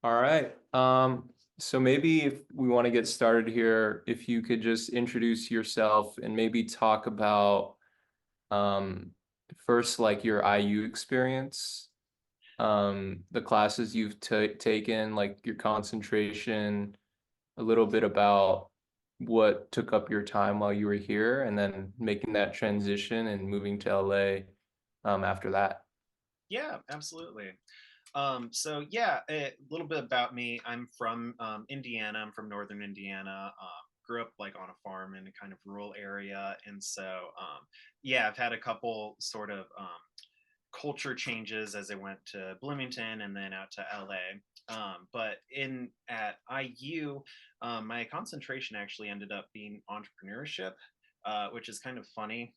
All right. So maybe if we want to get started here, if you could just introduce yourself and maybe talk about um, first like your IU experience, the classes you've taken, like your concentration, a little bit about what took up your time while you were here, and then making that transition and moving to LA after that. Yeah, absolutely. So yeah, a little bit about me. I'm from Indiana. I'm from northern Indiana. Grew up like on a farm in a kind of rural area, and so yeah, I've had a couple sort of culture changes as I went to Bloomington and then out to LA. But in at IU, my concentration actually ended up being entrepreneurship, which is kind of funny.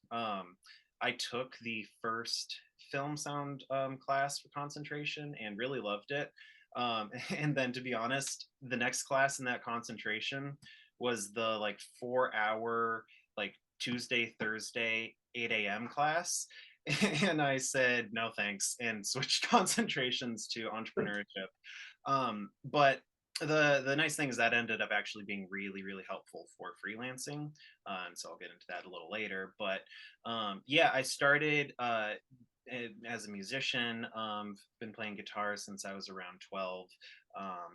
I took the first film sound class for concentration and really loved it. And then, to be honest, the next class in that concentration was the like 4 hour, like Tuesday, Thursday, 8 a.m. class. And I said no thanks and switched concentrations to entrepreneurship. But the nice thing is that ended up actually being really helpful for freelancing, and so I'll get into that a little later. But yeah, I started as a musician. Been playing guitar since I was around 12,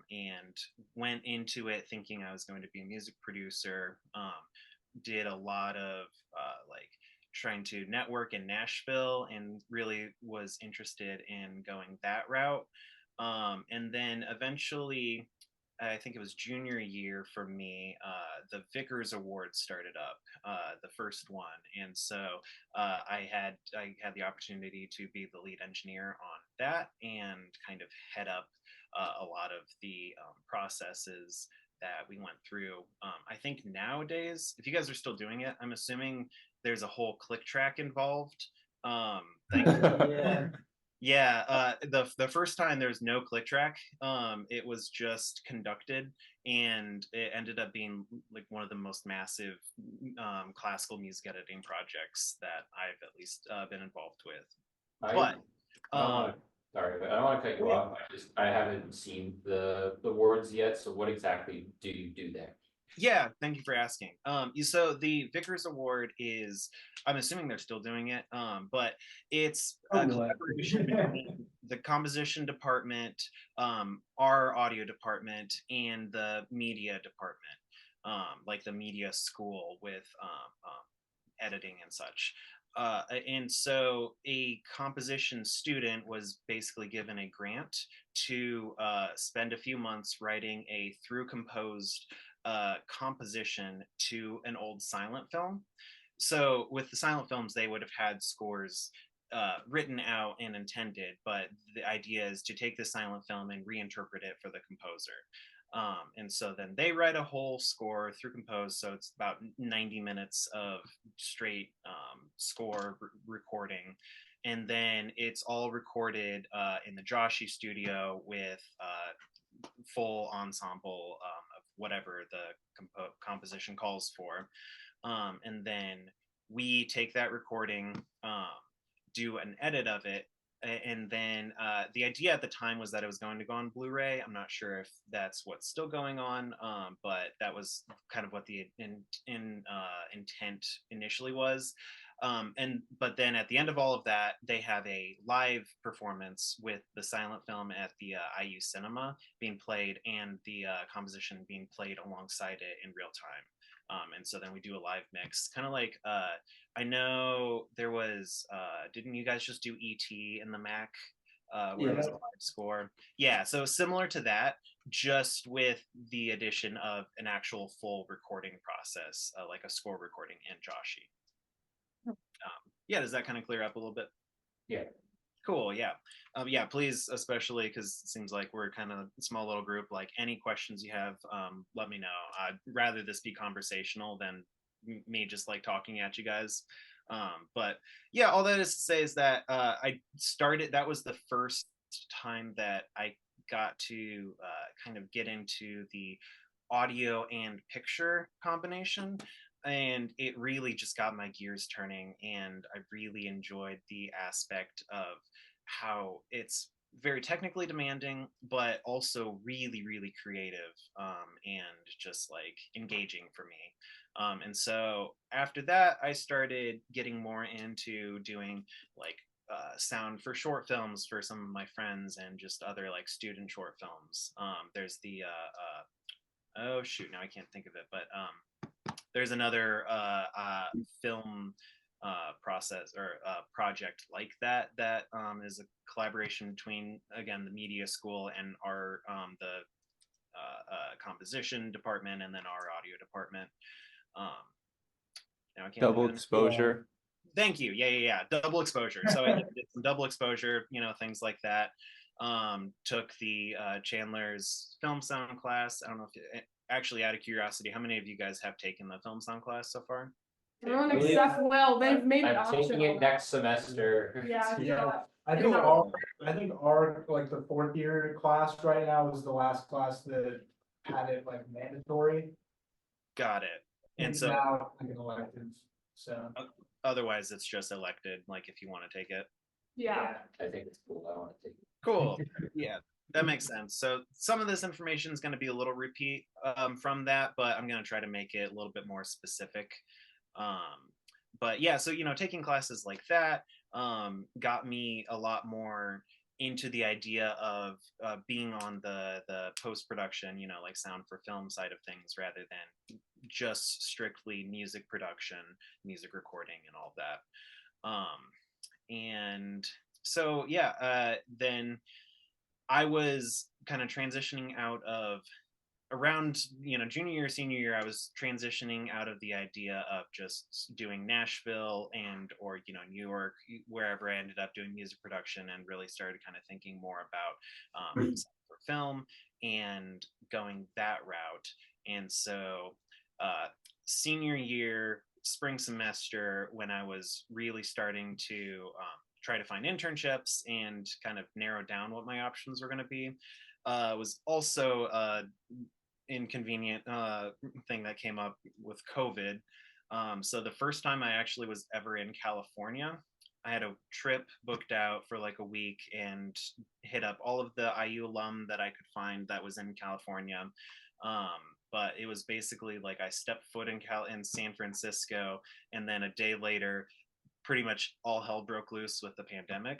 and went into it thinking I was going to be a music producer. Did a lot of like trying to network in Nashville and really was interested in going that route. And then eventually, I think it was junior year for me, the Vickers Award started up, the first one, and so I had the opportunity to be the lead engineer on that and kind of head up a lot of the processes that we went through. I think nowadays, if you guys are still doing it, I'm assuming there's a whole click track involved. Thankfully, Yeah. yeah. The first time there's no click track. It was just conducted, and it ended up being like one of the most massive classical music editing projects that I've at least been involved with. I But I don't um, want to sorry, but I don't want to cut you off. I haven't seen the words yet. So what exactly do you do there? Yeah, thank you for asking. So the Vickers Award is, I'm assuming they're still doing it, but it's a Oh, what? collaboration between the composition department, our audio department, and the media department, like the media school with editing and such. And so a composition student was basically given a grant to spend a few months writing a through composed composition to an old silent film. So with the silent films, they would have had scores written out and intended, but the idea is to take the silent film and reinterpret it for the composer. And so then they write a whole score through compose. So it's about 90 minutes of straight score recording. And then it's all recorded in the Joshi studio with full ensemble of whatever the composition calls for. And then we take that recording, do an edit of it, and then the idea at the time was that it was going to go on Blu-ray. I'm not sure if that's what's still going on, but that was kind of what the intent initially was. And but then at the end of all of that, they have a live performance with the silent film at the IU Cinema being played and the composition being played alongside it in real time. And so then we do a live mix, kind of like I know there was didn't you guys just do ET in the Mac where it was a Yeah. live score? Yeah, so similar to that, just with the addition of an actual full recording process, like a score recording in Joshi. Yeah, does that kind of clear up a little bit? Yeah. Cool, yeah. Yeah, please, especially because it seems like we're kind of a small little group. Like any questions you have, let me know. I'd rather this be conversational than me just like talking at you guys. But yeah, all that is to say is that I started, that was the first time that I got to kind of get into the audio and picture combination, and it really just got my gears turning, and I really enjoyed the aspect of how it's very technically demanding, but also really, really creative, and just like engaging for me. And so after that, I started getting more into doing like sound for short films for some of my friends and just other like student short films. There's the oh shoot, now I can't think of it, but there's another film process or project like that that is a collaboration between, again, the media school and our the composition department, and then our audio department. Um, now I can't Double think of exposure. Thank you. Yeah. Double exposure. So I did some double exposure, things like that. Took the Chandler's film sound class. I don't know if actually, out of curiosity, how many of you guys have taken the film sound class so far? Everyone except Will, they've made it I'm taking it optional. next semester. Yeah. Yeah, I It's think not- our like the fourth year class right now was the last class that had it like mandatory. Got it. And so now like an electives, so. otherwise it's just elected, like if you want to take it. Yeah. I think it's cool. I want to take it. Cool. Yeah, that makes sense. So some of this information is going to be a little repeat from that, but I'm going to try to make it a little bit more specific. But yeah, so taking classes like that got me a lot more into the idea of being on the post-production, like sound for film side of things, rather than just strictly music production, music recording, and all that. And so yeah, then I was kind of transitioning out of around junior year, senior year. I was transitioning out of the idea of just doing Nashville and or New York, wherever I ended up doing music production, and really started kind of thinking more about for film and going that route. And so senior year, spring semester, when I was really starting to try to find internships and kind of narrow down what my options were going to be, was also inconvenient thing that came up with COVID. So the first time I actually was ever in California, I had a trip booked out for like a week and hit up all of the IU alum that I could find that was in California. But it was basically like I stepped foot in San Francisco, and then a day later, pretty much all hell broke loose with the pandemic.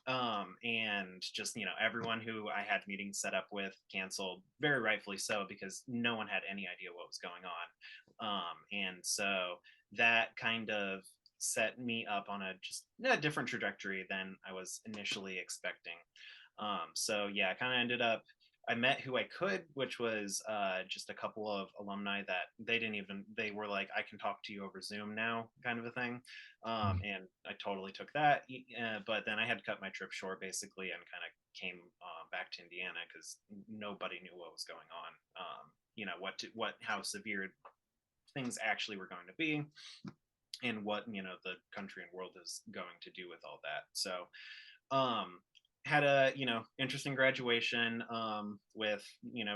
And just everyone who I had meetings set up with canceled, very rightfully so, because no one had any idea what was going on. And so that kind of set me up on a different trajectory than I was initially expecting. So yeah, I kind of ended up, I met who I could, which was just a couple of alumni that they were like, I can talk to you over Zoom now, kind of a thing. And I totally took that. But then I had to cut my trip short, basically, and kind of came back to Indiana because nobody knew what was going on, how severe things actually were going to be, and what the country and world is going to do with all that. So had a interesting graduation with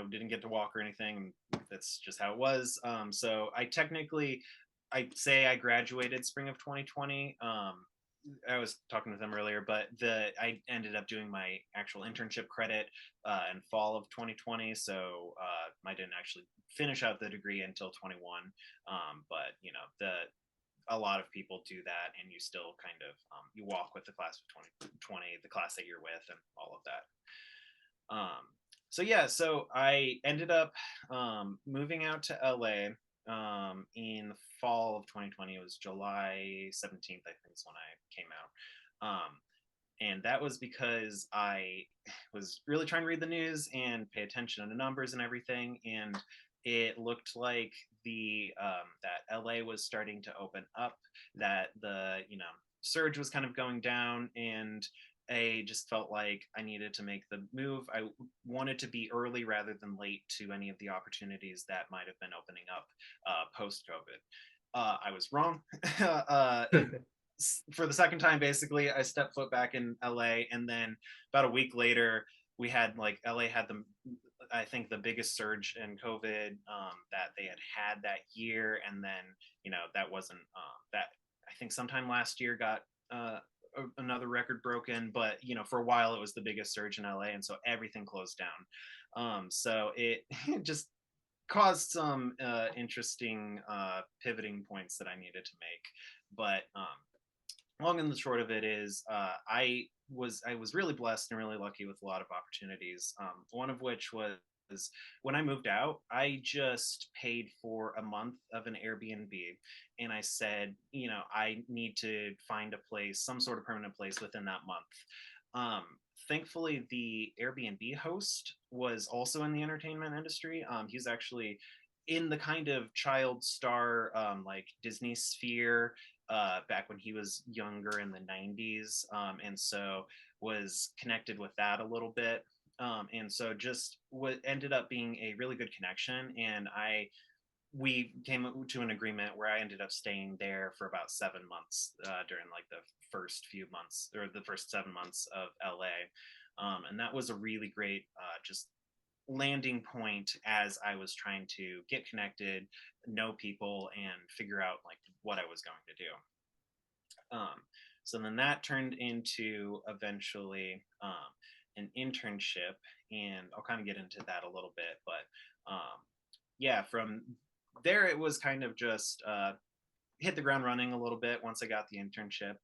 didn't get to walk or anything. That's just how it was. So I'd say I graduated spring of 2020. I was talking with them earlier, but I ended up doing my actual internship credit in fall of 2020. So I didn't actually finish out the degree until 21. But a lot of people do that, and you still kind of you walk with the class of 2020, the class that you're with, and all of that. So yeah, so I ended up moving out to LA in the fall of 2020. It was July 17th, I think, is when I came out. And that was because I was really trying to read the news and pay attention to the numbers and everything, and it looked like that LA was starting to open up, that the surge was kind of going down, and I just felt like I needed to make the move. I wanted to be early rather than late to any of the opportunities that might have been opening up post-COVID. I was wrong. For the second time, basically, I stepped foot back in LA, and then about a week later, we had LA had I think the biggest surge in COVID that they had that year, and then that wasn't that. I think sometime last year got another another record broken, but for a while it was the biggest surge in LA, and so everything closed down. So it just caused some interesting pivoting points that I needed to make. But long and the short of it is, I was really blessed and really lucky with a lot of opportunities. One of which was when I moved out, I just paid for a month of an Airbnb, and I said, I need to find a place, some sort of permanent place within that month. Thankfully, the Airbnb host was also in the entertainment industry. He's actually in the kind of child star, like Disney sphere, back when he was younger in the 90s, and so was connected with that a little bit. And so just what ended up being a really good connection, and we came to an agreement where I ended up staying there for about 7 months during like the first few months, or the first 7 months of LA. And that was a really great just landing point as I was trying to get connected, know people, and figure out like what I was going to do. So then that turned into eventually an internship, and I'll kind of get into that a little bit. But yeah, from there it was kind of just hit the ground running a little bit once I got the internship,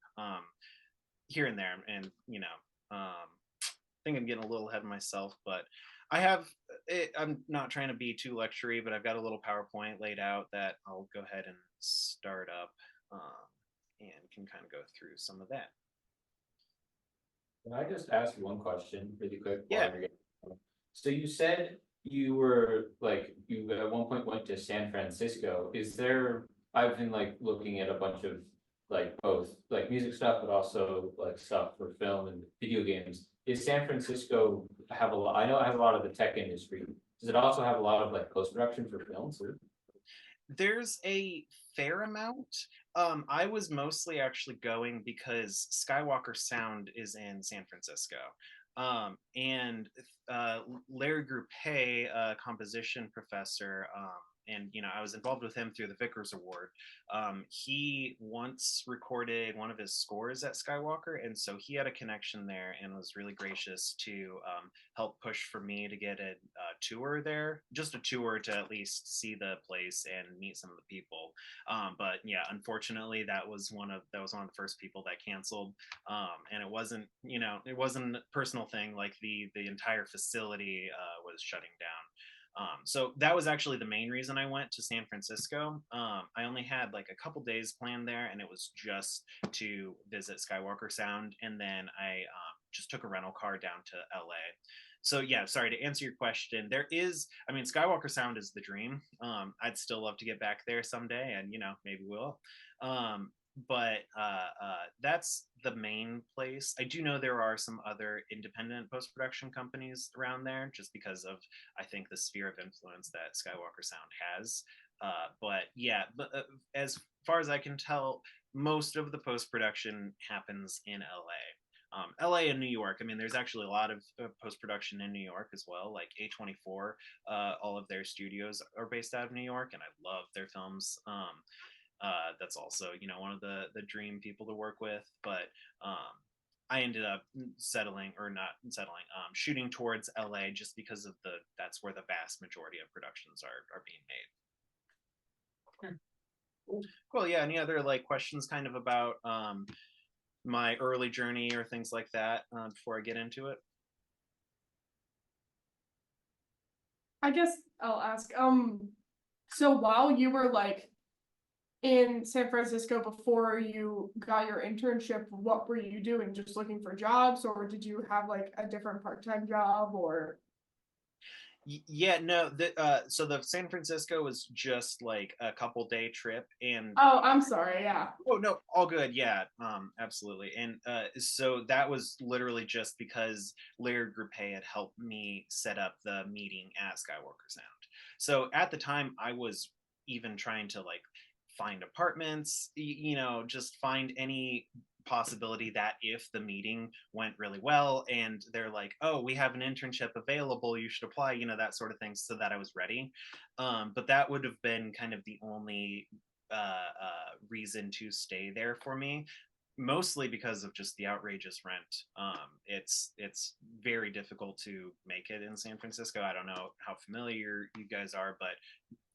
here and there. And I think I'm getting a little ahead of myself, but I'm not trying to be too lectury, but I've got a little PowerPoint laid out that I'll go ahead and start up, and can kind of go through some of that. Can I just ask you one question really quick? Yeah. So you said you were like, you at one point went to San Francisco. Is there, I've been like looking at a bunch of like both like music stuff, but also like stuff for film and video games. Is San Francisco have a lot? I know I have a lot of the tech industry. Does it also have a lot of like post-production for films? There's a fair amount. I was mostly actually going because Skywalker Sound is in San Francisco. And Larry Groupe, a composition professor, and I was involved with him through the Vickers Award. He once recorded one of his scores at Skywalker, and so he had a connection there and was really gracious to help push for me to get a tour there, just a tour to at least see the place and meet some of the people. But yeah, unfortunately, that was one of the first people that canceled, and it wasn't a personal thing. Like the entire facility was shutting down. So that was actually the main reason I went to San Francisco. I only had like a couple days planned there, and it was just to visit Skywalker Sound, and then I just took a rental car down to LA. So yeah, sorry, to answer your question, Skywalker Sound is the dream. I'd still love to get back there someday, and maybe we'll. But that's the main place. I do know there are some other independent post-production companies around there, just because of, I think, the sphere of influence that Skywalker Sound has. But yeah, as far as I can tell, most of the post-production happens in LA. LA and New York. I mean, there's actually a lot of post-production in New York as well, like A24. All of their studios are based out of New York, and I love their films. That's also one of the dream people to work with. But I ended up shooting towards LA just because of that's where the vast majority of productions are being made. Cool. Yeah. Any other like questions kind of about my early journey or things like that before I get into it? I guess I'll ask, so while you were like in San Francisco before you got your internship, what were you doing? Just looking for jobs, or did you have like a different part-time job, or? Yeah, no, so the San Francisco was just like a couple day trip, and Oh, I'm sorry, yeah. oh no, all good, yeah, absolutely. And so that was literally just because Larry Groupe had helped me set up the meeting at Skywalker Sound. So at the time I was even trying to like find apartments, just find any possibility that if the meeting went really well and they're like, oh, we have an internship available, you should apply, that sort of thing, so that I was ready. But that would have been kind of the only reason to stay there for me. mostly because of just the outrageous rent. It's very difficult to make it in San Francisco. I don't know how familiar you guys are, but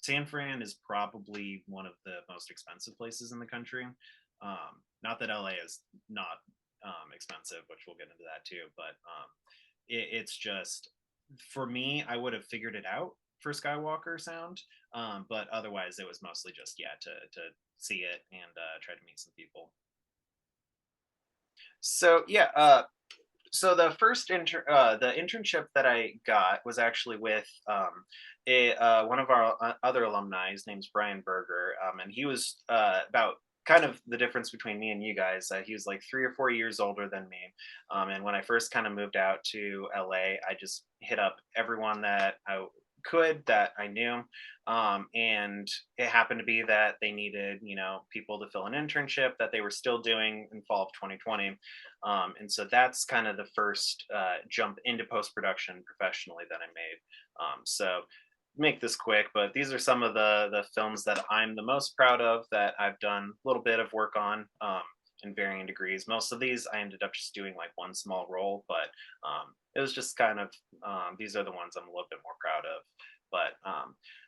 San Fran is probably one of the most expensive places in the country. Not that LA is not expensive, which we'll get into that too, but it's just, for me, I would have figured it out for Skywalker Sound, but otherwise it was mostly just, yeah, to see it and try to meet some people. So yeah, so the the internship that I got was actually with one of our other alumni. His name's Brian Berger, and he was about kind of the difference between me and you guys. He was like 3 or 4 years older than me, and when I first kind of moved out to LA, I just hit up everyone that I could that I knew, and it happened to be that they needed, people to fill an internship that they were still doing in fall of 2020. And so that's kind of the first jump into post production professionally that I made. So make this quick, but these are some of the films that I'm the most proud of that I've done a little bit of work on, in varying degrees. Most of these I ended up just doing like one small role, but it was just kind of, these are the ones I'm a little bit more proud of. But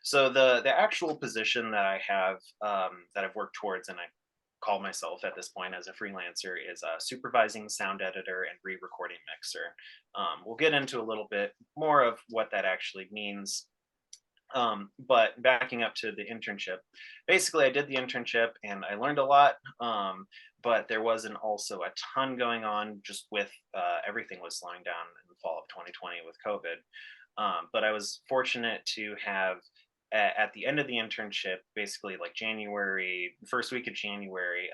so the actual position that I have, that I've worked towards, and I call myself at this point as a freelancer, is a supervising sound editor and re-recording mixer. We'll get into a little bit more of what that actually means. But backing up to the internship, basically I did the internship and I learned a lot. But there wasn't also a ton going on, just with everything was slowing down in the fall of 2020 with COVID. But I was fortunate to have, at the end of the internship, basically like January, first week of January,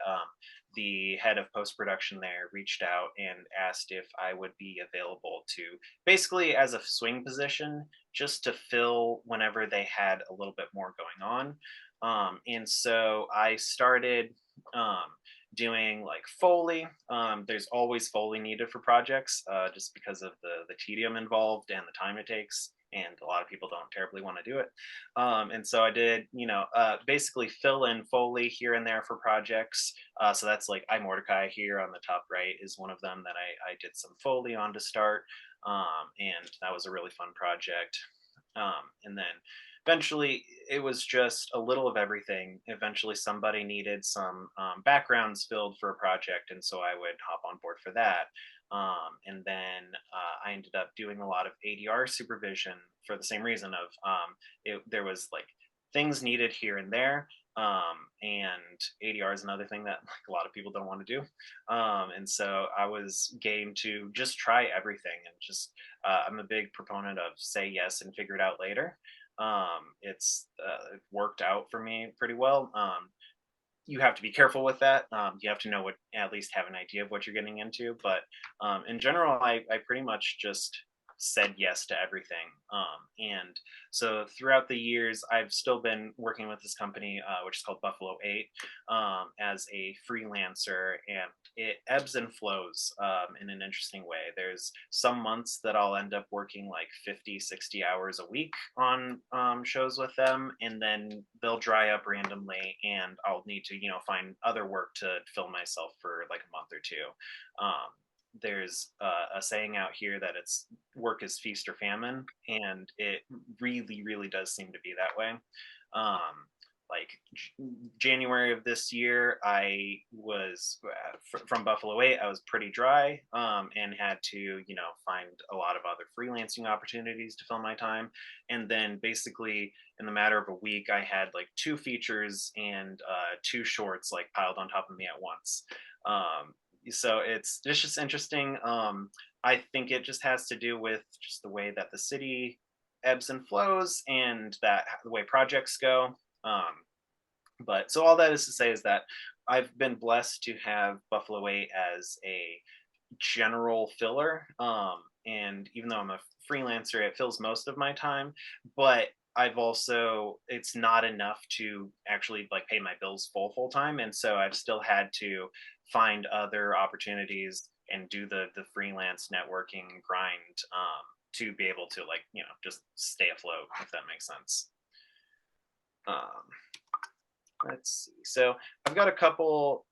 the head of post production there reached out and asked if I would be available to, basically as a swing position, just to fill whenever they had a little bit more going on. And so I started doing like Foley. There's always Foley needed for projects, just because of the tedium involved and the time it takes. And a lot of people don't terribly want to do it. And so I did, basically fill in Foley here and there for projects. So that's like iMordecai here on the top right is one of them that I did some Foley on to start. And that was a really fun project. And then eventually it was just a little of everything. Eventually somebody needed some backgrounds filled for a project, and so I would hop on board for that. And then I ended up doing a lot of ADR supervision for the same reason of, there was like things needed here and there. And ADR is another thing that like a lot of people don't want to do. And so I was game to just try everything, and just, I'm a big proponent of say yes and figure it out later. It's worked out for me pretty well. You have to be careful with that. You have to know what, at least have an idea of what you're getting into. But in general, I pretty much just said yes to everything. And so throughout the years, I've still been working with this company, which is called Buffalo 8, as a freelancer, and it ebbs and flows in an interesting way. There's some months that I'll end up working like 50, 60 hours a week on shows with them, and then they'll dry up randomly, and I'll need to, find other work to fill myself for like a month or two. There's a saying out here that it's work is feast or famine, and it really does seem to be that way. Like January of this year, I was from Buffalo 8. I was pretty dry, and had to, find a lot of other freelancing opportunities to fill my time. And then basically in the matter of a week, I had like 2 features and 2 shorts like piled on top of me at once. So it's just interesting. I think it just has to do with just the way that the city ebbs and flows, and that the way projects go. But so all that is to say is that I've been blessed to have Buffalo 8 as a general filler. And even though I'm a freelancer, it fills most of my time. But I've also, it's not enough to actually like pay my bills full time. And so I've still had to find other opportunities and do the freelance networking grind, to be able to like, just stay afloat, if that makes sense. Let's see. So I've got a couple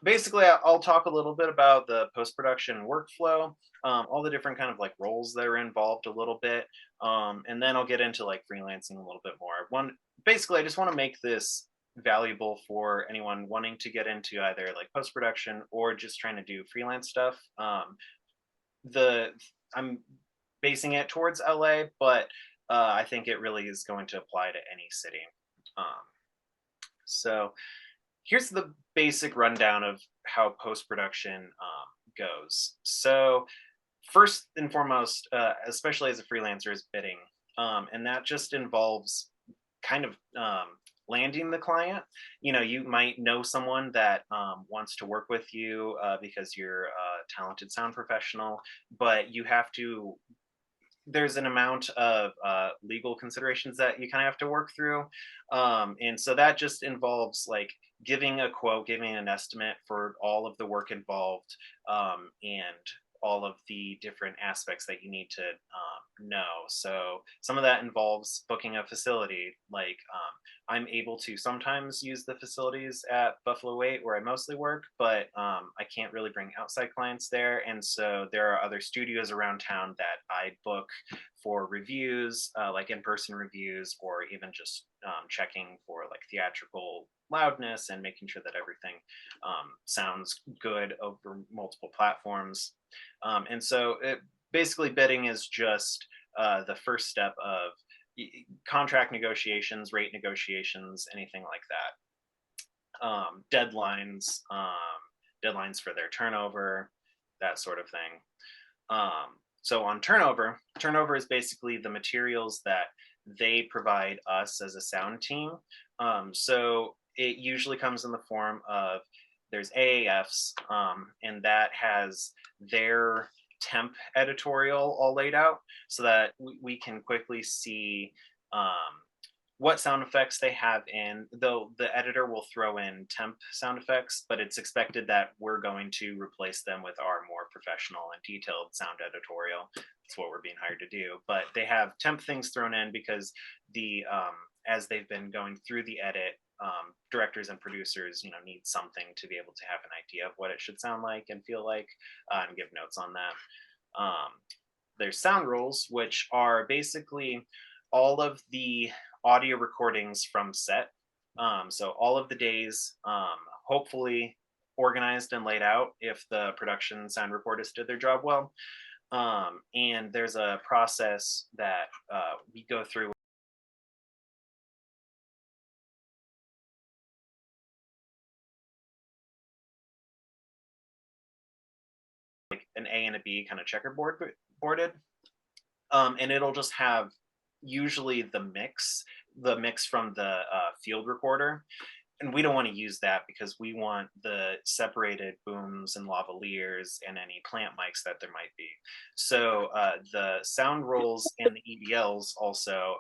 basically I'll talk a little bit about the post-production workflow, all the different kind of like roles that are involved a little bit, and then I'll get into like freelancing a little bit more. Basically, I just want to make this valuable for anyone wanting to get into either like post-production or just trying to do freelance stuff. The I'm basing it towards LA, but I think it really is going to apply to any city. Um, so here's the basic rundown of how post production goes. So first and foremost, especially as a freelancer, is bidding, and that just involves kind of landing the client. You know, you might know someone that wants to work with you because you're a talented sound professional, but you have to there's an amount of legal considerations that you kind of have to work through. And so that just involves like giving a quote, giving an estimate for all of the work involved, and all of the different aspects that you need to know. So some of that involves booking a facility. Like I'm able to sometimes use the facilities at Buffalo Eight where I mostly work, but I can't really bring outside clients there. And so there are other studios around town that I book for reviews, like in-person reviews, or even just checking for like theatrical loudness and making sure that everything sounds good over multiple platforms. And so basically bidding is just the first step of contract negotiations, rate negotiations, anything like that. Deadlines for their turnover, that sort of thing. So on turnover is basically the materials that they provide us as a sound team. So it usually comes in the form of there's AAFs, and that has their temp editorial all laid out so that we can quickly see what sound effects they have in, though the editor will throw in temp sound effects, but it's expected that we're going to replace them with our more professional and detailed sound editorial. That's what we're being hired to do. But they have temp things thrown in because the as they've been going through the edit, directors and producers, you know, need something to be able to have an idea of what it should sound like and feel like, and give notes on that. There's sound rules, which are basically all of the audio recordings from set. So all of the days, hopefully organized and laid out if the production sound reporters did their job well. And there's a process that we go through like an A and a B kind of boarded. And it'll just have usually the mix from the field recorder. And we don't want to use that because we want the separated booms and lavaliers and any plant mics that there might be. So the sound rolls and the EBLs also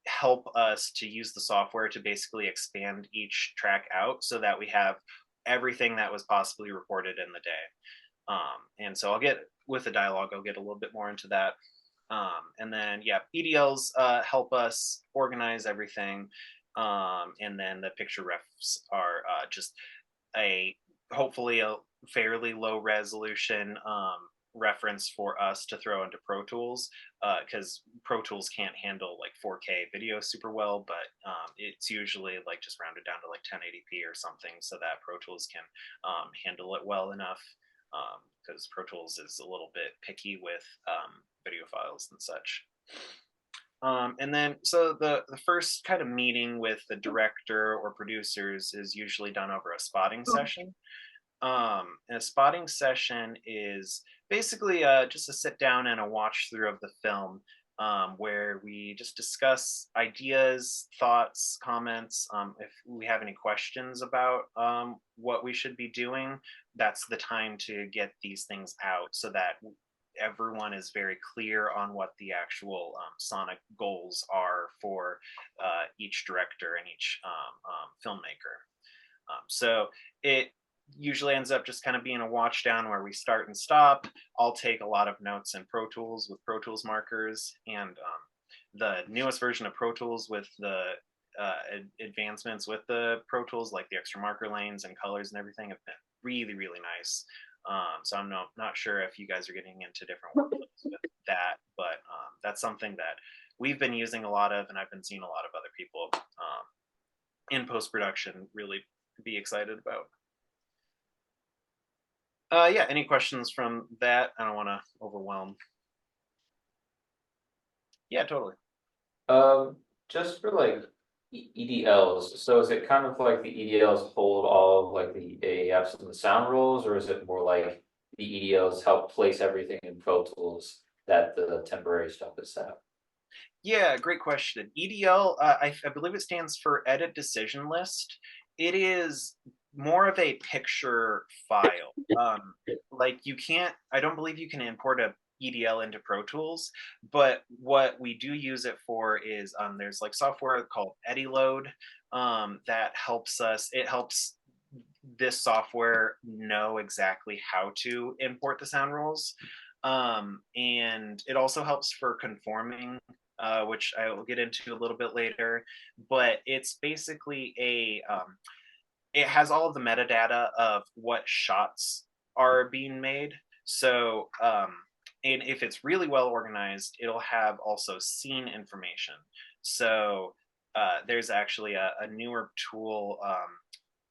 help us to use the software to basically expand each track out so that we have everything that was possibly recorded in the day. And so I'll get with the dialogue, I'll get a little bit more into that. And then, yeah, EDLs help us organize everything. And then the picture refs are just hopefully a fairly low resolution reference for us to throw into Pro Tools, because Pro Tools can't handle like 4K video super well, but it's usually like just rounded down to like 1080p or something so that Pro Tools can handle it well enough, because Pro Tools is a little bit picky with video files and such. And then, so the first kind of meeting with the director or producers is usually done over a spotting session. And a spotting session is basically just a sit down and a watch through of the film, where we just discuss ideas, thoughts, comments. If we have any questions about what we should be doing, that's the time to get these things out so that everyone is very clear on what the actual sonic goals are for each director and each filmmaker. So it usually ends up just kind of being a watch down where we start and stop. I'll take a lot of notes in Pro Tools with Pro Tools markers, and the newest version of Pro Tools with the advancements with the Pro Tools, like the extra marker lanes and colors and everything, have been really, really nice. So I'm not sure if you guys are getting into different workflows with that, but that's something that we've been using a lot of, and I've been seeing a lot of other people in post-production really be excited about. Yeah, any questions from that? I don't want to overwhelm. Yeah, totally. Just for like EDLs, so is it kind of like the EDLs hold all of like the AEFs and the sound rules, or is it more like the EDLs help place everything in Pro Tools that the temporary stuff is set up? Yeah, great question. EDL, I believe it stands for Edit Decision List. It is more of a picture file. Like you can't, I don't believe you can import a EDL into Pro Tools, but what we do use it for is there's like software called EdiLoad that helps us. It helps this software know exactly how to import the sound rules. And it also helps for conforming, which I will get into a little bit later. But it's basically it has all of the metadata of what shots are being made. So, and if it's really well organized, it'll have also scene information. So there's actually a newer tool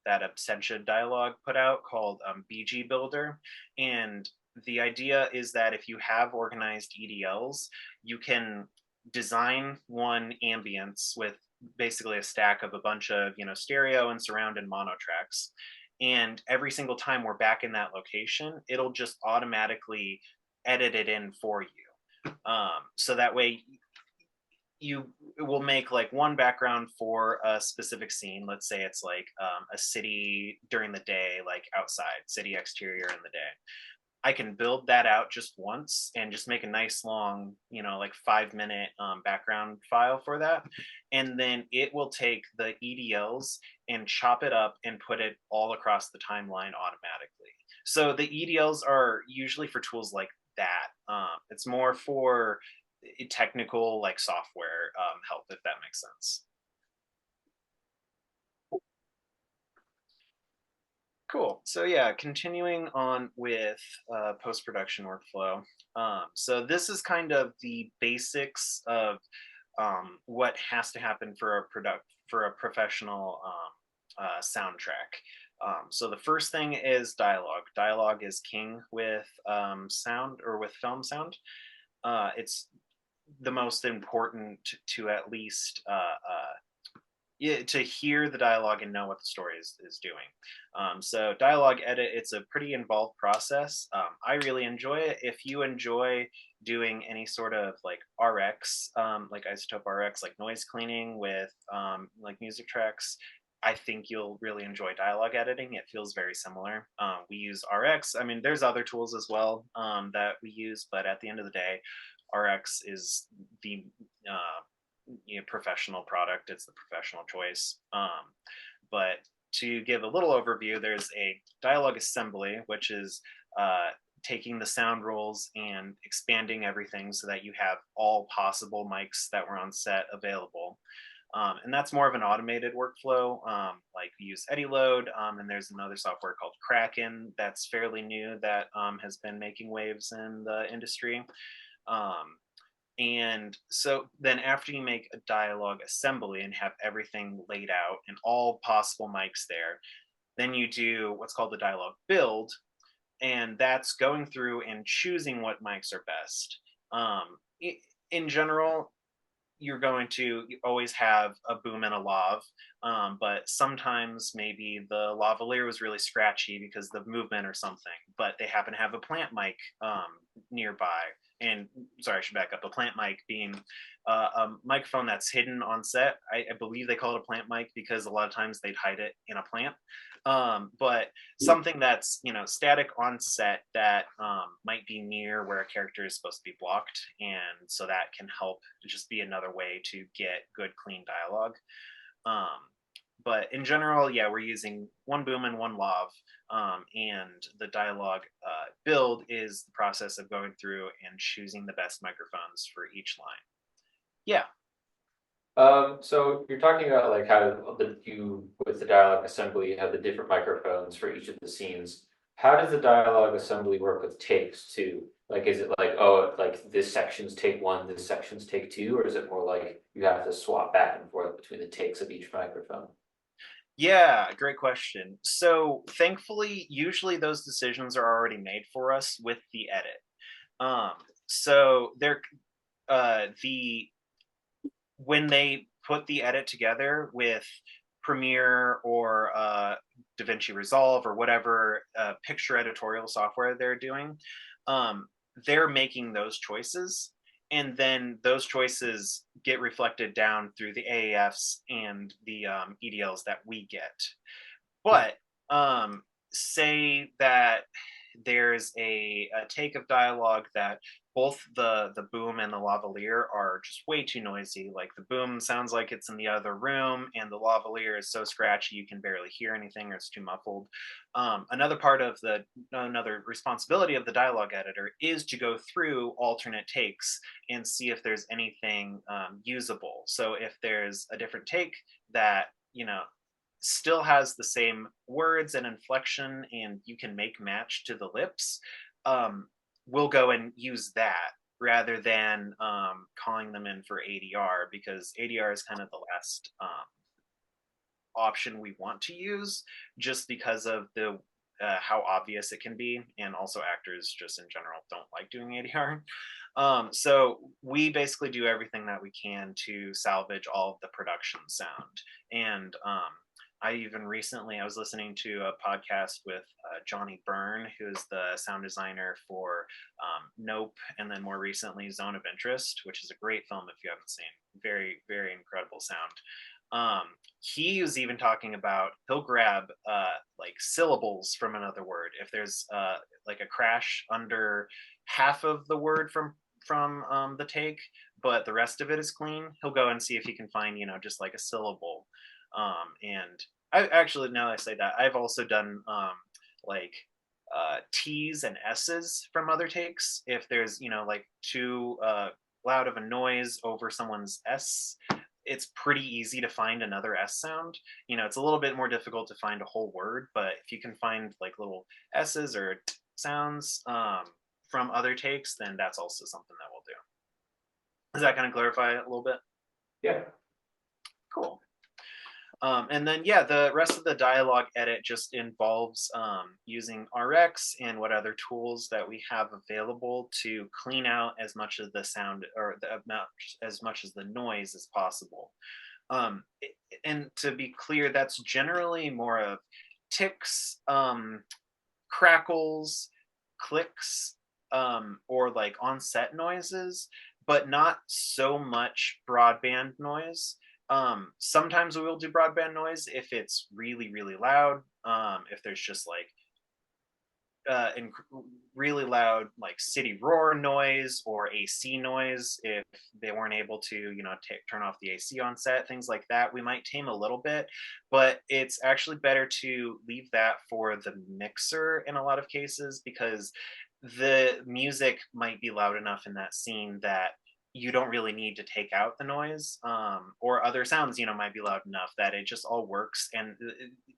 that Absentia Dialogue put out called BG Builder. And the idea is that if you have organized EDLs, you can design one ambience with basically a stack of a bunch of, you know, stereo and surround and mono tracks. And every single time we're back in that location, it'll just automatically edit it in for you. So that way you will make like one background for a specific scene. Let's say it's like a city during the day, like outside, city exterior in the day. I can build that out just once and just make a nice long, you know, like 5-minute background file for that. And then it will take the EDLs and chop it up and put it all across the timeline automatically. So the EDLs are usually for tools like that. It's more for technical like software help, if that makes sense. Cool. So yeah, continuing on with post-production workflow. So this is kind of the basics of what has to happen for a professional soundtrack. So the first thing is dialogue. Dialogue is king with sound or with film sound. It's the most important to at least to hear the dialogue and know what the story is doing. So dialogue edit, it's a pretty involved process. I really enjoy it. If you enjoy doing any sort of like RX, like isotope RX, like noise cleaning with like music tracks, I think you'll really enjoy dialogue editing. It feels very similar. We use RX. I mean, there's other tools as well that we use, but at the end of the day, RX is the professional product. It's the professional choice. But to give a little overview, there's a dialogue assembly, which is taking the sound rolls and expanding everything so that you have all possible mics that were on set available. And that's more of an automated workflow. Like we use EdiLoad, and there's another software called Kraken that's fairly new that has been making waves in the industry. And so then after you make a dialogue assembly and have everything laid out and all possible mics there, then you do what's called the dialogue build. And that's going through and choosing what mics are best. In general, you're going to always have a boom and a lav, but sometimes maybe the lavalier was really scratchy because of movement or something, but they happen to have a plant mic nearby. And sorry, I should back up. A plant mic being a microphone that's hidden on set. I believe they call it a plant mic because a lot of times they'd hide it in a plant. But something that's, you know, static on set that might be near where a character is supposed to be blocked, and so that can help just be another way to get good, clean dialogue. But in general, yeah, we're using one boom and one lav, and the dialogue build is the process of going through and choosing the best microphones for each line. Yeah. So you're talking about like how with the dialogue assembly, you have the different microphones for each of the scenes. How does the dialogue assembly work with takes too? Like, is it like, oh, like this section's take one, this section's take two, or is it more like you have to swap back and forth between the takes of each microphone? Yeah, great question. So thankfully, usually those decisions are already made for us with the edit. Um, so they're the when they put the edit together with Premiere or DaVinci Resolve or whatever picture editorial software they're doing, um, they're making those choices. And then those choices get reflected down through the AAFs and the EDLs that we get. But say that there's a take of dialogue that both the boom and the lavalier are just way too noisy. Like the boom sounds like it's in the other room, and the lavalier is so scratchy you can barely hear anything, or it's too muffled. Another responsibility of the dialogue editor is to go through alternate takes and see if there's anything usable. So if there's a different take that still has the same words and inflection and you can make match to the lips, we'll go and use that rather than calling them in for ADR, because ADR is kind of the last option we want to use, just because of the how obvious it can be, and also actors just in general don't like doing ADR. So we basically do everything that we can to salvage all of the production sound. And I was listening to a podcast with Johnny Byrne, who's the sound designer for Nope, and then more recently Zone of Interest, which is a great film if you haven't seen. Very, very incredible sound. He was even talking about he'll grab like syllables from another word. If there's like a crash under half of the word from the take, but the rest of it is clean, he'll go and see if he can find just like a syllable. And I actually, now that I say that, I've also done like T's and S's from other takes. If there's like too loud of a noise over someone's S, it's pretty easy to find another S sound. It's a little bit more difficult to find a whole word, but if you can find like little S's or t sounds from other takes, then that's also something that we'll do. Does that kind of clarify it a little bit? Yeah. Cool. And then, yeah, the rest of the dialogue edit just involves using RX and what other tools that we have available to clean out as much of the sound, or as much as the noise as possible. And to be clear, that's generally more of ticks, crackles, clicks, or like on-set noises, but not so much broadband noise. Sometimes we will do broadband noise if it's really, really loud. If there's just like really loud like city roar noise or AC noise, if they weren't able to turn off the AC on set, things like that, we might tame a little bit, but it's actually better to leave that for the mixer in a lot of cases, because the music might be loud enough in that scene that you don't really need to take out the noise, or other sounds might be loud enough that it just all works, and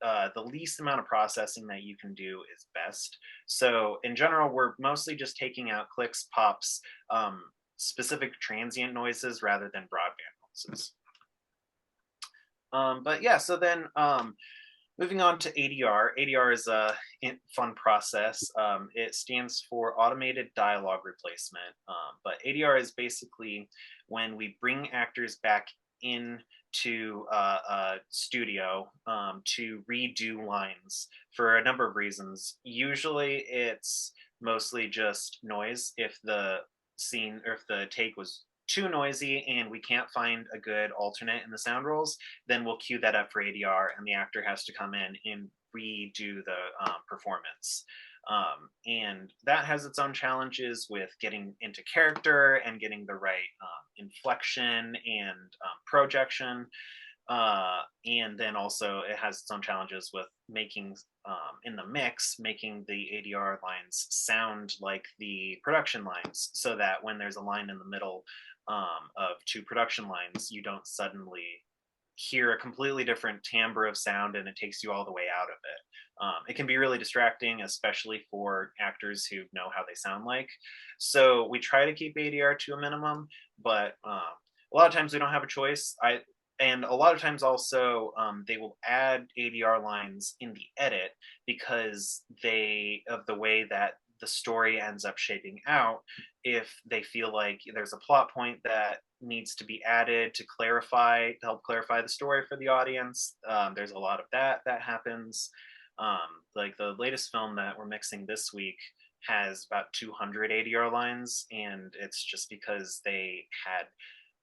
the least amount of processing that you can do is best. So in general, we're mostly just taking out clicks, pops, specific transient noises rather than broadband noises. But yeah, so then moving on to ADR. ADR is a fun process. It stands for Automated Dialogue Replacement. But ADR is basically when we bring actors back into a studio to redo lines for a number of reasons. Usually it's mostly just noise. If the scene or if the take was too noisy and we can't find a good alternate in the sound rolls, then we'll cue that up for ADR, and the actor has to come in and redo the performance. And that has its own challenges with getting into character and getting the right inflection and projection. And then also it has its own challenges with making in the mix, making the ADR lines sound like the production lines, so that when there's a line in the middle of two production lines, you don't suddenly hear a completely different timbre of sound and it takes you all the way out of it. It can be really distracting, especially for actors who know how they sound like. So we try to keep ADR to a minimum, but a lot of times we don't have a choice. And a lot of times also they will add ADR lines in the edit because they of the way that the story ends up shaping out. If they feel like there's a plot point that needs to be added to help clarify the story for the audience, there's a lot of that happens. Like the latest film that we're mixing this week has about 200 ADR lines, and it's just because they had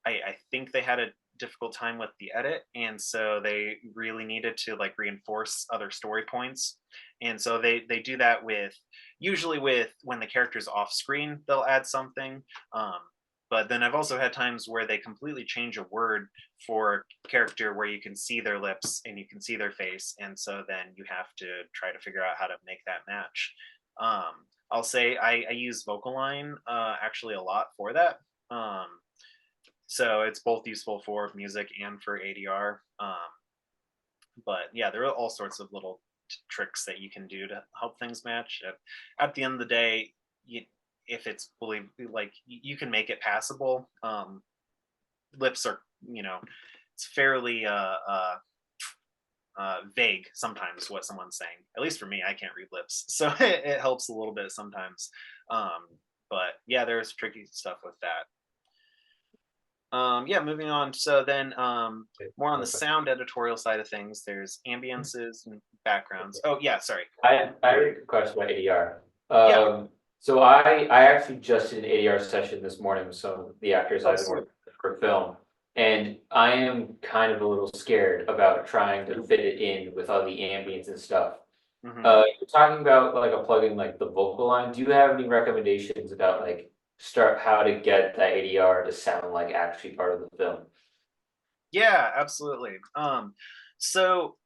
I think they had a difficult time with the edit, and so they really needed to like reinforce other story points. And so they do that with usually with when the character's off screen, they'll add something. Um, but then I've also had times where they completely change a word for a character where you can see their lips and you can see their face, and so then you have to try to figure out how to make that match. I'll say I use vocal line actually a lot for that. So it's both useful for music and for ADR. But yeah, there are all sorts of little tricks that you can do to help things match. At the end of the day, if it's fully like you can make it passable. Lips are, it's fairly vague sometimes what someone's saying. At least for me, I can't read lips, so it helps a little bit sometimes. But yeah, there's tricky stuff with that. Yeah, moving on. So then more on the sound editorial side of things, there's ambiances and backgrounds. Oh yeah, sorry. I have a question about ADR. Yeah. So I actually just did an ADR session this morning with some of the actors I've been working with for film. And I am kind of a little scared about trying to fit it in with all the ambience and stuff. Mhm. You're talking about like a plugin like the vocal line. Do you have any recommendations about like how to get that ADR to sound like actually part of the film? Yeah, absolutely. So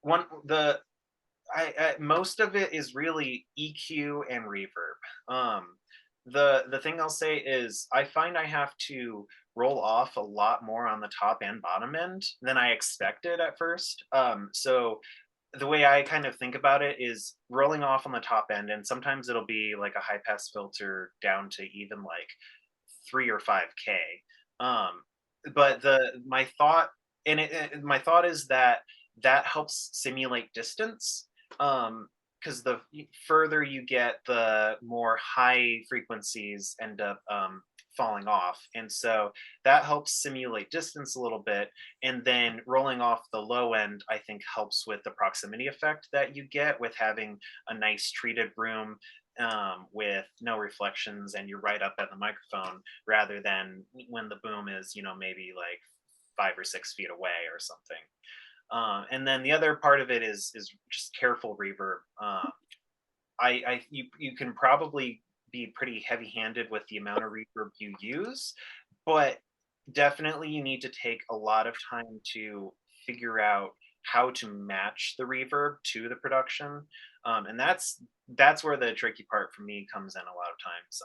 one the most of it is really EQ and reverb. The thing I'll say is I find I have to roll off a lot more on the top and bottom end than I expected at first. So the way I kind of think about it is rolling off on the top end, and sometimes it'll be like a high pass filter down to even like 3 or 5K. Um, but my thought my thought is that that helps simulate distance. Because the further you get, the more high frequencies end up falling off, and so that helps simulate distance a little bit. And then rolling off the low end, I think, helps with the proximity effect that you get with having a nice treated room with no reflections and you're right up at the microphone, rather than when the boom is, maybe like 5 or 6 feet away or something. And then the other part of it is just careful reverb. You can probably be pretty heavy-handed with the amount of reverb you use, but definitely you need to take a lot of time to figure out how to match the reverb to the production. And that's where the tricky part for me comes in a lot of times.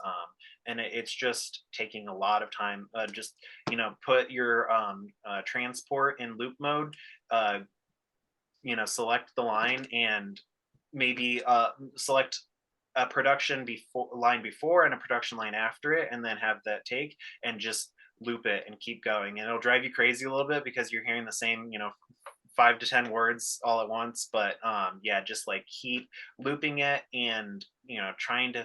And it's just taking a lot of time. Just put your transport in loop mode. Select the line and maybe select a production line before and a production line after it, and then have that take and just loop it and keep going. And it'll drive you crazy a little bit because you're hearing the same 5 to 10 words all at once. But yeah, just like keep looping it and trying to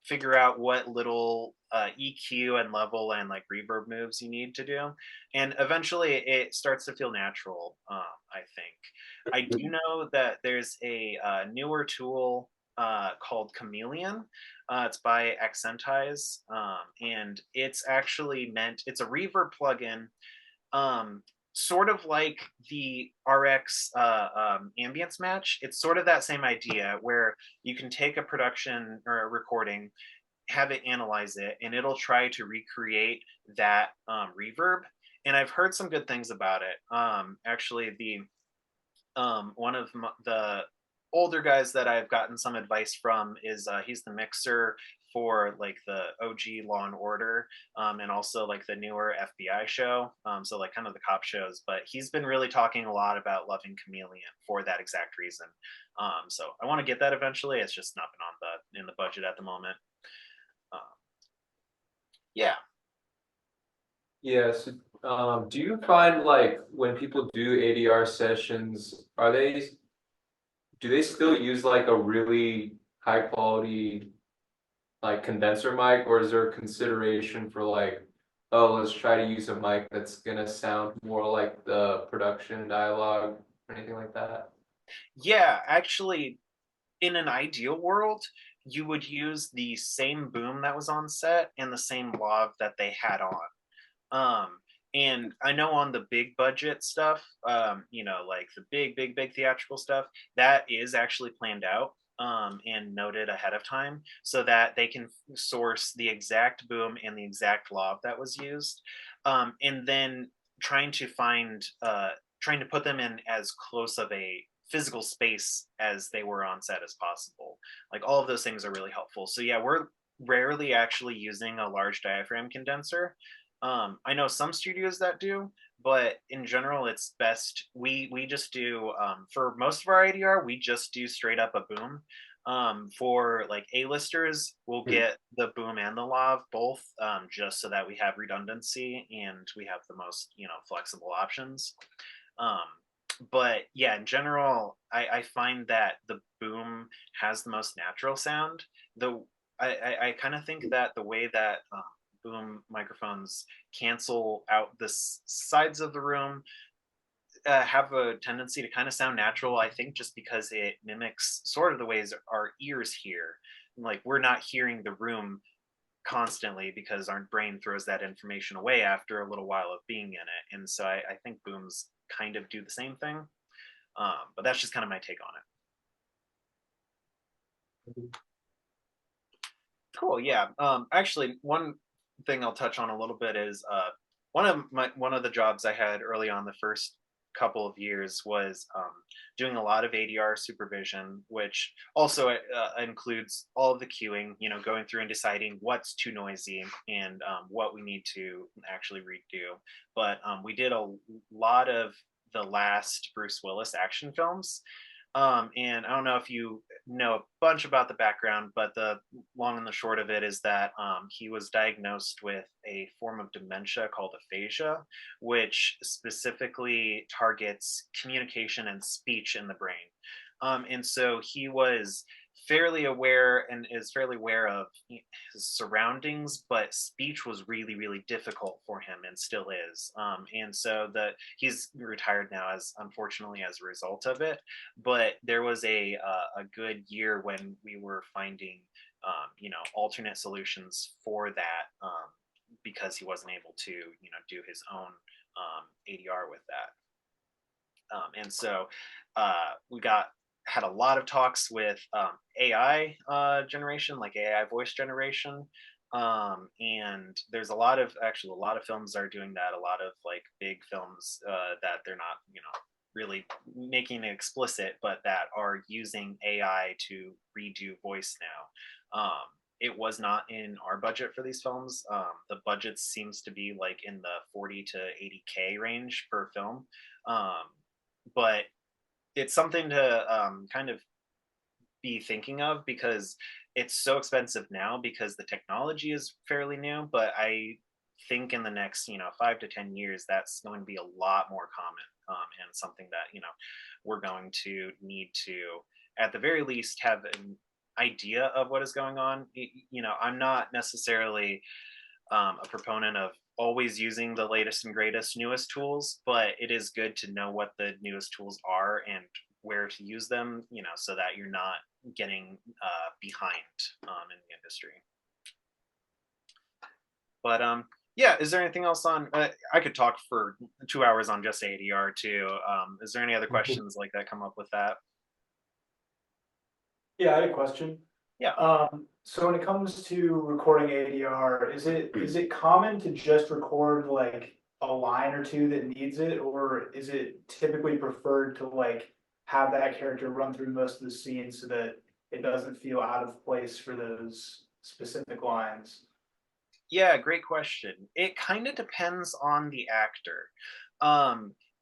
figure out what little EQ and level and like reverb moves you need to do, and eventually it starts to feel natural. I think I do know that there's a newer tool called Chameleon. It's by Accentize, and it's actually it's a reverb plugin, sort of like the RX ambience match. It's sort of that same idea where you can take a production or a recording, have it analyze it, and it'll try to recreate that reverb. and I've heard some good things about it. Actually, one of the older guys that I've gotten some advice from is he's the mixer for like the OG Law and Order, and also like the newer FBI show. So like kind of the cop shows, but he's been really talking a lot about Loving Chameleon for that exact reason. So I want to get that eventually. It's just not been on in the budget at the moment. Um, yeah. Yes. Do you find like when people do ADR sessions, do they still use like a really high quality like condenser mic, or is there consideration for like, oh, let's try to use a mic that's gonna sound more like the production dialogue or anything like that? Yeah, actually, in an ideal world, you would use the same boom that was on set and the same lav that they had on. Um, and I know on the big budget stuff, like the big theatrical stuff, that is actually planned out and noted ahead of time so that they can source the exact boom and the exact lav that was used. And then trying to find, trying to put them in as close of a physical space as they were on set as possible. Like all of those things are really helpful. So yeah, we're rarely actually using a large diaphragm condenser. I know some studios that do, but in general, it's best we just do for most of our ADR, we just do straight up a boom. For like A-listers, we'll get the boom and the lav both, just so that we have redundancy and we have the most flexible options. Um, but yeah, in general, I find that the boom has the most natural sound. The I kind of think that the way that boom microphones cancel out the sides of the room have a tendency to kind of sound natural. I think just because it mimics sort of the ways our ears hear. Like we're not hearing the room constantly because our brain throws that information away after a little while of being in it. And so I think booms kind of do the same thing. But that's just kind of my take on it. Cool. Yeah. Actually, one thing I'll touch on a little bit is one of the jobs I had early on the first couple of years was doing a lot of ADR supervision, which also includes all of the queuing. Going through and deciding what's too noisy and what we need to actually redo. But we did a lot of the last Bruce Willis action films. And I don't know if you know a bunch about the background, but the long and the short of it is that he was diagnosed with a form of dementia called aphasia, which specifically targets communication and speech in the brain. And so he was fairly aware and is fairly aware of his surroundings, but speech was really, really difficult for him and still is. And so he's retired now, as unfortunately as a result of it. But there was a good year when we were finding alternate solutions for that, because he wasn't able to do his own ADR with that. And so we had a lot of talks with AI generation, like AI voice generation. And there's a lot of films are doing that. A lot of like big films that they're not, really making it explicit, but that are using AI to redo voice now. It was not in our budget for these films. The budget seems to be like in the 40 to 80K range per film. But it's something to kind of be thinking of because it's so expensive now because the technology is fairly new. But I think in the next 5 to 10 years that's going to be a lot more common, and something that we're going to need to at the very least have an idea of what is going on. I'm not necessarily a proponent of always using the latest and greatest newest tools, but it is good to know what the newest tools are and where to use them, so that you're not getting behind in the industry. But yeah, is there anything else on? I could talk for 2 hours on just ADR too. Is there any other questions like that come up with that? Yeah, I had a question. Yeah. So when it comes to recording ADR, is it common to just record like a line or two that needs it, or is it typically preferred to like have that character run through most of the scenes so that it doesn't feel out of place for those specific lines? Yeah, great question. It kind of depends on the actor.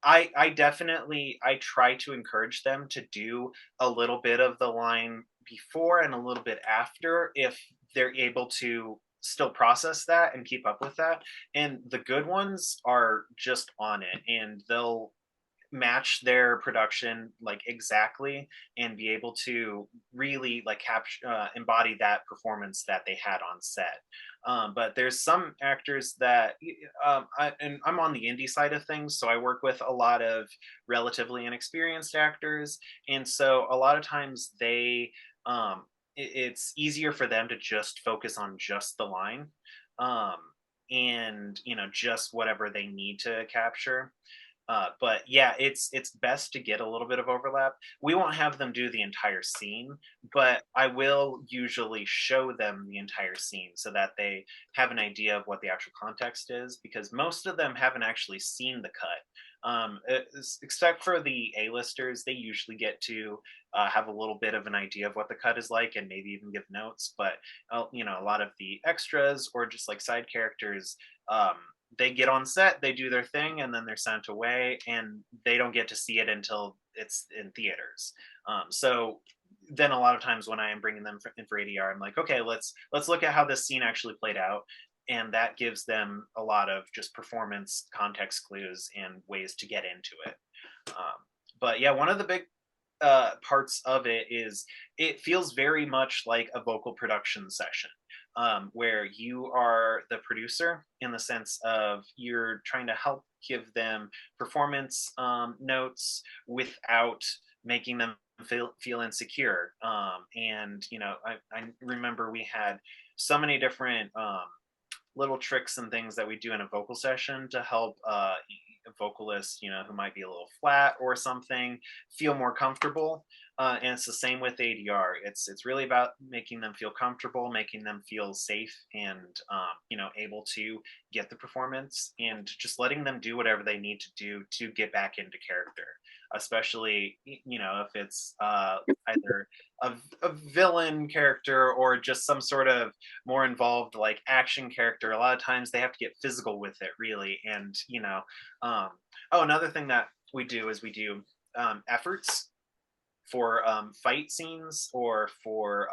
I definitely I try to encourage them to do a little bit of the line before and a little bit after if they're able to still process that and keep up with that. And the good ones are just on it and they'll match their production like exactly and be able to really like capture embody that performance that they had on set. But there's some actors that and I'm on the indie side of things, so I work with a lot of relatively inexperienced actors, and so a lot of times they it's easier for them to just focus on just the line, um, and just whatever they need to capture. But yeah, it's best to get a little bit of overlap. We won't have them do the entire scene, but I will usually show them the entire scene so that they have an idea of what the actual context is, because most of them haven't actually seen the cut. Except for the A-listers, they usually get to have a little bit of an idea of what the cut is like and maybe even give notes. But a lot of the extras or just like side characters, they get on set, they do their thing, and then they're sent away, and they don't get to see it until it's in theaters. So then a lot of times when I am bringing them in for ADR, I'm like, okay, let's look at how this scene actually played out, and that gives them a lot of just performance context clues and ways to get into it. But yeah, one of the big parts of it is it feels very much like a vocal production session, where you are the producer in the sense of you're trying to help give them performance notes without making them feel insecure. And I remember we had so many different little tricks and things that we do in a vocal session to help vocalists, who might be a little flat or something, feel more comfortable. And it's the same with ADR. It's really about making them feel comfortable, making them feel safe, and able to get the performance, and just letting them do whatever they need to do to get back into character. Especially, if it's either a villain character or just some sort of more involved like action character. A lot of times they have to get physical with it, really. And another thing that we do is we do efforts for fight scenes or for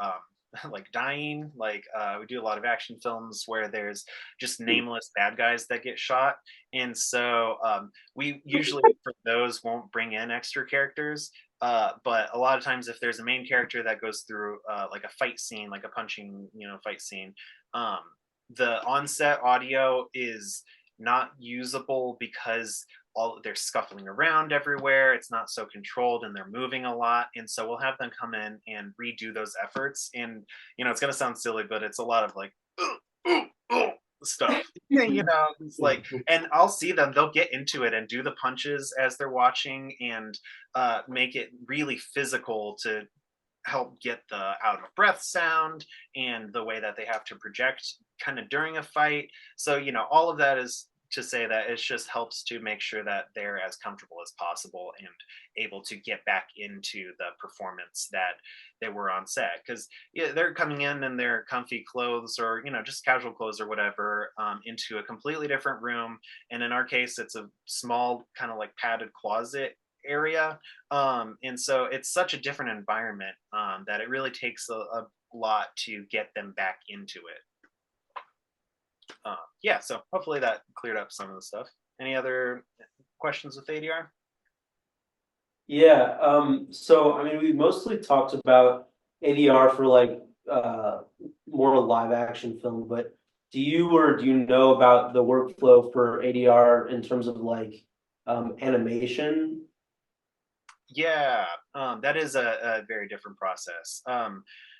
like dying. Like we do a lot of action films where there's just nameless bad guys that get shot, and so we usually for those won't bring in extra characters. But a lot of times, if there's a main character that goes through like a fight scene, like a punching, fight scene, um, the onset audio is not usable because they're scuffling around everywhere. It's not so controlled, and they're moving a lot. And so we'll have them come in and redo those efforts. And it's gonna sound silly, but it's a lot of like stuff. It's like, and I'll see them. They'll get into it and do the punches as they're watching, and make it really physical to help get the out of breath sound and the way that they have to project kind of during a fight. So all of that is to say that it just helps to make sure that they're as comfortable as possible and able to get back into the performance that they were on set, because they're coming in their comfy clothes or just casual clothes or whatever, into a completely different room, and in our case it's a small kind of like padded closet area, and so it's such a different environment, that it really takes a lot to get them back into it. Yeah, so hopefully that cleared up some of the stuff. Any other questions with ADR? Yeah, so I mean, we mostly talked about ADR for like more live action film, but do you know about the workflow for ADR in terms of like animation? Yeah, that is a very different process.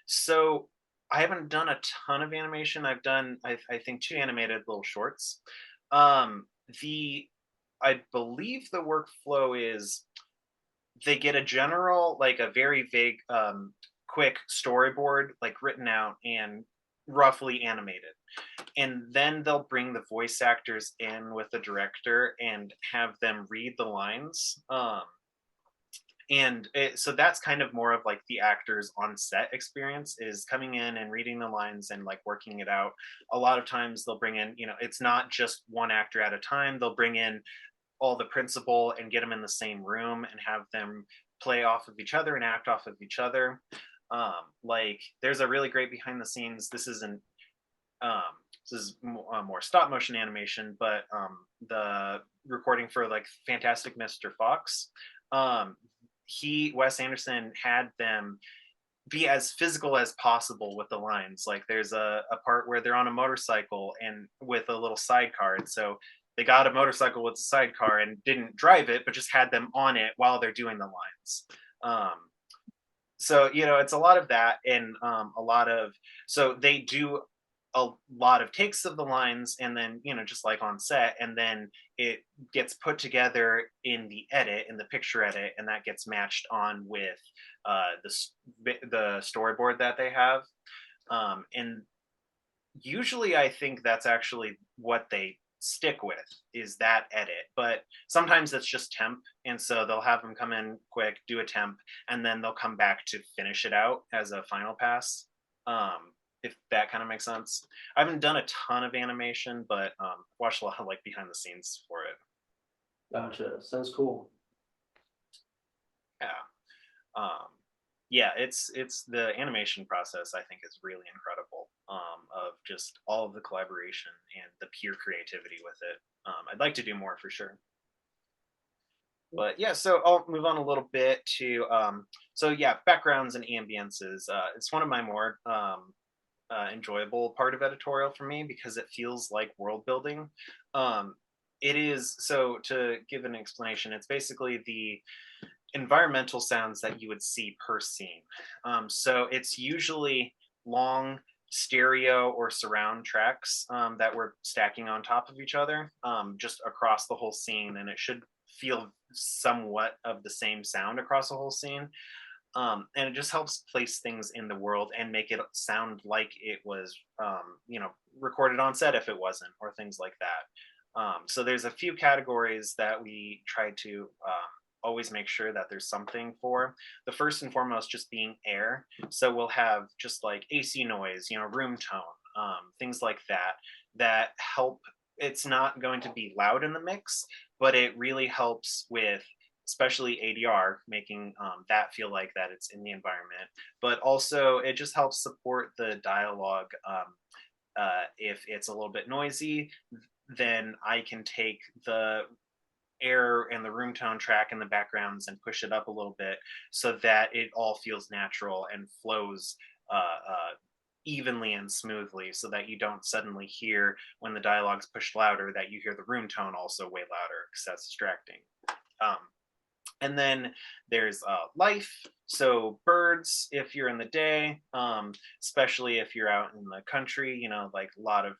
So I haven't done a ton of animation. I've done, I think, 2 animated little shorts. The I believe the workflow is they get a general, like a very vague, quick storyboard, like written out and roughly animated. and then they'll bring the voice actors in with the director and have them read the lines. So that's kind of more of like the actors on set experience, is coming in and reading the lines and like working it out. A lot of times they'll bring in, it's not just one actor at a time. They'll bring in all the principal and get them in the same room and have them play off of each other and act off of each other. Like there's a really great behind the scenes. Um, this is more stop motion animation, but the recording for like Fantastic Mr. Fox, Wes Anderson had them be as physical as possible with the lines. Like there's a part where they're on a motorcycle and with a little sidecar, and so they got a motorcycle with a sidecar and didn't drive it, but just had them on it while they're doing the lines. So it's a lot of that, and so they do a lot of takes of the lines, and then just like on set, and then it gets put together in the picture edit, and that gets matched on with the storyboard that they have. And usually I think that's actually what they stick with, is that edit, but sometimes it's just temp, and so they'll have them come in quick, do a temp, and then they'll come back to finish it out as a final pass. If that kind of makes sense. I haven't done a ton of animation, but watched a lot of like behind the scenes for it. Gotcha. Sounds cool. Yeah, it's the animation process, I think, is really incredible, of just all of the collaboration and the pure creativity with it. I'd like to do more for sure. But yeah, so I'll move on a little bit to backgrounds and ambiences. It's one of my more enjoyable part of editorial for me, because it feels like world building. It is, so to give an explanation, it's basically the environmental sounds that you would see per scene. So it's usually long stereo or surround tracks that we're stacking on top of each other, just across the whole scene, and it should feel somewhat of the same sound across the whole scene. And it just helps place things in the world and make it sound like it was recorded on set if it wasn't, or things like that. So there's a few categories that we try to always make sure that there's something for. The first and foremost just being air. So we'll have just like AC noise, room tone, things like that help. It's not going to be loud in the mix, but it really helps with, especially ADR, making that feel like that it's in the environment. But also it just helps support the dialogue. If it's a little bit noisy, then I can take the air and the room tone track in the backgrounds and push it up a little bit, so that it all feels natural and flows evenly and smoothly, so that you don't suddenly hear, when the dialogue's pushed louder, that you hear the room tone also way louder, because that's distracting. And then there's life. So birds, if you're in the day, especially if you're out in the country, like a lot of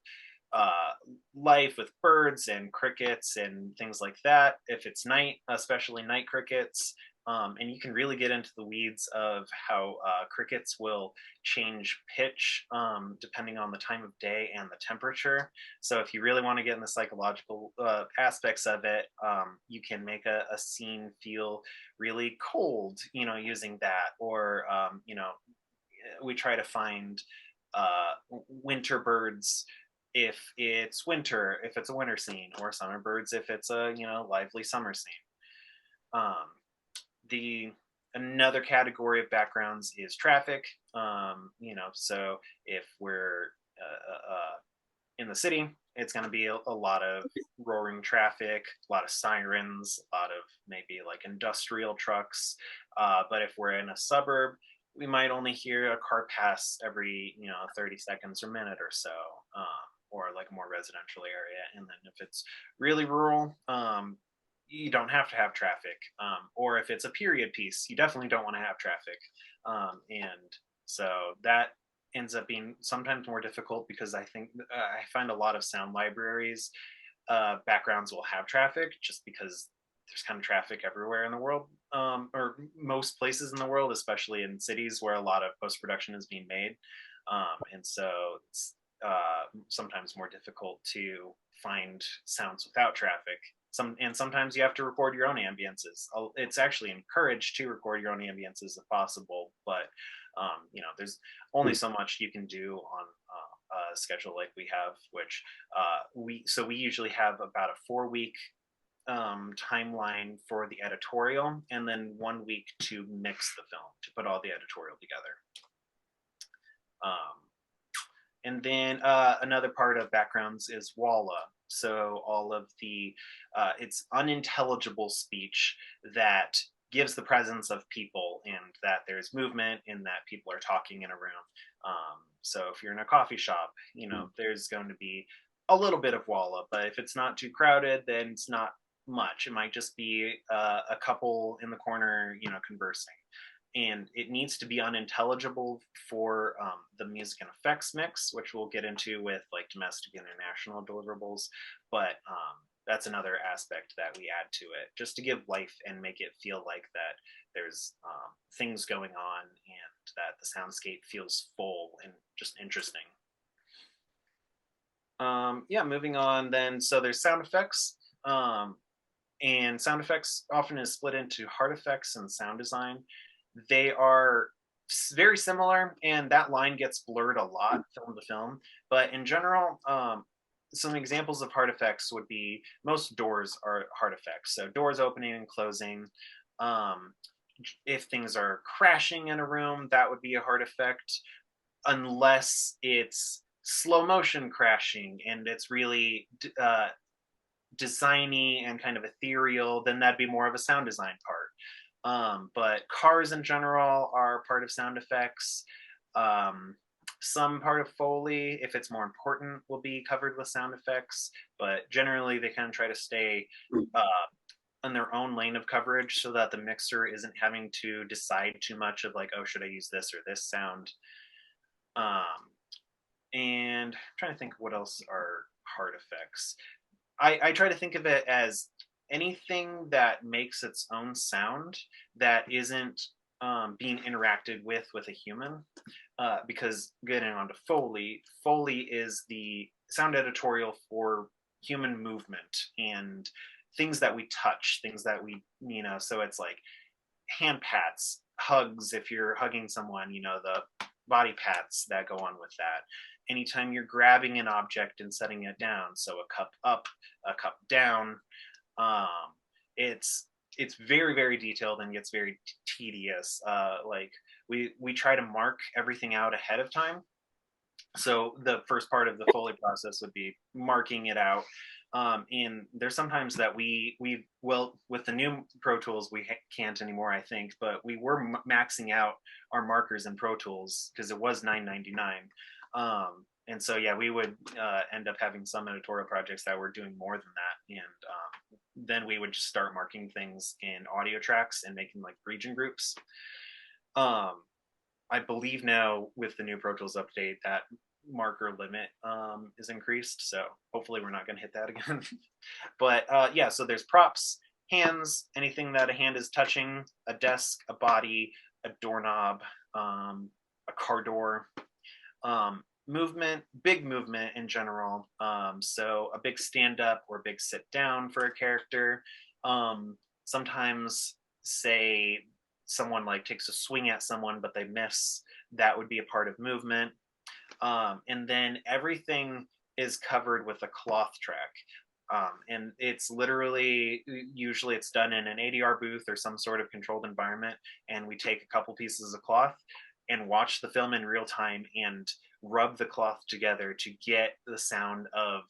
life with birds and crickets and things like that. If it's night, especially night crickets. And you can really get into the weeds of how crickets will change pitch depending on the time of day and the temperature. So if you really want to get in the psychological aspects of it, you can make a scene feel really cold, using that. Or, we try to find winter birds if it's winter, if it's a winter scene, or summer birds if it's a lively summer scene. Another category of backgrounds is traffic. So if we're in the city, it's going to be a lot of roaring traffic, a lot of sirens, a lot of maybe like industrial trucks. But if we're in a suburb, we might only hear a car pass every 30 seconds or minute or so, or like a more residential area. And then if it's really rural, you don't have to have traffic. Or if it's a period piece, you definitely don't want to have traffic. And so that ends up being sometimes more difficult, because I think I find a lot of sound libraries backgrounds will have traffic, just because there's kind of traffic everywhere in the world, or most places in the world, especially in cities where a lot of post-production is being made. And so sometimes more difficult to find sounds without traffic. Sometimes you have to record your own ambiences. It's actually encouraged to record your own ambiences if possible, but you know, there's only so much you can do on a schedule like we have, which we usually have about a 4-week timeline for the editorial, and then 1 week to mix the film, to put all the editorial together. And then another part of backgrounds is Walla. So all of the, it's unintelligible speech that gives the presence of people, and that there's movement, and that people are talking in a room. So if you're in a coffee shop, you know, there's going to be a little bit of Walla, but if it's not too crowded, then it's not much. It might just be a couple in the corner, you know, conversing. And it needs to be unintelligible for the music and effects mix, which we'll get into with like domestic and international deliverables. But that's another aspect that we add to it, just to give life and make it feel like that there's things going on, and that the soundscape feels full and just interesting. Yeah, moving on then. So there's sound effects. And sound effects often is split into hard effects and sound design. They are very similar, and that line gets blurred a lot film to film. But in general, some examples of hard effects would be, most doors are hard effects. So doors opening and closing. If things are crashing in a room, that would be a hard effect, unless it's slow motion crashing and it's really designy and kind of ethereal, then that'd be more of a sound design part. But cars in general are part of sound effects. Some part of Foley, if it's more important, will be covered with sound effects, but generally they kind of try to stay in their own lane of coverage, so that the mixer isn't having to decide too much of like, oh, should I use this or this sound? And I'm trying to think what else are hard effects. I try to think of it as anything that makes its own sound that isn't being interacted with a human. Because getting onto Foley, Foley is the sound editorial for human movement and things that we touch, things that we, you know, so it's like hand pats, hugs, if you're hugging someone, you know, the body pats that go on with that. Anytime you're grabbing an object and setting it down, so a cup up, a cup down, it's very, very detailed and gets very tedious. Like we try to mark everything out ahead of time. So the first part of the Foley process would be marking it out. And there's sometimes that we well, with the new Pro Tools we can't anymore, I think, but we were maxing out our markers in Pro Tools because it was $9.99. And so yeah, we would end up having some editorial projects that were doing more than that, and then we would just start marking things in audio tracks and making like region groups. I believe now with the new Pro Tools update that marker limit is increased, so hopefully we're not going to hit that again. But yeah, so there's props, hands, anything that a hand is touching, a desk, a body, a doorknob, a car door, movement, big movement in general. So a big stand up or big sit down for a character. Sometimes say someone like takes a swing at someone but they miss, that would be a part of movement. And then everything is covered with a cloth track. And it's literally, usually it's done in an ADR booth or some sort of controlled environment, and we take a couple pieces of cloth and watch the film in real time and rub the cloth together to get the sound of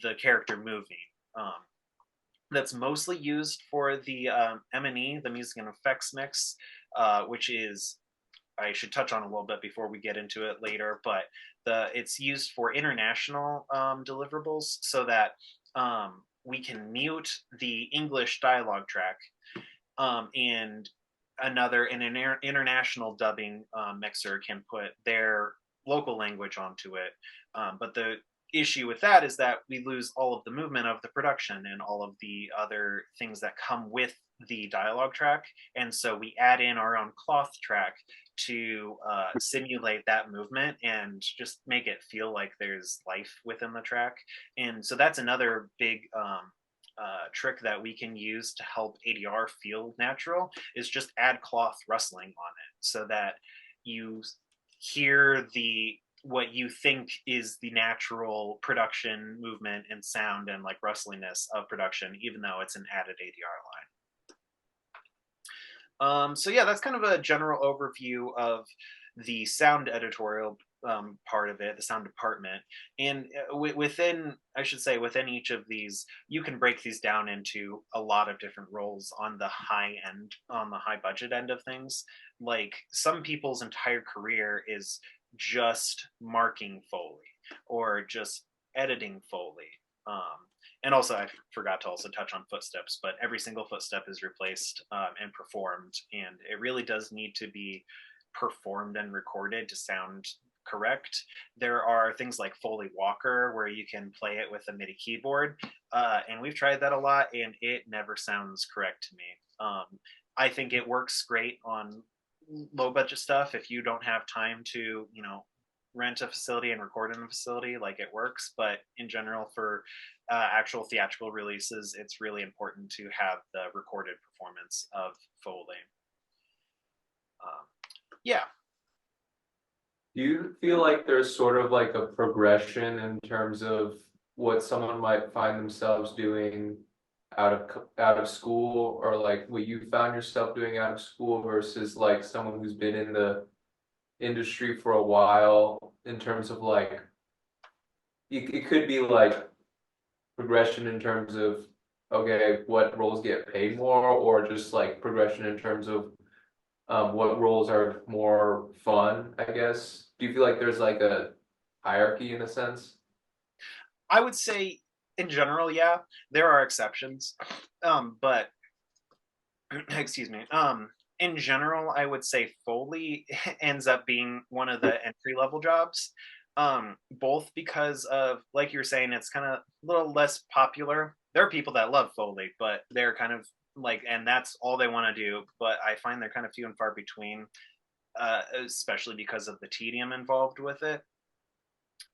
the character moving. That's mostly used for the M&E, the music and effects mix, which is, I should touch on a little bit before we get into it later, but it's used for international deliverables, so that we can mute the English dialogue track, and an international dubbing mixer can put their local language onto it. But the issue with that is that we lose all of the movement of the production and all of the other things that come with the dialogue track, and so we add in our own cloth track to simulate that movement and just make it feel like there's life within the track. And so that's another big trick that we can use to help ADR feel natural, is just add cloth rustling on it so that you hear the what you think is the natural production movement and sound and like rustliness of production, even though it's an added ADR line. So yeah, that's kind of a general overview of the sound editorial part of it, the sound department. And within, I should say, within each of these, you can break these down into a lot of different roles on the high end, on the high budget end of things. Like some people's entire career is just marking Foley or just editing Foley. And also, I forgot to also touch on footsteps, but every single footstep is replaced and performed, and it really does need to be performed and recorded to sound correct. There are things like Foley Walker where you can play it with a MIDI keyboard, and we've tried that a lot, and it never sounds correct to me. I think it works great on low budget stuff. If you don't have time to, rent a facility and record in a facility, like it works. But in general, for actual theatrical releases, it's really important to have the recorded performance of Foley. Yeah. Do you feel like there's sort of like a progression in terms of what someone might find themselves doing out of school, or like what you found yourself doing out of school versus like someone who's been in the industry for a while, in terms of like it could be like progression in terms of, okay, what roles get paid more, or just like progression in terms of what roles are more fun, I guess. Do you feel like there's like a hierarchy in a sense? I would say in general, yeah, there are exceptions. But excuse me. In general, I would say Foley ends up being one of the entry level jobs. Both because of, like you were saying, it's kind of a little less popular. There are people that love Foley, but they're kind of like, and that's all they want to do. But I find they're kind of few and far between, especially because of the tedium involved with it.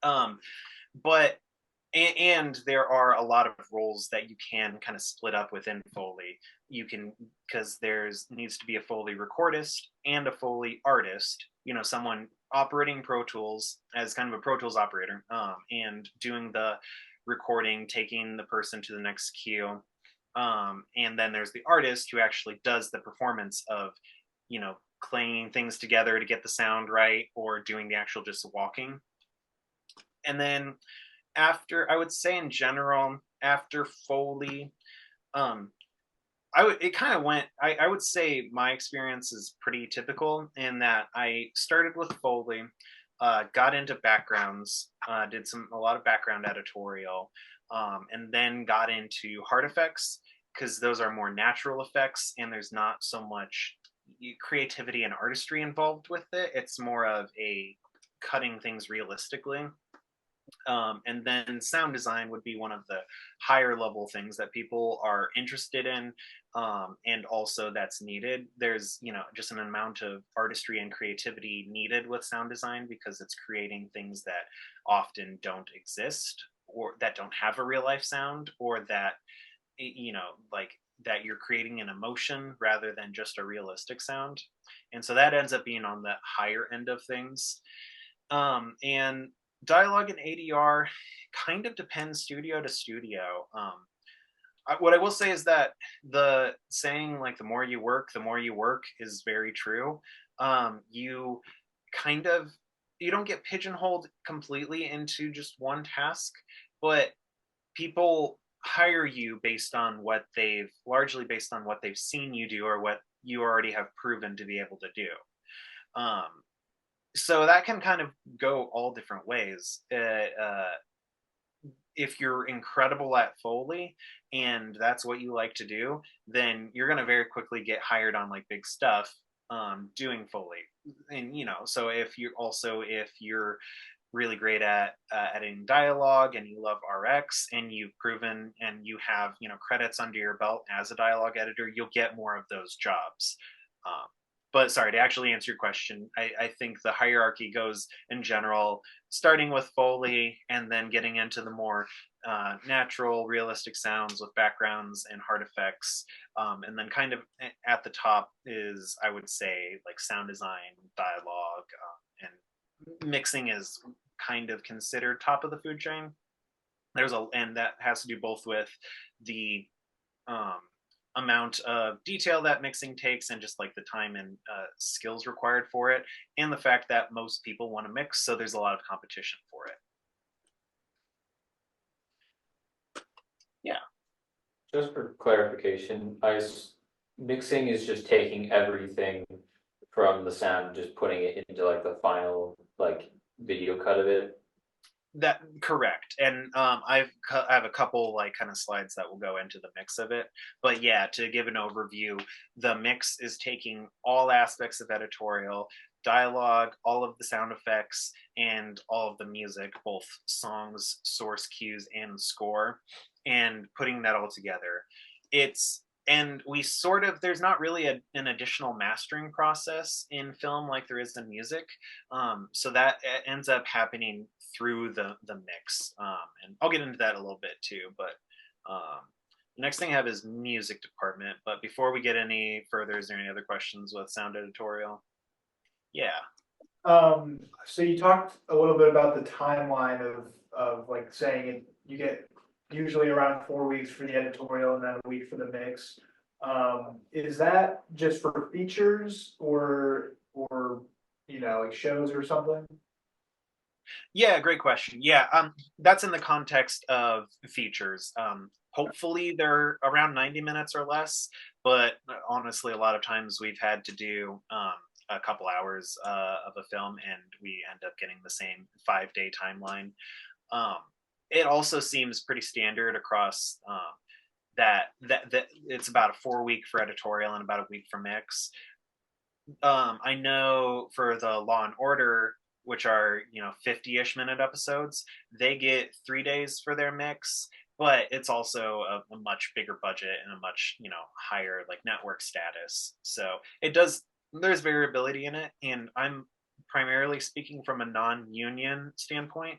But and there are a lot of roles that you can kind of split up within Foley. You can, because there's needs to be a Foley recordist and a Foley artist, someone operating Pro Tools as kind of a Pro Tools operator, and doing the recording, taking the person to the next cue. And then there's the artist who actually does the performance of, clanging things together to get the sound right, or doing the actual just walking. And then after, I would say in general, after Foley, it kind of went, I would say my experience is pretty typical in that I started with Foley, got into backgrounds, did a lot of background editorial, and then got into hard effects, because those are more natural effects and there's not so much creativity and artistry involved with it. It's more of a cutting things realistically. And then sound design would be one of the higher level things that people are interested in, and also that's needed. There's just an amount of artistry and creativity needed with sound design, because it's creating things that often don't exist, or that don't have a real life sound, or that like that you're creating an emotion rather than just a realistic sound. And so that ends up being on the higher end of things. And dialogue and ADR kind of depends studio to studio. What I will say is that the saying, like, the more you work is very true. You kind of, you don't get pigeonholed completely into just one task, but people hire you largely based on what they've seen you do, or what you already have proven to be able to do. So that can kind of go all different ways. If you're incredible at Foley and that's what you like to do, then you're going to very quickly get hired on like big stuff, doing Foley. And so if you're really great at editing dialogue and you love RX and you've proven and you have, you know, credits under your belt as a dialogue editor, you'll get more of those jobs. Um, but sorry, to actually answer your question, I think the hierarchy goes in general, starting with Foley and then getting into the more natural, realistic sounds with backgrounds and hard effects. And then kind of at the top is, I would say, like sound design, dialogue, and mixing is kind of considered top of the food chain. And that has to do both with the um, amount of detail that mixing takes and just like the time and skills required for it, and the fact that most people want to mix, so there's a lot of competition for it. Yeah. Just for clarification, mixing is just taking everything from the sound, just putting it into like the final like video cut of it. That correct, and I have a couple like kind of slides that will go into the mix of it. But yeah, to give an overview, the mix is taking all aspects of editorial, dialogue, all of the sound effects, and all of the music, both songs, source cues, and score, and putting that all together. It's and we sort of there's not really an additional mastering process in film like there is in music, so that ends up happening through the mix, and I'll get into that a little bit too. But the next thing I have is music department. But before we get any further, is there any other questions with sound editorial? Yeah. So you talked a little bit about the timeline of like saying it, you get usually around 4 weeks for the editorial and then a week for the mix. Is that just for features or you know, like shows or something? Yeah, great question. Yeah, that's in the context of features. Hopefully they're around 90 minutes or less, but honestly, a lot of times we've had to do a couple hours of a film, and we end up getting the same 5-day timeline. Um, it also seems pretty standard across that it's about a 4 week for editorial and about a week for mix. I know for the Law and Order, which are 50-ish minute episodes, they get 3 days for their mix, but it's also a much bigger budget and a much higher like network status. So it does there's variability in it, and I'm primarily speaking from a non-union standpoint.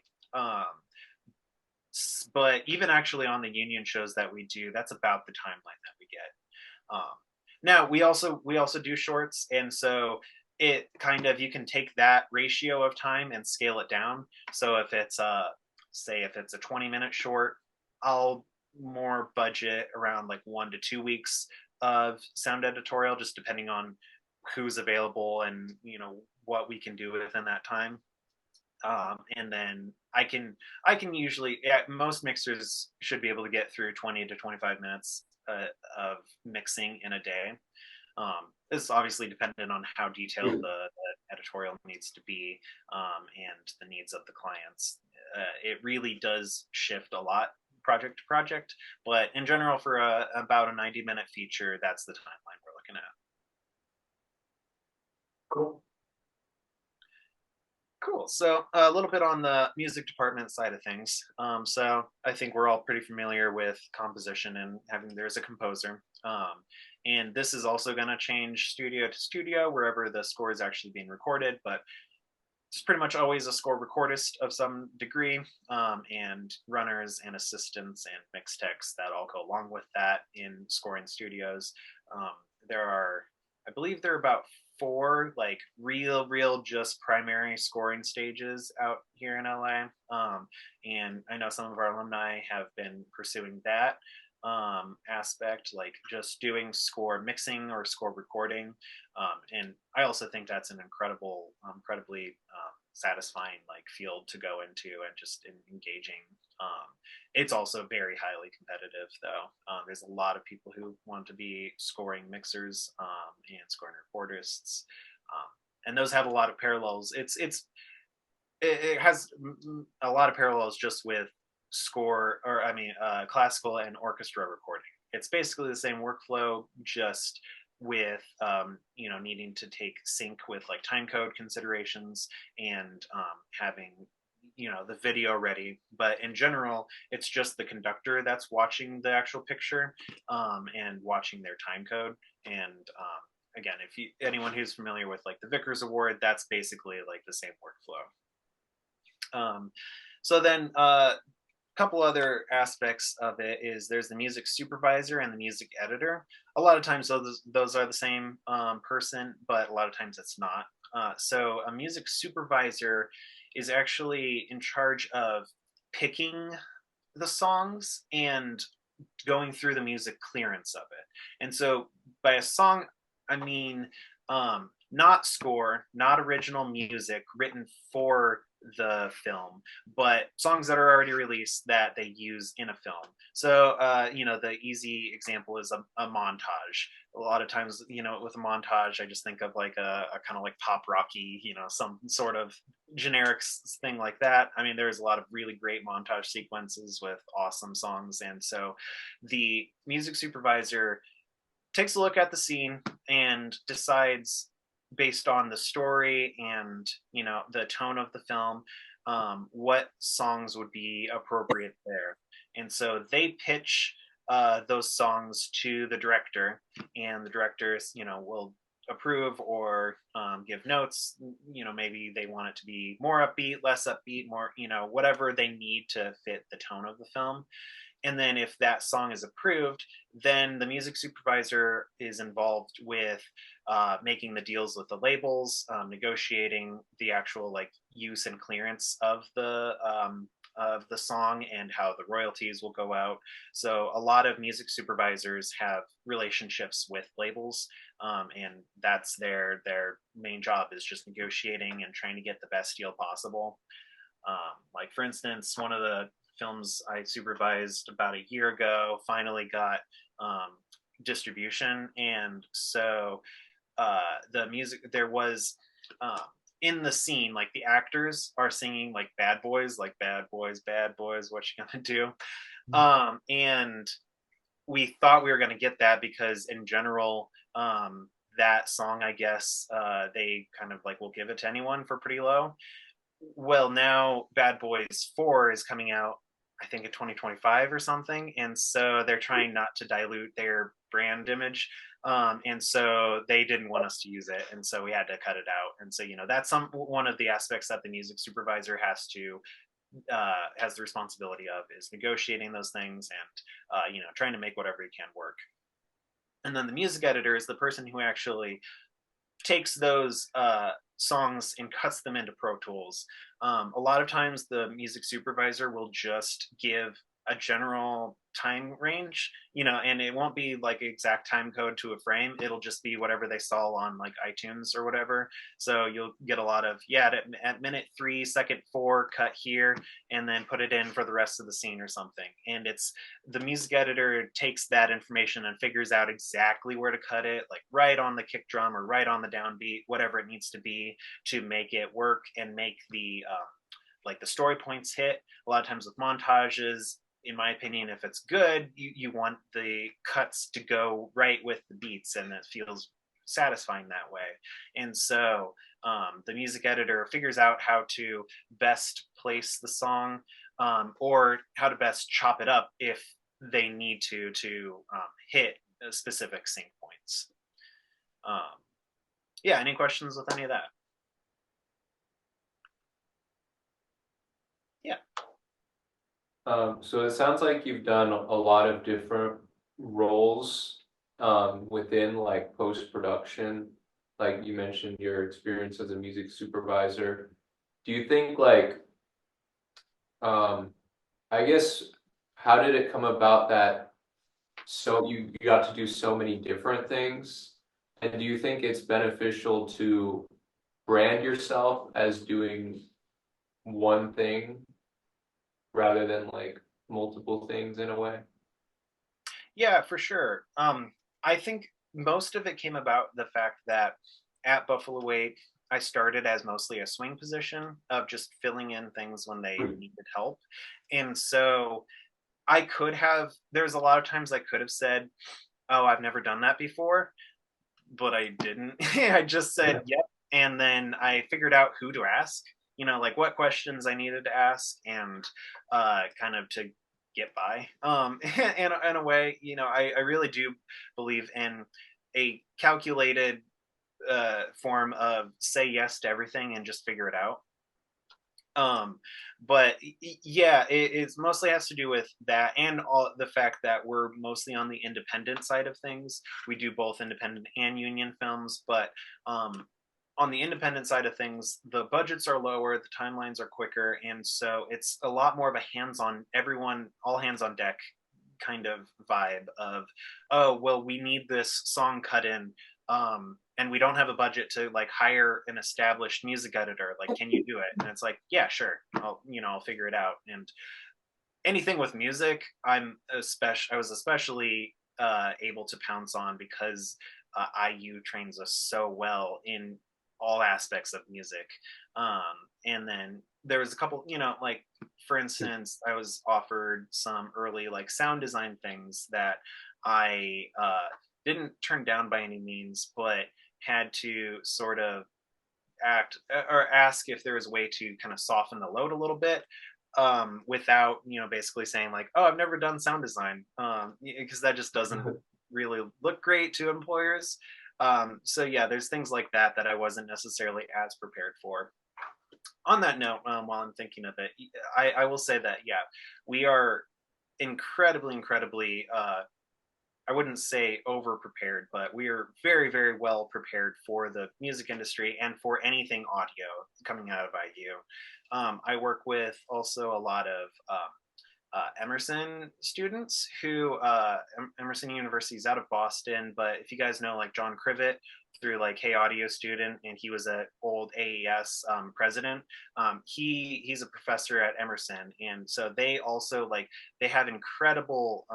But even actually on the union shows that we do, that's about the timeline that we get. Now we also do shorts, and so it kind of you can take that ratio of time and scale it down. So if it's say if it's a 20-minute short, I'll more budget around like 1 to 2 weeks of sound editorial, just depending on who's available and what we can do within that time. And then I can usually most mixers should be able to get through 20 to 25 minutes of mixing in a day. It's obviously dependent on how detailed the editorial needs to be, and the needs of the clients. It really does shift a lot project to project, but in general, for about a 90-minute feature, that's the timeline we're looking at. Cool. Cool. So a little bit on the music department side of things. So I think we're all pretty familiar with composition and having there's a composer. And this is also going to change studio to studio wherever the score is actually being recorded, but it's pretty much always a score recordist of some degree, and runners and assistants and mix techs that all go along with that in scoring studios. I believe there are about 4 like real just primary scoring stages out here in LA. And I know some of our alumni have been pursuing that aspect, like just doing score mixing or score recording. And I also think that's an incredibly satisfying like field to go into and just engaging. It's also very highly competitive though. There's a lot of people who want to be scoring mixers and scoring recordists, and those have a lot of parallels. It has a lot of parallels just with score, or I mean classical and orchestra recording. It's basically the same workflow, just with needing to take sync with like time code considerations and having the video ready, but in general it's just the conductor that's watching the actual picture, and watching their time code. And again, if anyone who's familiar with like the Vickers Award, that's basically like the same workflow. So then couple other aspects of it is there's the music supervisor and the music editor. A lot of times those are the same person, but a lot of times it's not. So a music supervisor is actually in charge of picking the songs and going through the music clearance of it. And so by a song, I mean not score, not original music written for the film, but songs that are already released that they use in a film. So the easy example is a montage. A lot of times, with a montage, I just think of like a kind of like pop rocky, some sort of generic thing like that. I mean, there's a lot of really great montage sequences with awesome songs. And so the music supervisor takes a look at the scene and decides, based on the story and the tone of the film, what songs would be appropriate there. And so they pitch those songs to the director, and the directors will approve or give notes. Maybe they want it to be more upbeat, less upbeat, more, whatever they need to fit the tone of the film. And then if that song is approved, then the music supervisor is involved with making the deals with the labels, negotiating the actual like use and clearance of the song and how the royalties will go out. So a lot of music supervisors have relationships with labels, and that's their main job, is just negotiating and trying to get the best deal possible. Like for instance, one of the films I supervised about a year ago finally got distribution, and so the music, there was in the scene, like the actors are singing like bad boys, bad boys, what you gonna do? And we thought we were going to get that because in general that song, I guess, they kind of like will give it to anyone for pretty low. Well, now Bad Boys 4 is coming out, I think in 2025 or something, and so they're trying not to dilute their brand image, and so they didn't want us to use it, and so we had to cut it out. And so that's one of the aspects that the music supervisor has the responsibility of, is negotiating those things and trying to make whatever he can work. And then the music editor is the person who actually takes those songs and cuts them into Pro Tools. A lot of times the music supervisor will just give a general time range, and it won't be like exact time code to a frame. It'll just be whatever they saw on like iTunes or whatever. So you'll get a lot of, at minute 3, second 4, cut here, and then put it in for the rest of the scene or something. And it's the music editor takes that information and figures out exactly where to cut it, like right on the kick drum or right on the downbeat, whatever it needs to be to make it work and make the like the story points hit. A lot of times with montages, in my opinion, if it's good, you want the cuts to go right with the beats, and it feels satisfying that way. And so the music editor figures out how to best place the song, or how to best chop it up if they need to hit specific sync points. Any questions with any of that? So it sounds like you've done a lot of different roles within like post-production. Like you mentioned your experience as a music supervisor. Do you think like, I guess, how did it come about that so you got to do so many different things? And do you think it's beneficial to brand yourself as doing one thing rather than like multiple things in a way? Yeah, for sure. I think most of it came about the fact that at Buffalo Wake, I started as mostly a swing position of just filling in things when they needed help. And so there's a lot of times I could have said, oh, I've never done that before, but I didn't. I just said, yep. And then I figured out who to ask. like what questions I needed to ask, and kind of to get by. In a way, I really do believe in a calculated form of say yes to everything and just figure it out. But yeah, it's mostly has to do with that, and all the fact that we're mostly on the independent side of things. We do both independent and union films, but on the independent side of things, the budgets are lower, the timelines are quicker, and so it's a lot more of a hands-on, everyone, all hands on deck kind of vibe of, oh well, we need this song cut in, and we don't have a budget to like hire an established music editor, like can you do it? And it's like, yeah, sure, I'll figure it out. And anything with music, I was especially able to pounce on because IU trains us so well in all aspects of music. And then there was a couple, like for instance, I was offered some early like sound design things that I didn't turn down by any means, but had to sort of or ask if there was a way to kind of soften the load a little bit, without basically saying like, oh, I've never done sound design, because that just doesn't really look great to employers. So yeah, there's things like that that I wasn't necessarily as prepared for. On that note, while I'm thinking of it, I will say that yeah, we are incredibly I wouldn't say over prepared, but we are very, very well prepared for the music industry and for anything audio coming out of IU. I work with also a lot of Emerson students who Emerson University is out of Boston, but if you guys know like John Crivet through like Hey Audio Student, and he was an old AES president. He's a professor at Emerson, and so they also like they have incredible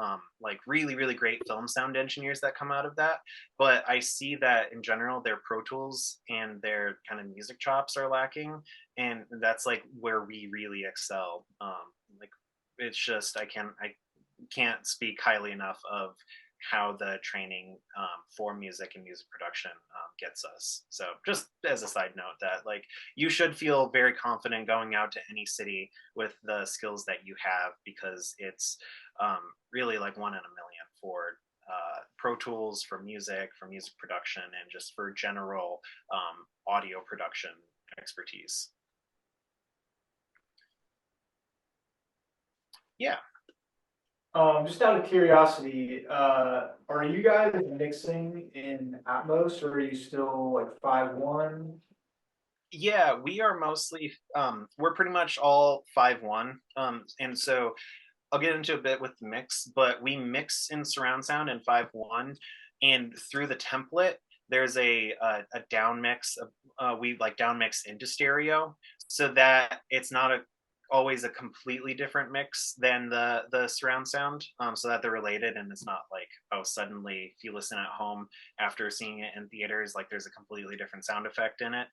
like really great film sound engineers that come out of that. But I see that in general their Pro Tools and their kind of music chops are lacking, and that's like where we really excel. Like it's just I can't speak highly enough of how the training for music and music production gets us. So just as a side note, that like you should feel very confident going out to any city with the skills that you have, because it's really like one in a million for Pro Tools, for music production, and just for general audio production expertise. Yeah. Just out of curiosity, are you guys mixing in Atmos, or are you still like 5.1? Yeah, we are mostly we're pretty much all 5.1. And so I'll get into a bit with the mix, but we mix in surround sound in 5.1, and through the template there's a down mix. We like down mix into stereo, so that it's not always a completely different mix than the surround sound, so that they're related, and it's not like, oh, suddenly if you listen at home after seeing it in theaters, like there's a completely different sound effect in it.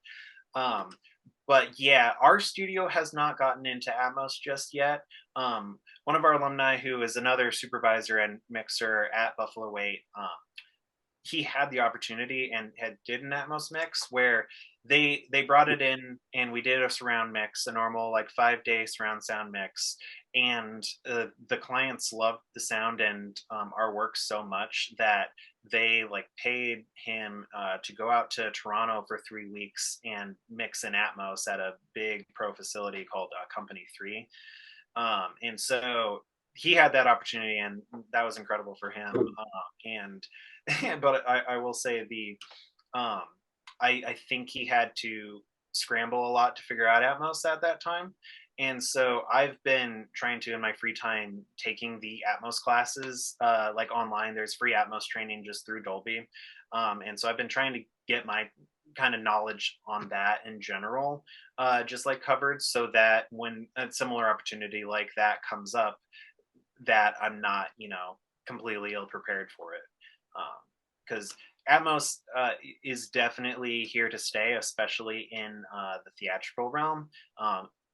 But yeah, our studio has not gotten into Atmos just yet. One of our alumni, who is another supervisor and mixer at Buffalo Eight, he had the opportunity and did an Atmos mix where they brought it in, and we did a surround mix, a normal like 5-day surround sound mix, and the clients loved the sound and our work so much that they like paid him to go out to Toronto for 3 weeks and mix in Atmos at a big pro facility called Company 3. And so he had that opportunity, and that was incredible for him. And but I will say I think he had to scramble a lot to figure out Atmos at that time. And so I've been trying to, in my free time, taking the Atmos classes like online. There's free Atmos training just through Dolby. And so I've been trying to get my kind of knowledge on that in general, just like covered, so that when a similar opportunity like that comes up, that I'm not, completely ill prepared for it. Because Atmos is definitely here to stay, especially in the theatrical realm.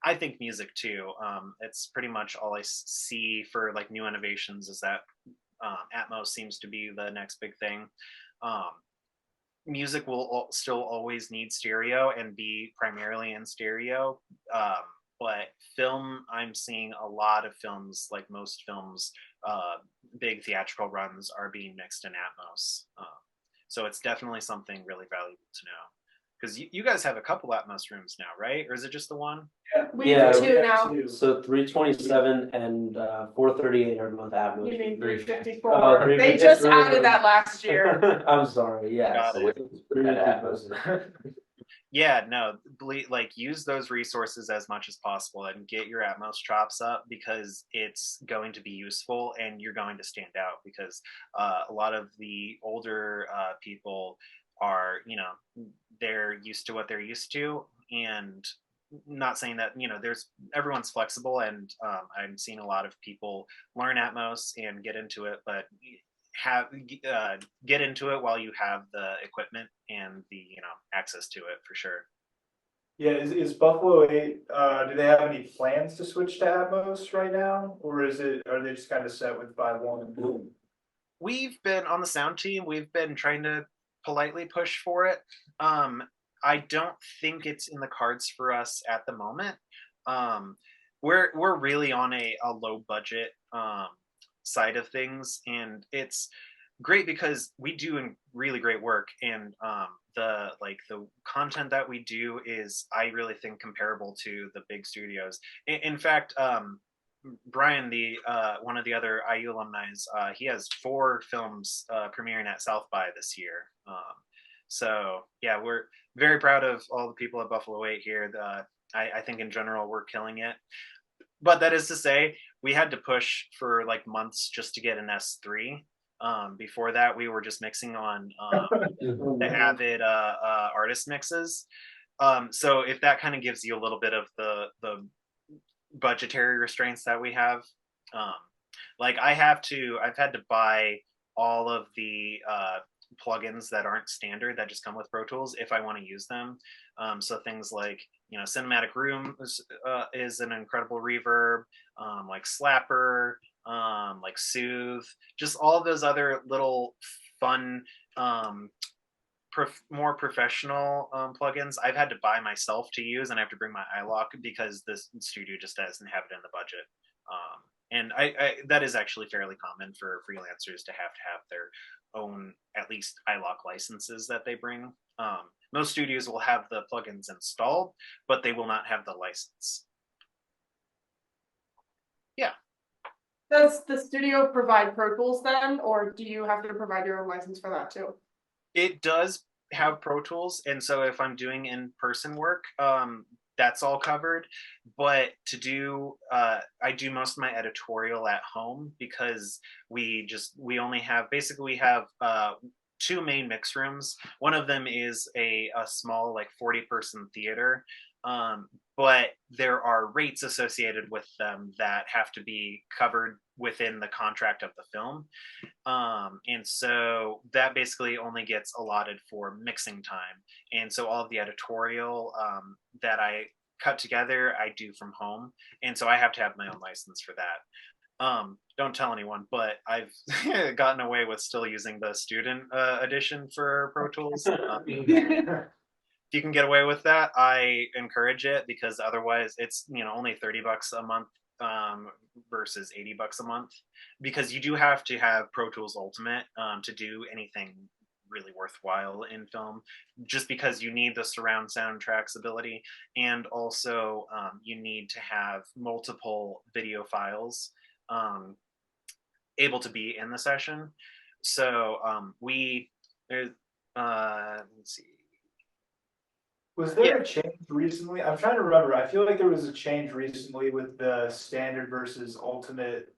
I think music too. It's pretty much all I see for like new innovations is that Atmos seems to be the next big thing. music will still always need stereo and be primarily in stereo. But film, I'm seeing a lot of films, like most films, big theatrical runs are being mixed in Atmos. So it's definitely something really valuable to know. Because you guys have a couple Atmos rooms now, right? Or is it just the one? We Yeah, do we two have now. two. So 327 and 438 are both Atmos. You mean rooms. 354? Oh, They 350 just really added that last year. I'm sorry, yes. Got it. Yeah, no, like use those resources as much as possible and get your Atmos chops up, because it's going to be useful and you're going to stand out, because a lot of the older people are, they're used to what they're used to. And not saying that, there's everyone's flexible, and I'm seeing a lot of people learn Atmos and get into it, but have get into it while you have the equipment and the access to it, for sure. Yeah, is Buffalo 8, do they have any plans to switch to Atmos right now? Or are they just kind of set with 5.1? We've been on the sound team, we've been trying to politely push for it. I don't think it's in the cards for us at the moment. We're really on a low budget side of things, and it's great because we do really great work, and the content that we do is, I really think, comparable to the big studios. In fact, Brian, the one of the other IU alumni, he has 4 films premiering at South by this year. So yeah, we're very proud of all the people at Buffalo 8 here. I think in general we're killing it. But that is to say, we had to push for like months just to get an S3. Before that, we were just mixing on the Avid artist mixes. So if that kind of gives you a little bit of the budgetary restraints that we have, like I've had to buy all of the plugins that aren't standard, that just come with Pro Tools, if I want to use them. So things like Cinematic Room is an incredible reverb, like Slapper, like Soothe, just all of those other little fun more professional plugins I've had to buy myself to use, and I have to bring my iLock because this studio just doesn't have it in the budget. And I that is actually fairly common for freelancers to have their own, at least, iLock licenses that they bring. Most studios will have the plugins installed, but they will not have the license. Yeah. Does the studio provide Pro Tools then, or do you have to provide your own license for that too? It does have Pro Tools, and so if I'm doing in-person work, that's all covered. But I do most of my editorial at home, because we only have, basically we have 2 main mix rooms. One of them is a small, like 40-person theater, but there are rates associated with them that have to be covered within the contract of the film. And so that basically only gets allotted for mixing time. And so all of the editorial that I cut together, I do from home. And so I have to have my own license for that. Don't tell anyone, but I've gotten away with still using the student edition for Pro Tools. If you can get away with that, I encourage it, because otherwise it's only $30 a month versus $80 a month, because you do have to have Pro Tools Ultimate to do anything really worthwhile in film, just because you need the surround sound tracks ability, and also you need to have multiple video files able to be in the session. So let's see. Was there a change recently? I'm trying to remember. I feel like there was a change recently with the standard versus ultimate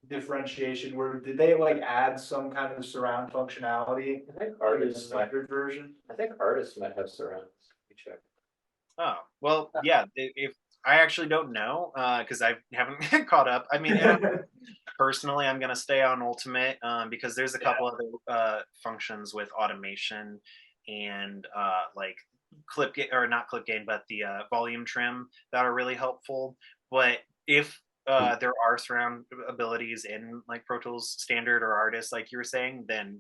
differentiation, where did they like add some kind of surround functionality I think in the artists standard version? might have surrounds. Let me check. Oh, well, yeah. If I actually don't know, because I haven't caught up. I mean, personally, I'm gonna stay on Ultimate because there's a couple other functions with automation and like clip gain, or not clip gain, but the volume trim, that are really helpful. But if there are surround abilities in like Pro Tools Standard or Artist, like you were saying, then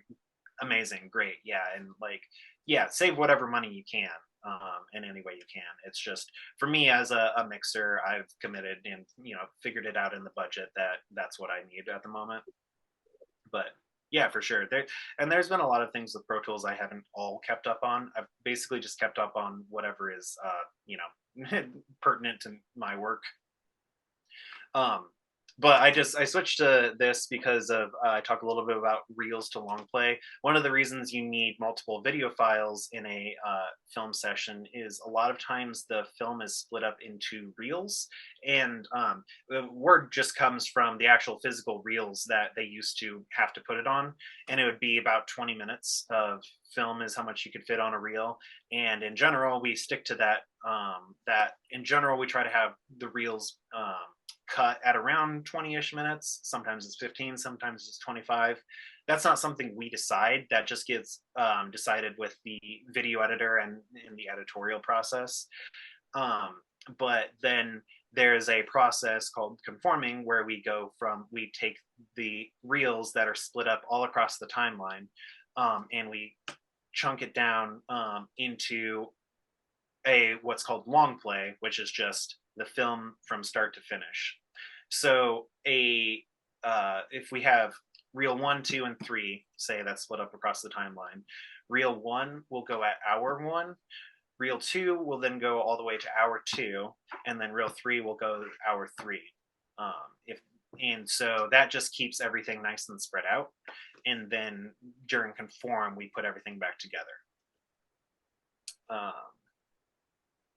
amazing, great, yeah, and like, yeah, save whatever money you can, in any way you can. It's just for me as a mixer, I've committed and figured it out in the budget that that's what I need at the moment. But yeah, for sure. There's been a lot of things with Pro Tools I haven't all kept up on. I've basically just kept up on whatever is pertinent to my work. But I switched to this because of I talk a little bit about reels to long play. One of the reasons you need multiple video files in a film session is a lot of times the film is split up into reels, and the word just comes from the actual physical reels that they used to have to put it on, and it would be about 20 minutes of film is how much you could fit on a reel. And in general, we stick to that. That in general, we try to have the reels cut at around 20-ish minutes. Sometimes it's 15, sometimes it's 25. That's not something we decide. That just gets decided with the video editor and in the editorial process. But then there's a process called conforming where we take the reels that are split up all across the timeline, and we chunk it down into what's called long play, which is just the film from start to finish. So if we have reel 1, 2, and 3, say that's split up across the timeline, reel 1 will go at hour 1, reel 2 will then go all the way to hour 2, and then reel 3 will go to hour 3. And so that just keeps everything nice and spread out. And then during conform, we put everything back together.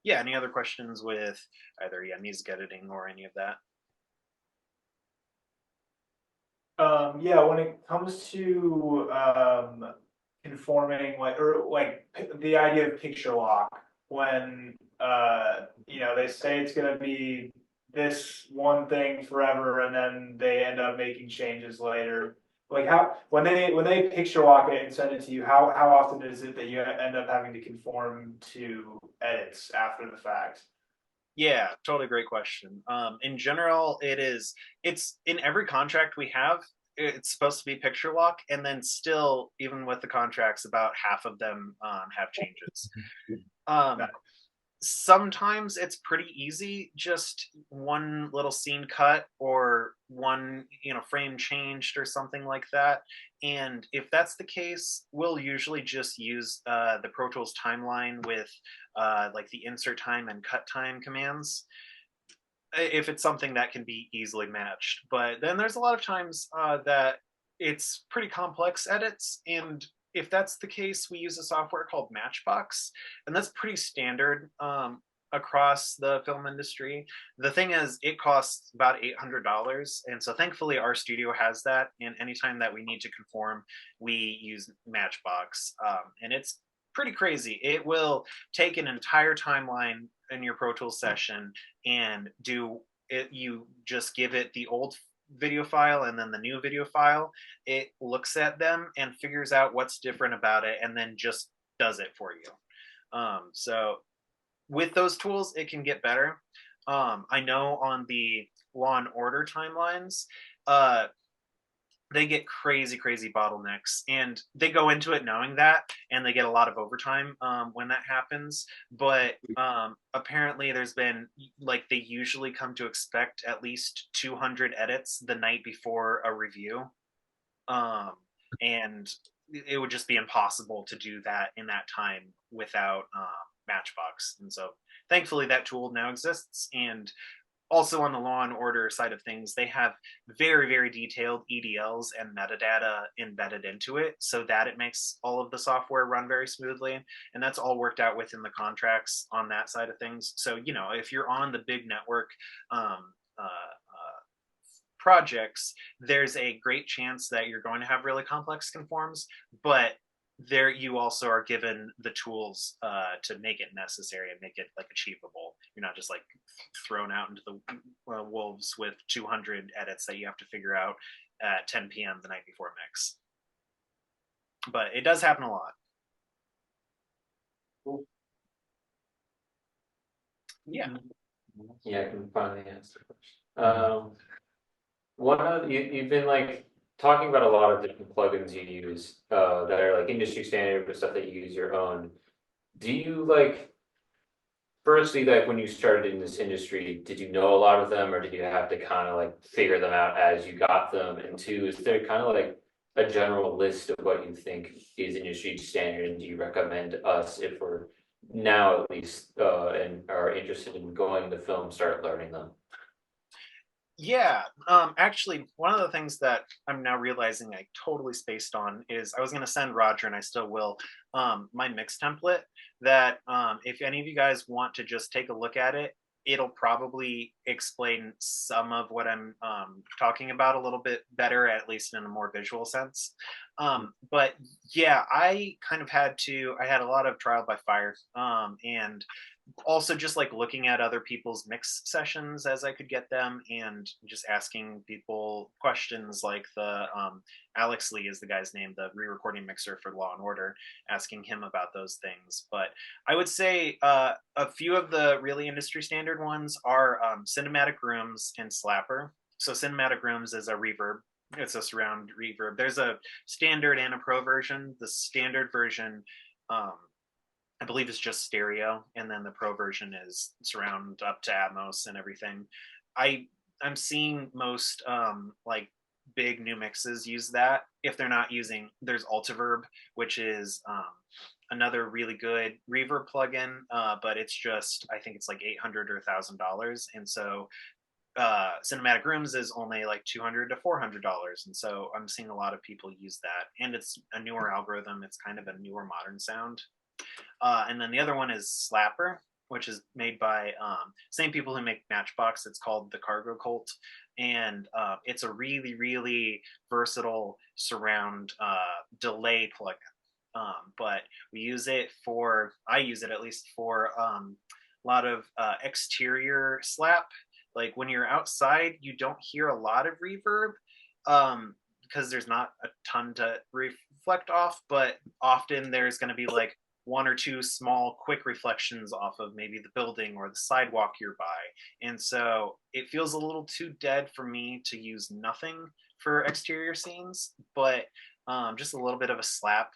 Yeah, any other questions with either music editing or any of that? Yeah, when it comes to conforming, the idea of picture lock, when they say it's gonna be this one thing forever, and then they end up making changes later. Like how when they picture lock it and send it to you, how often is it that you end up having to conform to edits after the fact? Yeah, totally great question. In general, it's in every contract we have, it's supposed to be picture lock, and then still, even with the contracts, about half of them have changes. Sometimes it's pretty easy, just one little scene cut or one frame changed or something like that. And if that's the case, we'll usually just use the Pro Tools timeline with like the insert time and cut time commands, if it's something that can be easily matched. But then there's a lot of times that it's pretty complex edits, and if that's the case, we use a software called Matchbox, and that's pretty standard across the film industry. The thing is, it costs about $800, and so thankfully our studio has that, and anytime that we need to conform, we use Matchbox, and it's pretty crazy. It will take an entire timeline in your Pro Tools session and do it. You just give it the old video file and then the new video file. It looks at them and figures out what's different about it, and then just does it for you. So with those tools, it can get better. I know on the Law and Order timelines, they get crazy bottlenecks, and they go into it knowing that, and they get a lot of overtime when that happens. But apparently there's been, like, they usually come to expect at least 200 edits the night before a review, and it would just be impossible to do that in that time without Matchbox. And so thankfully that tool now exists. And also on the Law and Order side of things, they have very detailed EDLs and metadata embedded into it, so that it makes all of the software run very smoothly. And that's all worked out within the contracts on that side of things. So, if you're on the big network projects, there's a great chance that you're going to have really complex conforms, but there you also are given the tools to make it necessary and make it like achievable. You're not just like thrown out into the wolves with 200 edits that you have to figure out at 10 p.m. the night before mix. But it does happen a lot. Cool. Yeah. Yeah, I can finally answer the question. One of you've been like talking about a lot of different plugins you use, that are like industry standard, but stuff that you use your own. Do you like, firstly, like when you started in this industry, did you know a lot of them, or did you have to kind of like figure them out as you got them? And two, is there kind of like a general list of what you think is industry standard, and do you recommend us, if we're now at least, and are interested in going to film, start learning them? Yeah, actually, one of the things that I'm now realizing I totally spaced on is I was going to send Roger, and I still will, my mix template that, if any of you guys want to just take a look at it, it'll probably explain some of what I'm talking about a little bit better, at least in a more visual sense. But yeah, I kind of I had a lot of trial by fire, and also just like looking at other people's mix sessions as I could get them, and just asking people questions like the Alex Lee is the guy's name, the re-recording mixer for Law and Order, asking him about those things. But I would say a few of the really industry standard ones are Cinematic Rooms and Slapper. So Cinematic Rooms is a reverb. It's a surround reverb. There's a standard and a pro version. The standard version, I believe, is just stereo, and then the pro version is surround up to Atmos and everything. I'm seeing most like big new mixes use that. If they're not using, there's Altiverb, which is another really good reverb plugin, but it's just, I think it's like $800 or $1,000, and so Cinematic Rooms is only like $200 to $400, and so I'm seeing a lot of people use that, and it's a newer algorithm. It's kind of a newer modern sound. And then the other one is Slapper, which is made by same people who make Matchbox. It's called the Cargo Cult, and it's a really, really versatile surround delay plugin. But we use it for, I use it at least for a lot of exterior slap. Like when you're outside, you don't hear a lot of reverb, because there's not a ton to reflect off, but often there's going to be like one or two small quick reflections off of maybe the building or the sidewalk you're by. And so it feels a little too dead for me to use nothing for exterior scenes, but just a little bit of a slap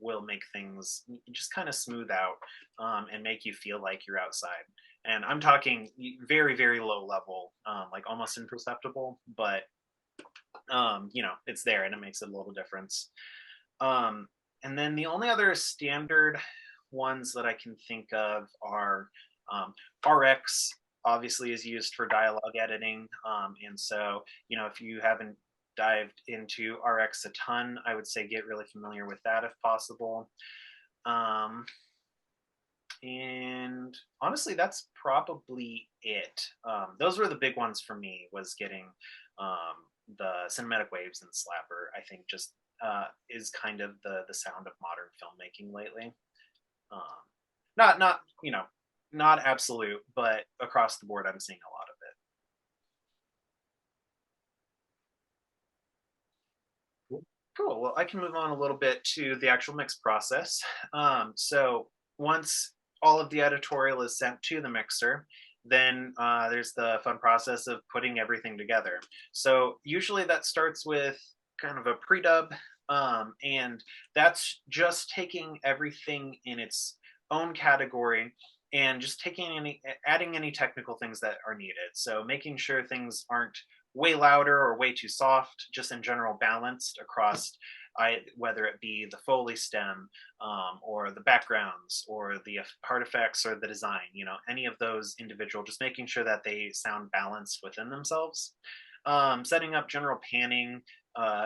will make things just kind of smooth out, and make you feel like you're outside. And I'm talking very, very low level, like almost imperceptible, but it's there and it makes a little difference. And then the only other standard ones that I can think of are RX, obviously, is used for dialogue editing. And so, if you haven't dived into RX a ton, I would say get really familiar with that if possible. And honestly, that's probably it. Those were the big ones for me, was getting the Cinematic Waves and Slapper. I think just is kind of the sound of modern filmmaking lately. Not not absolute, but across the board, I'm seeing a lot of it. Cool. Well, I can move on a little bit to the actual mix process. So once all of the editorial is sent to the mixer, then there's the fun process of putting everything together. So usually that starts with kind of a pre-dub, and that's just taking everything in its own category and just adding any technical things that are needed. So making sure things aren't way louder or way too soft, just in general balanced across, whether it be the Foley stem, or the backgrounds, or the part effects, or the design, any of those individual, just making sure that they sound balanced within themselves. Setting up general panning.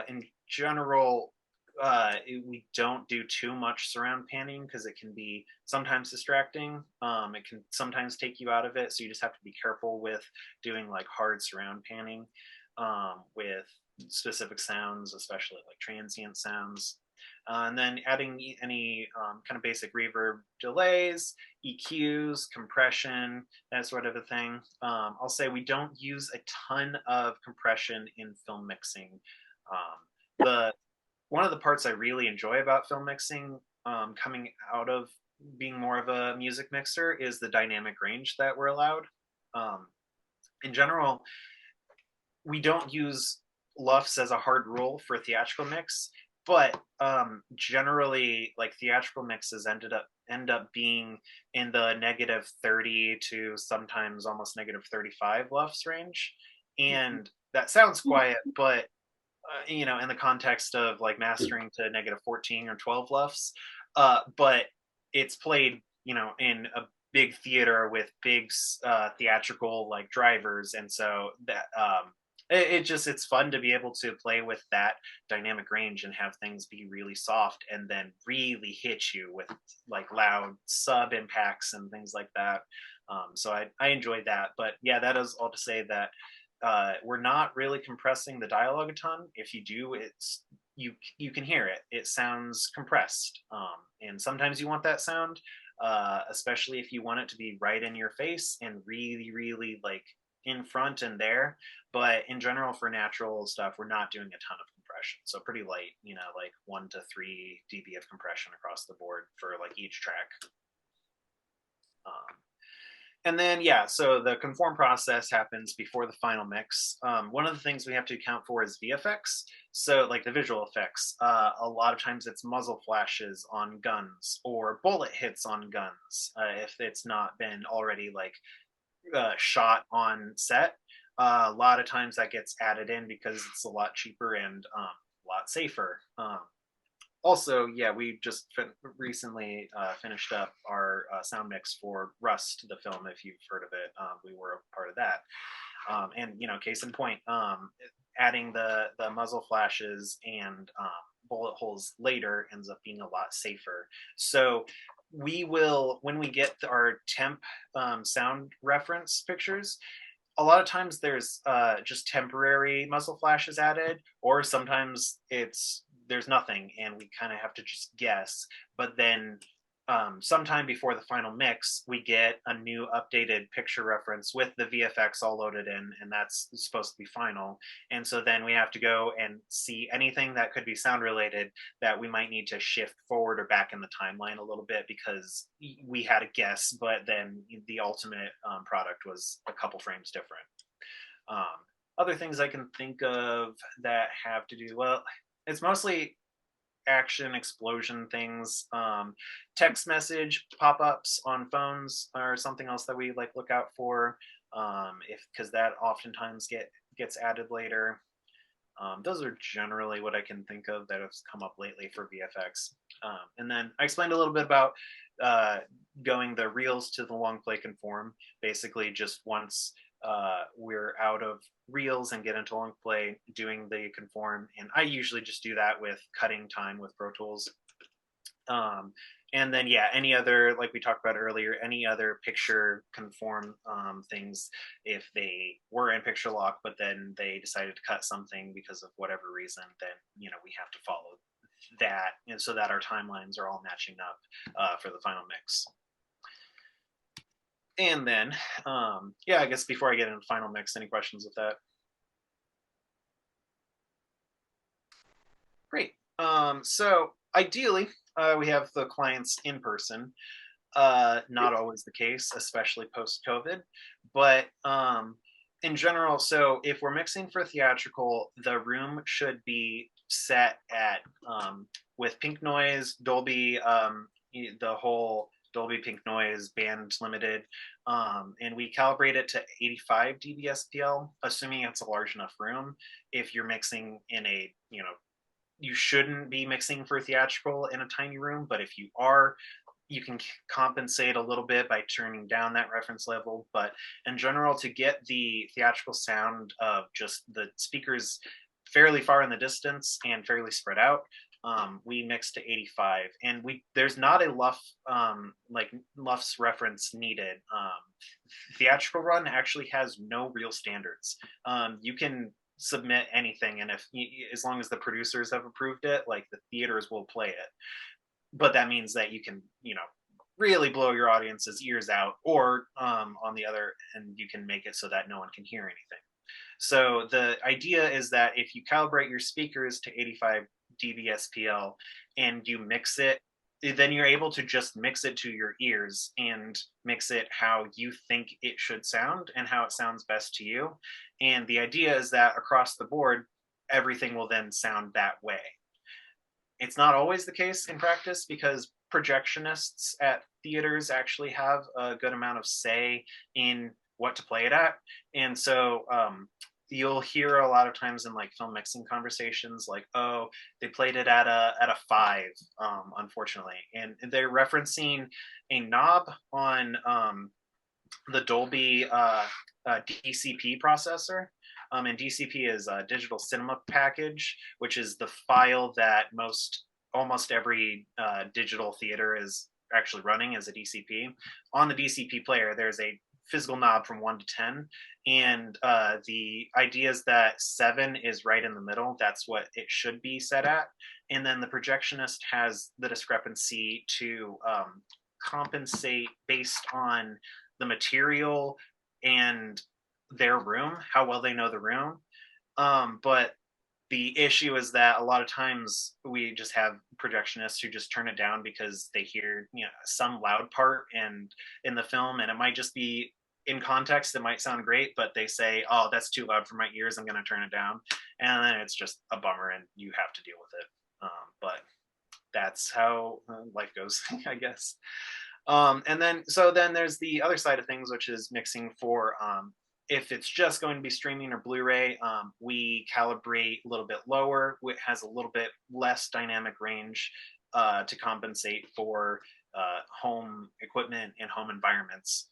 In general, we don't do too much surround panning because it can be sometimes distracting. It can sometimes take you out of it, so you just have to be careful with doing like hard surround panning with specific sounds, especially like transient sounds. And then adding any kind of basic reverb delays, EQs, compression, that sort of a thing. I'll say we don't use a ton of compression in film mixing. One of the parts I really enjoy about film mixing, coming out of being more of a music mixer, is the dynamic range that we're allowed. In general, we don't use LUFS as a hard rule for theatrical mix, but generally, like theatrical mixes end up being in the -30 to sometimes almost -35 LUFS range, and that sounds quiet, but you know, in the context of like mastering to -14 or 12 LUFS, but it's played, you know, in a big theater with big theatrical like drivers, and so that it's fun to be able to play with that dynamic range and have things be really soft and then really hit you with like loud sub impacts and things like that. So I enjoyed that, but yeah, that is all to say that we're not really compressing the dialogue a ton. If you do, it's you can hear it. It sounds compressed, and sometimes you want that sound, especially if you want it to be right in your face and really, really like in front and there. But in general, for natural stuff, we're not doing a ton of compression, so pretty light. You know, like 1 to 3 dB of compression across the board for like each track. And then, yeah, so the conform process happens before the final mix. One of the things we have to account for is VFX. So, like the visual effects, a lot of times it's muzzle flashes on guns or bullet hits on guns if it's not been already like shot on set. A lot of times that gets added in because it's a lot cheaper and a lot safer. Also, yeah, we just recently finished up our sound mix for Rust, the film. If you've heard of it, we were a part of that. And you know, case in point, adding the muzzle flashes and bullet holes later ends up being a lot safer. So we will, when we get our temp sound reference pictures, a lot of times there's just temporary muzzle flashes added, or sometimes there's nothing and we kind of have to just guess. But then sometime before the final mix, we get a new updated picture reference with the VFX all loaded in, and that's supposed to be final. And so then we have to go and see anything that could be sound related that we might need to shift forward or back in the timeline a little bit because we had a guess, but then the ultimate product was a couple frames different. Other things I can think of that have to do, well, it's mostly action explosion things. Text message pop-ups on phones are something else that we like look out for, because that oftentimes gets added later. Those are generally what I can think of that have come up lately for VFX. And then I explained a little bit about going the reels to the long play conform. Basically, just once we're out of reels and get into long play, doing the conform. And I usually just do that with cutting time with Pro Tools. And then, yeah, any other, like we talked about earlier, any other picture conform things, if they were in picture lock, but then they decided to cut something because of whatever reason, then, you know, we have to follow that, and so that our timelines are all matching up for the final mix. And then, yeah, I guess before I get into final mix, any questions with that? Great. So ideally, we have the clients in person. Not always the case, especially post-COVID. But in general, so if we're mixing for theatrical, the room should be set at with pink noise, Dolby, the whole Dolby Pink Noise band limited, and we calibrate it to 85 dB SPL, assuming it's a large enough room. If you're mixing in a, you know, you shouldn't be mixing for theatrical in a tiny room, but if you are, you can compensate a little bit by turning down that reference level. But in general, to get the theatrical sound of just the speakers fairly far in the distance and fairly spread out, we mix to 85, and there's not a LUF like LUFS reference needed. Theatrical run actually has no real standards. You can submit anything, and if as long as the producers have approved it, like the theaters will play it. But that means that you can, you know, really blow your audience's ears out, or on the other end, you can make it so that no one can hear anything. So the idea is that if you calibrate your speakers to 85 dB SPL and you mix it, then you're able to just mix it to your ears and mix it how you think it should sound and how it sounds best to you. And the idea is that across the board, everything will then sound that way. It's not always the case in practice because projectionists at theaters actually have a good amount of say in what to play it at. And so you'll hear a lot of times in like film mixing conversations like, oh, they played it at a 5, unfortunately. And they're referencing a knob on the Dolby DCP processor. And DCP is a digital cinema package, which is the file that almost every digital theater is actually running as a DCP. On the DCP player, there's a physical knob from 1 to 10, and the idea is that 7 is right in the middle. That's what it should be set at, and then the projectionist has the discrepancy to compensate based on the material and their room, how well they know the room. But the issue is that a lot of times we just have projectionists who just turn it down because they hear, some loud part in the film, and it might just be in context, it might sound great, but they say, oh, that's too loud for my ears, I'm going to turn it down. And then it's just a bummer and you have to deal with it. But that's how life goes, I guess. And then there's the other side of things, which is mixing for if it's just going to be streaming or Blu-ray, we calibrate a little bit lower. It has a little bit less dynamic range to compensate for home equipment and home environments.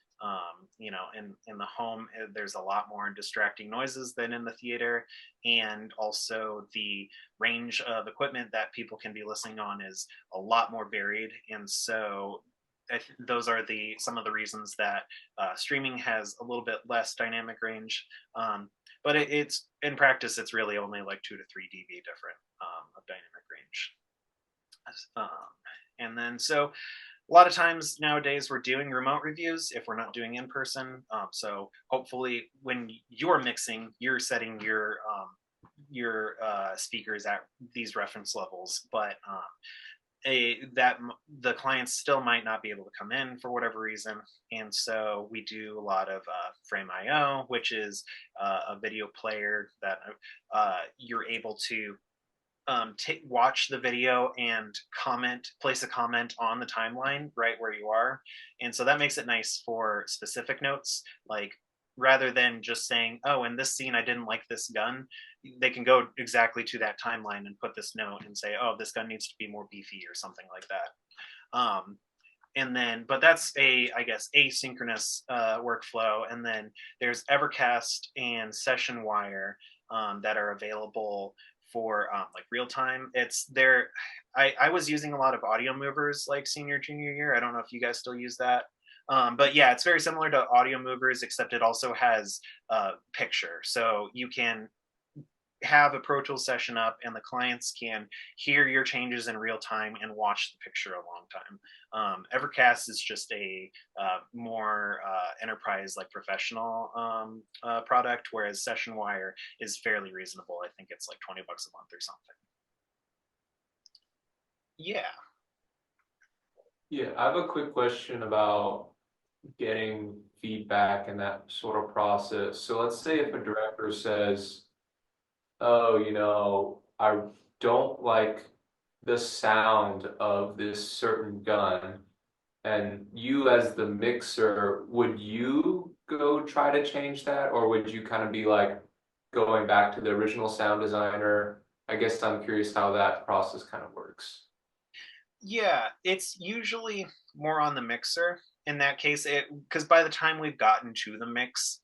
In the home, there's a lot more distracting noises than in the theater, and also the range of equipment that people can be listening on is a lot more varied. And so those are some of the reasons that streaming has a little bit less dynamic range, but it's in practice it's really only like 2 to 3 dB different of dynamic range. And then so a lot of times nowadays we're doing remote reviews if we're not doing in person. So hopefully when you're mixing, you're setting your speakers at these reference levels, but that the clients still might not be able to come in for whatever reason. And so we do a lot of Frame IO, which is a video player that you're able to watch the video and place a comment on the timeline right where you are. And so that makes it nice for specific notes, like rather than just saying, oh, in this scene I didn't like this gun, they can go exactly to that timeline and put this note and say, oh, this gun needs to be more beefy or something like that. And then, but that's I guess asynchronous workflow. And then there's Evercast and Session Wire that are available for like real time. It's there. I was using a lot of audio movers like senior, junior year. I don't know if you guys still use that. But yeah, it's very similar to audio movers, except it also has picture. So you can have a Pro Tools session up and the clients can hear your changes in real time and watch the picture a long time. Evercast is just a more enterprise, like professional product, whereas Session Wire is fairly reasonable. I think it's like $20 a month or something. Yeah. Yeah, I have a quick question about getting feedback and that sort of process. So let's say if a director says, oh, I don't like the sound of this certain gun, and you as the mixer, would you go try to change that, or would you kind of be like going back to the original sound designer? I guess I'm curious how that process kind of works. Yeah, it's usually more on the mixer in that case, because by the time we've gotten to the mix,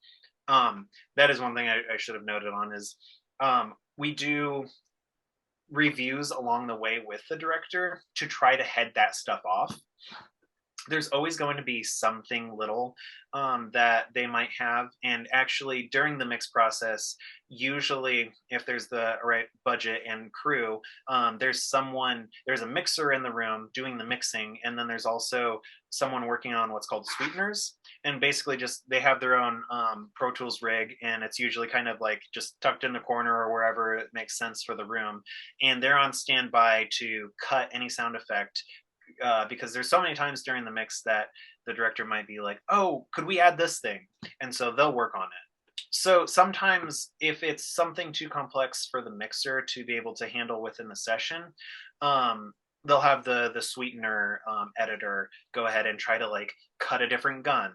that is one thing I should have noted on is we do reviews along the way with the director to try to head that stuff off. There's always going to be something little that they might have. And actually during the mix process, usually if there's the right budget and crew, there's a mixer in the room doing the mixing. And then there's also someone working on what's called sweeteners. And basically just they have their own Pro Tools rig, and it's usually kind of like just tucked in the corner or wherever it makes sense for the room. And they're on standby to cut any sound effect because there's so many times during the mix that the director might be like, oh, could we add this thing? And so they'll work on it. So sometimes if it's something too complex for the mixer to be able to handle within the session, they'll have the sweetener editor go ahead and try to like cut a different gun,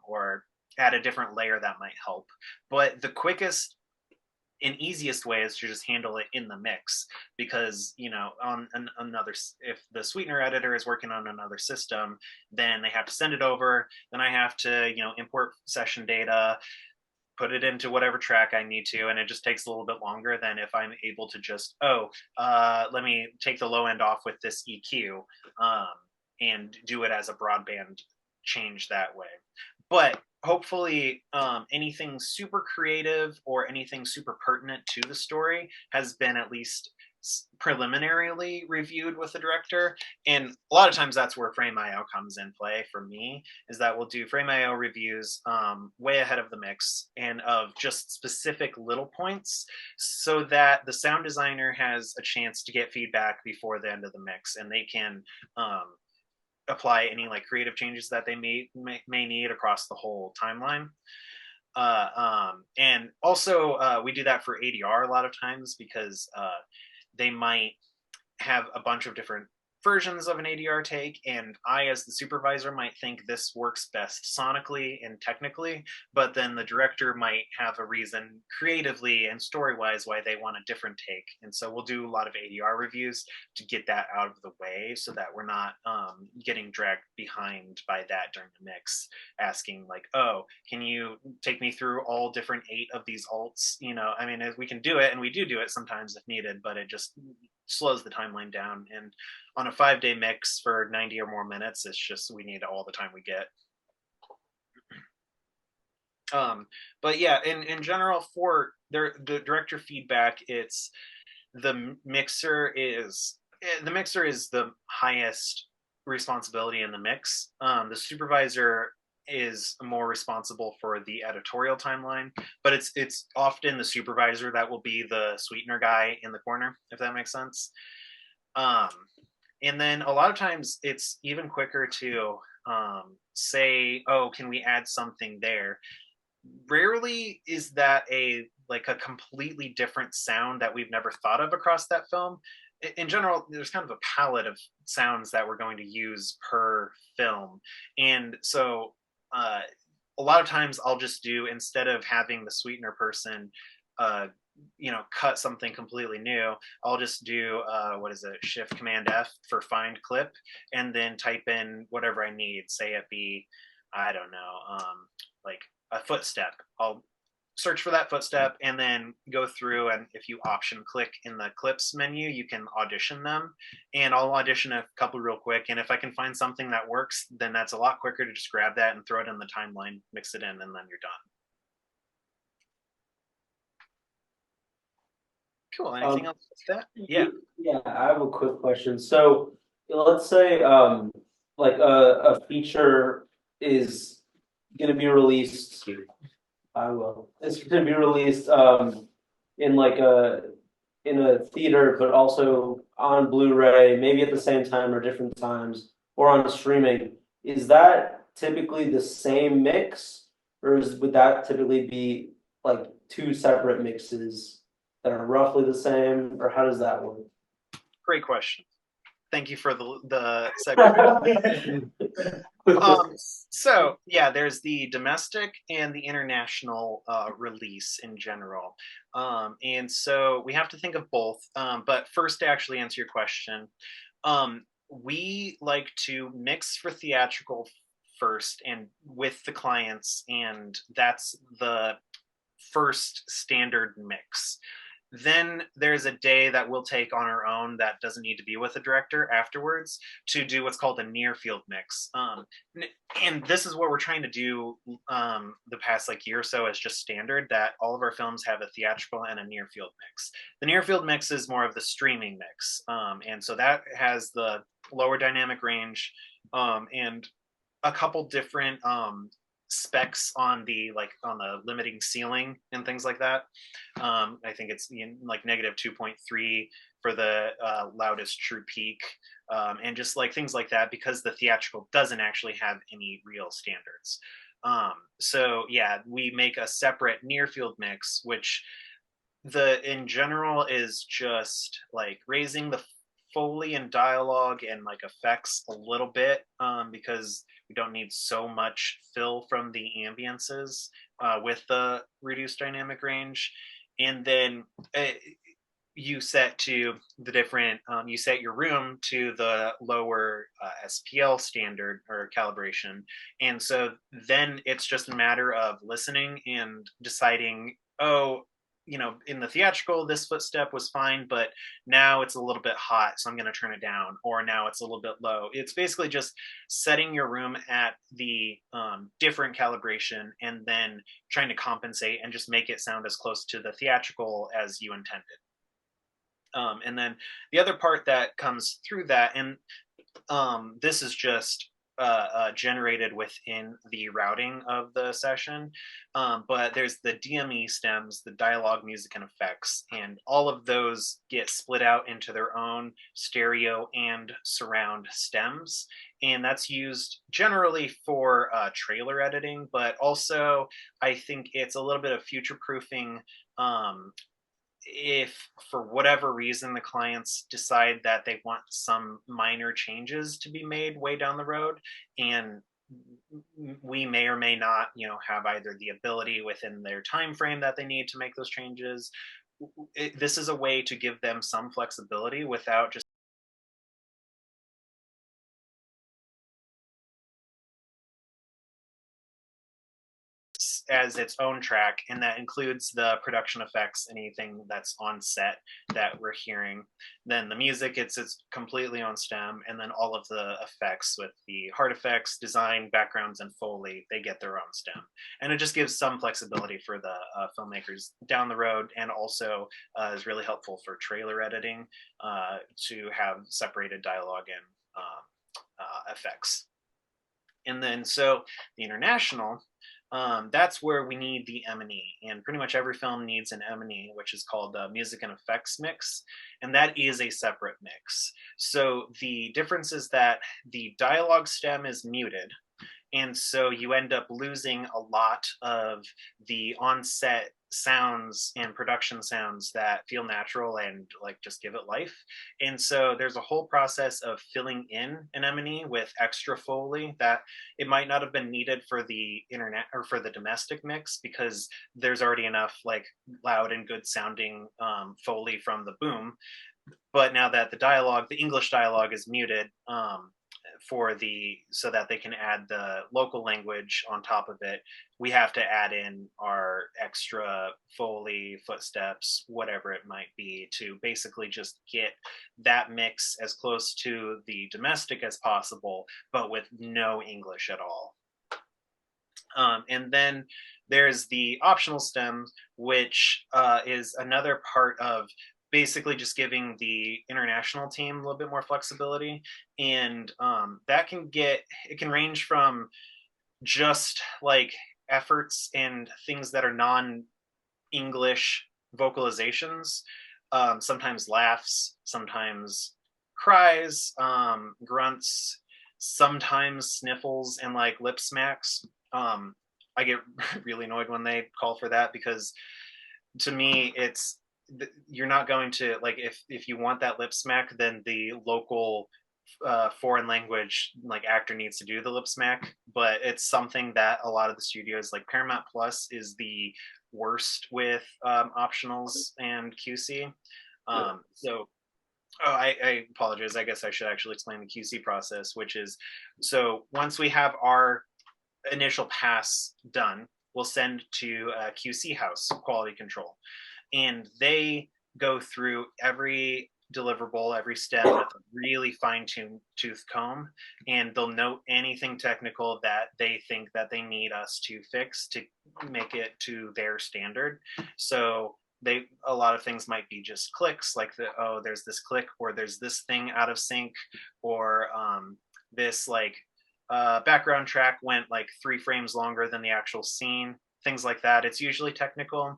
or add a different layer that might help. But the quickest and easiest way is to just handle it in the mix, because on another, if the sweetener editor is working on another system, then they have to send it over, then I have to import session data, put it into whatever track I need to, and it just takes a little bit longer than if I'm able to just, let me take the low end off with this EQ, and do it as a broadband change that way. But hopefully, anything super creative or anything super pertinent to the story has been at least preliminarily reviewed with the director. And a lot of times that's where Frame.io comes in play for me, is that we'll do Frame.io reviews way ahead of the mix, and of just specific little points, so that the sound designer has a chance to get feedback before the end of the mix, and they can apply any like creative changes that they may need across the whole timeline. And also we do that for ADR a lot of times, because they might have a bunch of different versions of an ADR take, and I, as the supervisor, might think this works best sonically and technically, but then the director might have a reason creatively and story-wise why they want a different take. And so we'll do a lot of ADR reviews to get that out of the way, so that we're not getting dragged behind by that during the mix, asking like, oh, can you take me through all different 8 of these alts? I mean, we can do it, and we do it sometimes if needed, but it just slows the timeline down. And on a 5-day mix for 90 or more minutes, it's just, we need all the time we get. But yeah, in general, for the director feedback, it's the mixer is the highest responsibility in the mix. The supervisor is more responsible for the editorial timeline, but it's often the supervisor that will be the sweetener guy in the corner, if that makes sense. And then a lot of times it's even quicker to say, oh, can we add something there? Rarely is that a completely different sound that we've never thought of across that film. In general, there's kind of a palette of sounds that we're going to use per film. And so a lot of times I'll just do, instead of having the sweetener person cut something completely new, I'll just do Shift Command F for find clip, and then type in whatever I need. Say it be, I don't know, like a footstep. I'll search for that footstep and then go through, and if you option click in the clips menu, you can audition them, and I'll audition a couple real quick, and if I can find something that works, then that's a lot quicker to just grab that and throw it in the timeline, mix it in, and then you're done. Cool. Anything else with that? Yeah. Yeah, I have a quick question. So let's say like a feature is gonna be released. I will. It's gonna be released in like in a theater, but also on Blu-ray, maybe at the same time or different times, or on streaming. Is that typically the same mix, or would that typically be like 2 separate mixes that are roughly the same, or how does that work? Great question. Thank you for the segue. So yeah, there's the domestic and the international release in general. And so we have to think of both. But first, to actually answer your question, we like to mix for theatrical first and with the clients, and that's the first standard mix. Then there's a day that we'll take on our own that doesn't need to be with a director afterwards to do what's called a near field mix. And this is what we're trying to do the past year or so as just standard, that all of our films have a theatrical and a near field mix. The near field mix is more of the streaming mix. And so that has the lower dynamic range and a couple different specs on the limiting ceiling and things like that. I think it's like negative 2.3 for the loudest true peak, and just things like that, because the theatrical doesn't actually have any real standards. So yeah, we make a separate near field mix, which in general is just like raising the Foley and dialogue and like effects a little bit, because we don't need so much fill from the ambiences with the reduced dynamic range. And then you set to the different, you set your room to the lower SPL standard or calibration. And so then it's just a matter of listening and deciding, oh, you know, in the theatrical, this footstep was fine, but now it's a little bit hot, so I'm going to turn it down, or now it's a little bit low. It's basically just setting your room at the different calibration and then trying to compensate and just make it sound as close to the theatrical as you intended. And then the other part that comes through that, and this is just generated within the routing of the session, but there's the DME stems, the dialogue, music, and effects, and all of those get split out into their own stereo and surround stems, and that's used generally for trailer editing, but also I think it's a little bit of future proofing. If for whatever reason the clients decide that they want some minor changes to be made way down the road, and we may or may not, you know, have either the ability within their time frame that they need to make those changes, this is a way to give them some flexibility without just as its own track, and that includes the production effects, anything that's on set that we're hearing. Then the music, it's completely on stem, and then all of the effects with the hard effects, design, backgrounds, and Foley, they get their own stem. And it just gives some flexibility for the filmmakers down the road, and also is really helpful for trailer editing to have separated dialogue and effects. And then so the international, that's where we need the M&E, and pretty much every film needs an M&E, which is called the music and effects mix, and that is a separate mix. So the difference is that the dialogue stem is muted, and so you end up losing a lot of the on-set sounds and production sounds that feel natural and like just give it life. And so there's a whole process of filling in an M&E with extra Foley that it might not have been needed for the internet or for the domestic mix, because there's already enough like loud and good sounding Foley from the boom. But now that the English dialogue is muted, so that they can add the local language on top of it, we have to add in our extra Foley, footsteps, whatever it might be, to basically just get that mix as close to the domestic as possible, but with no English at all. And then there's the optional stem, which is another part of basically just giving the international team a little bit more flexibility. And that it can range from just like efforts and things that are non-English vocalizations, sometimes laughs, sometimes cries, grunts, sometimes sniffles, and like lip smacks. I get really annoyed when they call for that, because to me it's, you're not going to, like, if you want that lip smack, then the local foreign language like actor needs to do the lip smack. But it's something that a lot of the studios, like Paramount Plus is the worst with optionals and QC. So I apologize, I guess I should actually explain the QC process, which is, so once we have our initial pass done, we'll send to QC house, quality control, and they go through every deliverable, every step with a really fine-tuned tooth comb, and they'll note anything technical that they think that they need us to fix to make it to their standard. So a lot of things might be just clicks, like there's this click, or there's this thing out of sync, or this like background track went like 3 frames longer than the actual scene. things like that. It's usually technical,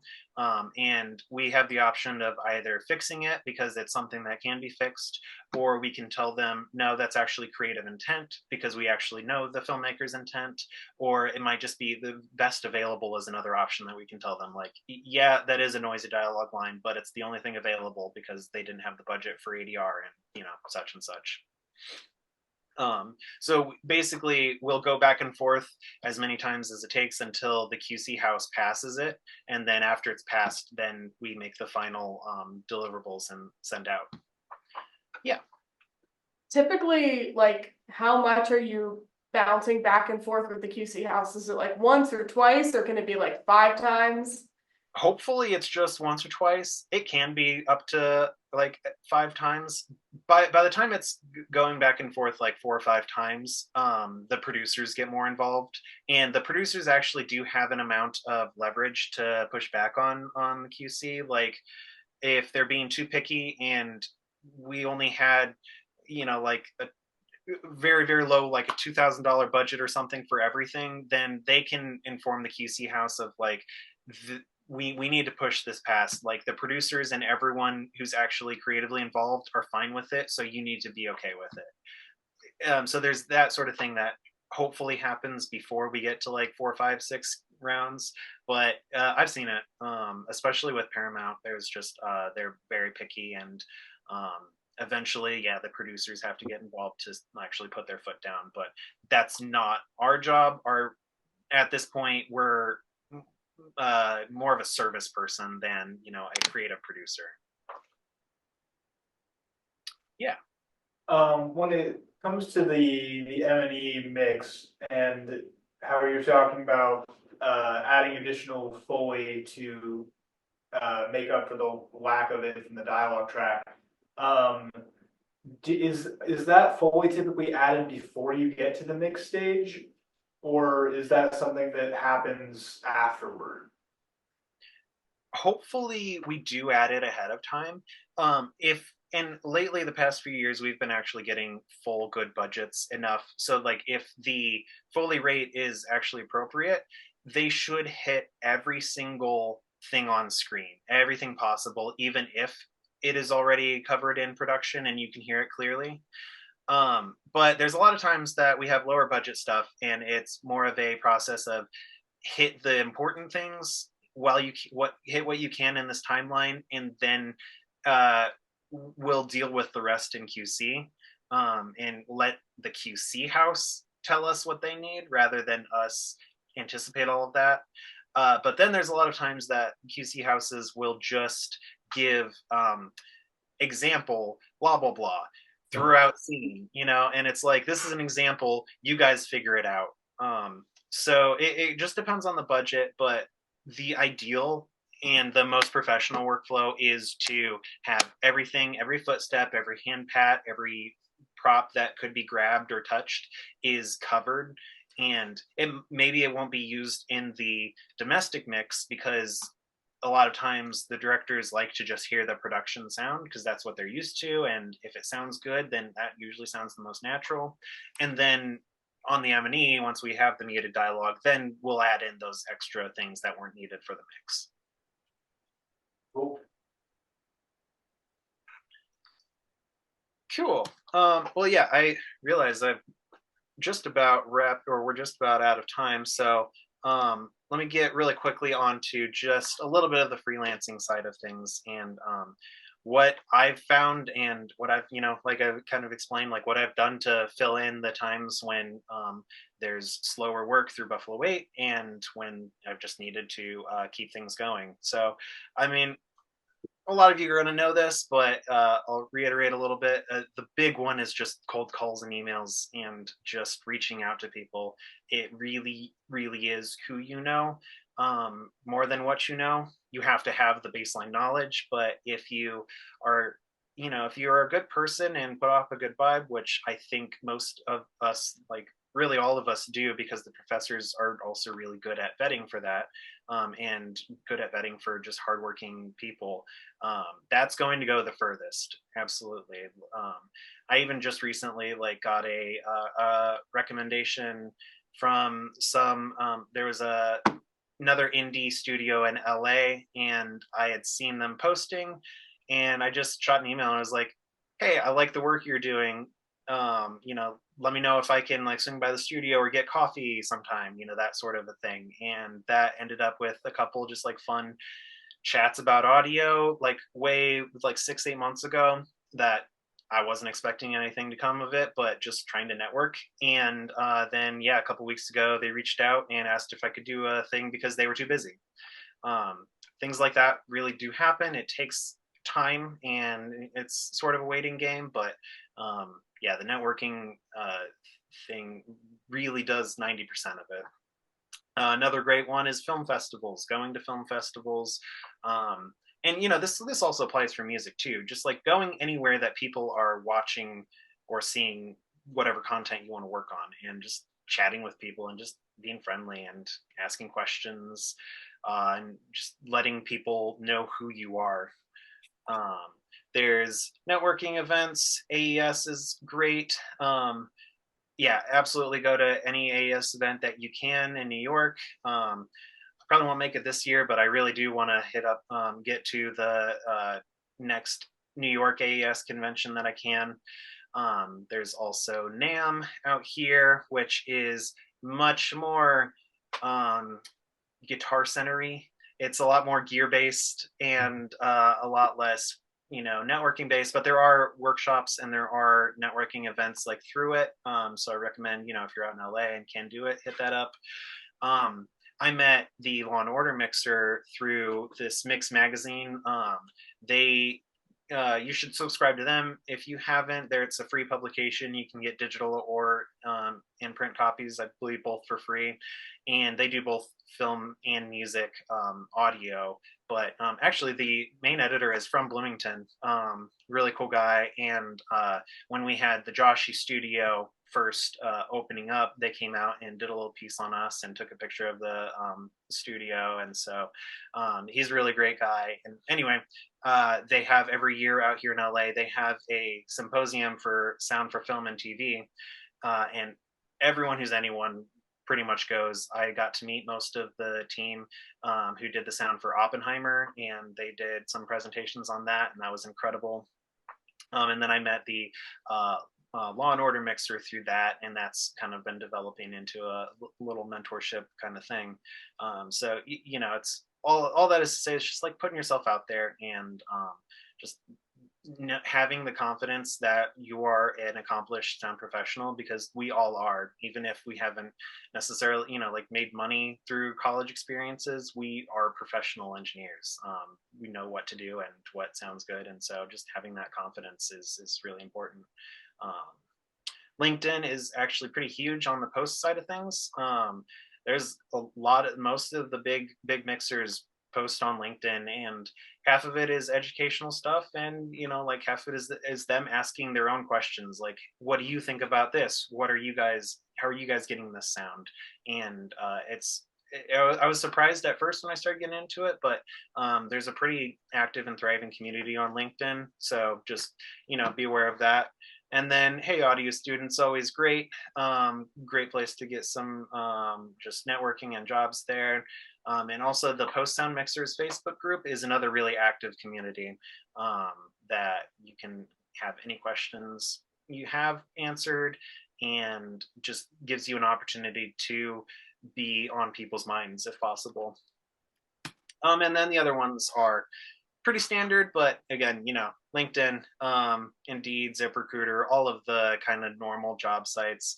and we have the option of either fixing it because it's something that can be fixed, or we can tell them, no, that's actually creative intent because we actually know the filmmaker's intent, or it might just be the best available as another option that we can tell them, like, yeah, that is a noisy dialogue line, but it's the only thing available because they didn't have the budget for ADR and, you know, such and such. So basically we'll go back and forth as many times as it takes until the QC house passes it. And then after it's passed, then we make the final deliverables and send out. Yeah. Typically, like, how much are you bouncing back and forth with the QC house? Is it like once or twice, or can it be like 5 times? Hopefully it's just once or twice. It can be up to like 5 times. By the time it's going back and forth like 4 or 5 times, the producers get more involved, and the producers actually do have an amount of leverage to push back on the QC. Like if they're being too picky and we only had, you know, like a very very low, like a $2,000 budget or something for everything, then they can inform the QC house of like, we need to push this past, like the producers and everyone who's actually creatively involved are fine with it, so you need to be okay with it. So there's that sort of thing that hopefully happens before we get to like 4, 5, 6 rounds. But I've seen it, especially with Paramount. There's just they're very picky, and eventually, yeah, the producers have to get involved to actually put their foot down. But that's not our job. At this point, we're more of a service person than, you know, a creative producer. Yeah. When it comes to the M&E mix and how you're talking about adding additional Foley to make up for the lack of it from the dialogue track, is that Foley typically added before you get to the mix stage, or is that something that happens afterward? Hopefully we do add it ahead of time. If and lately the past few years we've been actually getting full good budgets enough, so like if the Foley rate is actually appropriate, they should hit every single thing on screen, everything possible, even if it is already covered in production and you can hear it clearly. But there's a lot of times that we have lower budget stuff and it's more of a process of hit the important things while you hit what you can in this timeline, and then we'll deal with the rest in QC, and let the QC house tell us what they need rather than us anticipate all of that. But then there's a lot of times that QC houses will just give example blah blah blah throughout scene, you know, and it's like, this is an example, you guys figure it out. So it just depends on the budget, but the ideal and the most professional workflow is to have everything, every footstep, every hand pat, every prop that could be grabbed or touched is covered. And maybe it won't be used in the domestic mix because a lot of times the directors like to just hear the production sound because that's what they're used to, and if it sounds good, then that usually sounds the most natural. And then on the M&E, once we have the muted dialogue, then we'll add in those extra things that weren't needed for the mix. Cool. Cool. Well, yeah, I realize I've just about wrapped, or we're just about out of time. So let me get really quickly onto just a little bit of the freelancing side of things, and what I've found and what I've, you know, like I've kind of explained, like what I've done to fill in the times when there's slower work through Buffalo 8 and when I've just needed to keep things going. So, I mean, a lot of you are going to know this, but I'll reiterate a little bit. The big one is just cold calls and emails and just reaching out to people. It really, really is who you know, more than what you know. You have to have the baseline knowledge, but if you are, you know, if you're a good person and put off a good vibe, which I think most of us, like really all of us do, because the professors are also really good at vetting for that, and good at vetting for just hardworking people. That's going to go the furthest. Absolutely. I even just recently like got a recommendation from some, there was a another indie studio in LA, and I had seen them posting, and I just shot an email and I was like, "Hey, I like the work you're doing. Let me know if I can like swing by the studio or get coffee sometime, that sort of a thing." And that ended up with a couple just like fun chats about audio, like way like 6-8 months ago, that I wasn't expecting anything to come of it, but just trying to network. And then, yeah, a couple weeks ago, they reached out and asked if I could do a thing because they were too busy. Things like that really do happen. It takes time and it's sort of a waiting game, but yeah, the networking thing really does 90% of it. Another great one is film festivals, going to film festivals. And this also applies for music too, just like going anywhere that people are watching or seeing whatever content you want to work on, and just chatting with people and just being friendly and asking questions, and just letting people know who you are. um, there's networking events. AES is great. Yeah, absolutely go to any AES event that you can in New York. Probably won't make it this year, but I really do want to get to the next New York AES convention that I can. There's also NAMM out here, which is much more guitar centery. It's a lot more gear based and a lot less networking based, but there are workshops and there are networking events like through it. So I recommend, if you're out in LA and can do it, hit that up. I met the Law and Order mixer through this Mix magazine. They you should subscribe to them if you haven't. It's a free publication. You can get digital or in print copies, I believe both for free. And they do both film and music audio. But actually, the main editor is from Bloomington. Really cool guy. And when we had the Joshi studio first opening up, they came out and did a little piece on us and took a picture of the studio. And so he's a really great guy. And anyway, they have every year out here in LA, they have a symposium for sound for film and TV. And everyone who's anyone pretty much goes. I got to meet most of the team who did the sound for Oppenheimer, and they did some presentations on that, and that was incredible. And then I met the Law and Order mixer through that, and that's kind of been developing into a little mentorship kind of thing. So it's all that is to say, is just like putting yourself out there and just having the confidence that you are an accomplished sound professional, because we all are. Even if we haven't necessarily like made money through college experiences, we are professional engineers. We know what to do and what sounds good, and so just having that confidence is really important. LinkedIn is actually pretty huge on the post side of things. There's most of the big mixers post on LinkedIn, and half of it is educational stuff, and like half of it is them asking their own questions, like, what do you think about this? How are you guys getting this sound? And I was surprised at first when I started getting into it, but there's a pretty active and thriving community on LinkedIn, so just be aware of that. And then, hey, audio students, always great. Great place to get some just networking and jobs there. And also the Post Sound Mixers Facebook group is another really active community that you can have any questions you have answered, and just gives you an opportunity to be on people's minds if possible. And then the other ones are pretty standard, but again, LinkedIn, Indeed, ZipRecruiter, all of the kind of normal job sites.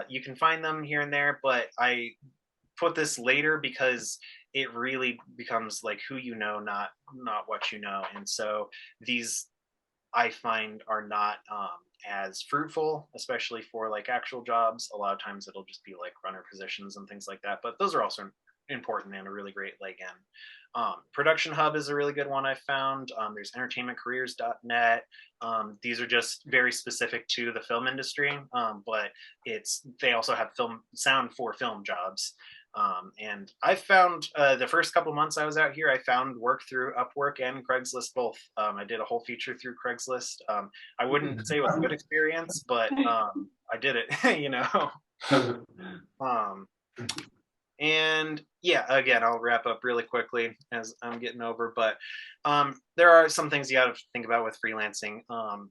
You can find them here and there, but I put this later because it really becomes like who you know, not what you know. And so these, I find, are not as fruitful, especially for like actual jobs. A lot of times it'll just be like runner positions and things like that, but those are also important and a really great leg in. Production Hub is a really good one I found. There's entertainmentcareers.net. These are just very specific to the film industry, but they also have film sound for film jobs. And I found the first couple months I was out here, I found work through Upwork and Craigslist both. I did a whole feature through Craigslist. I wouldn't say it was a good experience, but I did it, And yeah, again, I'll wrap up really quickly as I'm getting over, but there are some things you got to think about with freelancing.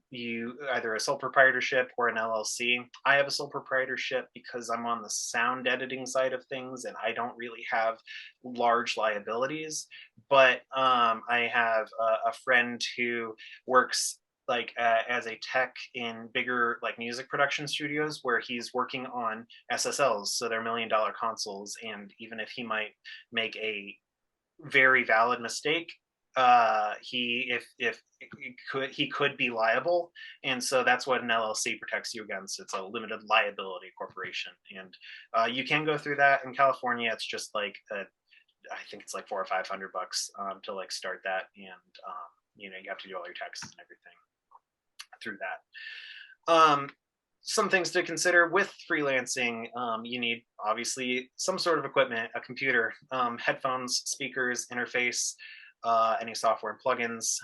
You either a sole proprietorship or an LLC. I have a sole proprietorship because I'm on the sound editing side of things and I don't really have large liabilities. But I have a friend who works like as a tech in bigger like music production studios where he's working on SSLs, so they're $1 million consoles, and even if he might make a very valid mistake, he could be liable, and so that's what an LLC protects you against. It's a limited liability corporation, and you can go through that in California. It's just like I think it's like $400 or $500 to like start that, and you know, you have to do all your taxes and everything through that. Some things to consider with freelancing: you need obviously some sort of equipment, a computer, headphones, speakers, interface, any software and plugins.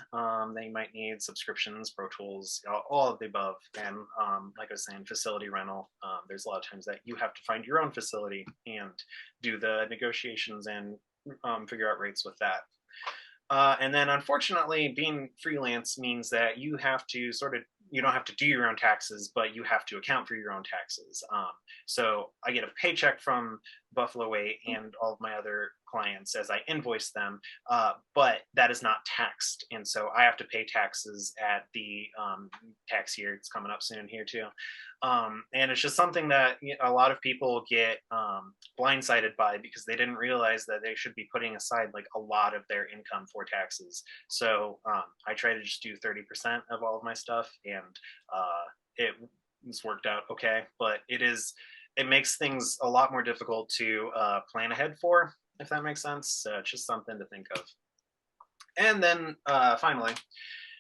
Then you might need subscriptions, Pro Tools, all of the above. And like I was saying, facility rental. There's a lot of times that you have to find your own facility and do the negotiations and figure out rates with that. And then unfortunately, being freelance means that you have to you don't have to do your own taxes, but you have to account for your own taxes. So I get a paycheck from Buffalo 8 and all of my other clients as I invoice them, but that is not taxed. And so I have to pay taxes at the tax year. It's coming up soon here too. And it's just something that a lot of people get blindsided by because they didn't realize that they should be putting aside like a lot of their income for taxes. So I try to just do 30% of all of my stuff, and it's worked out okay. But it makes things a lot more difficult to plan ahead for, if that makes sense. So it's just something to think of. And then finally,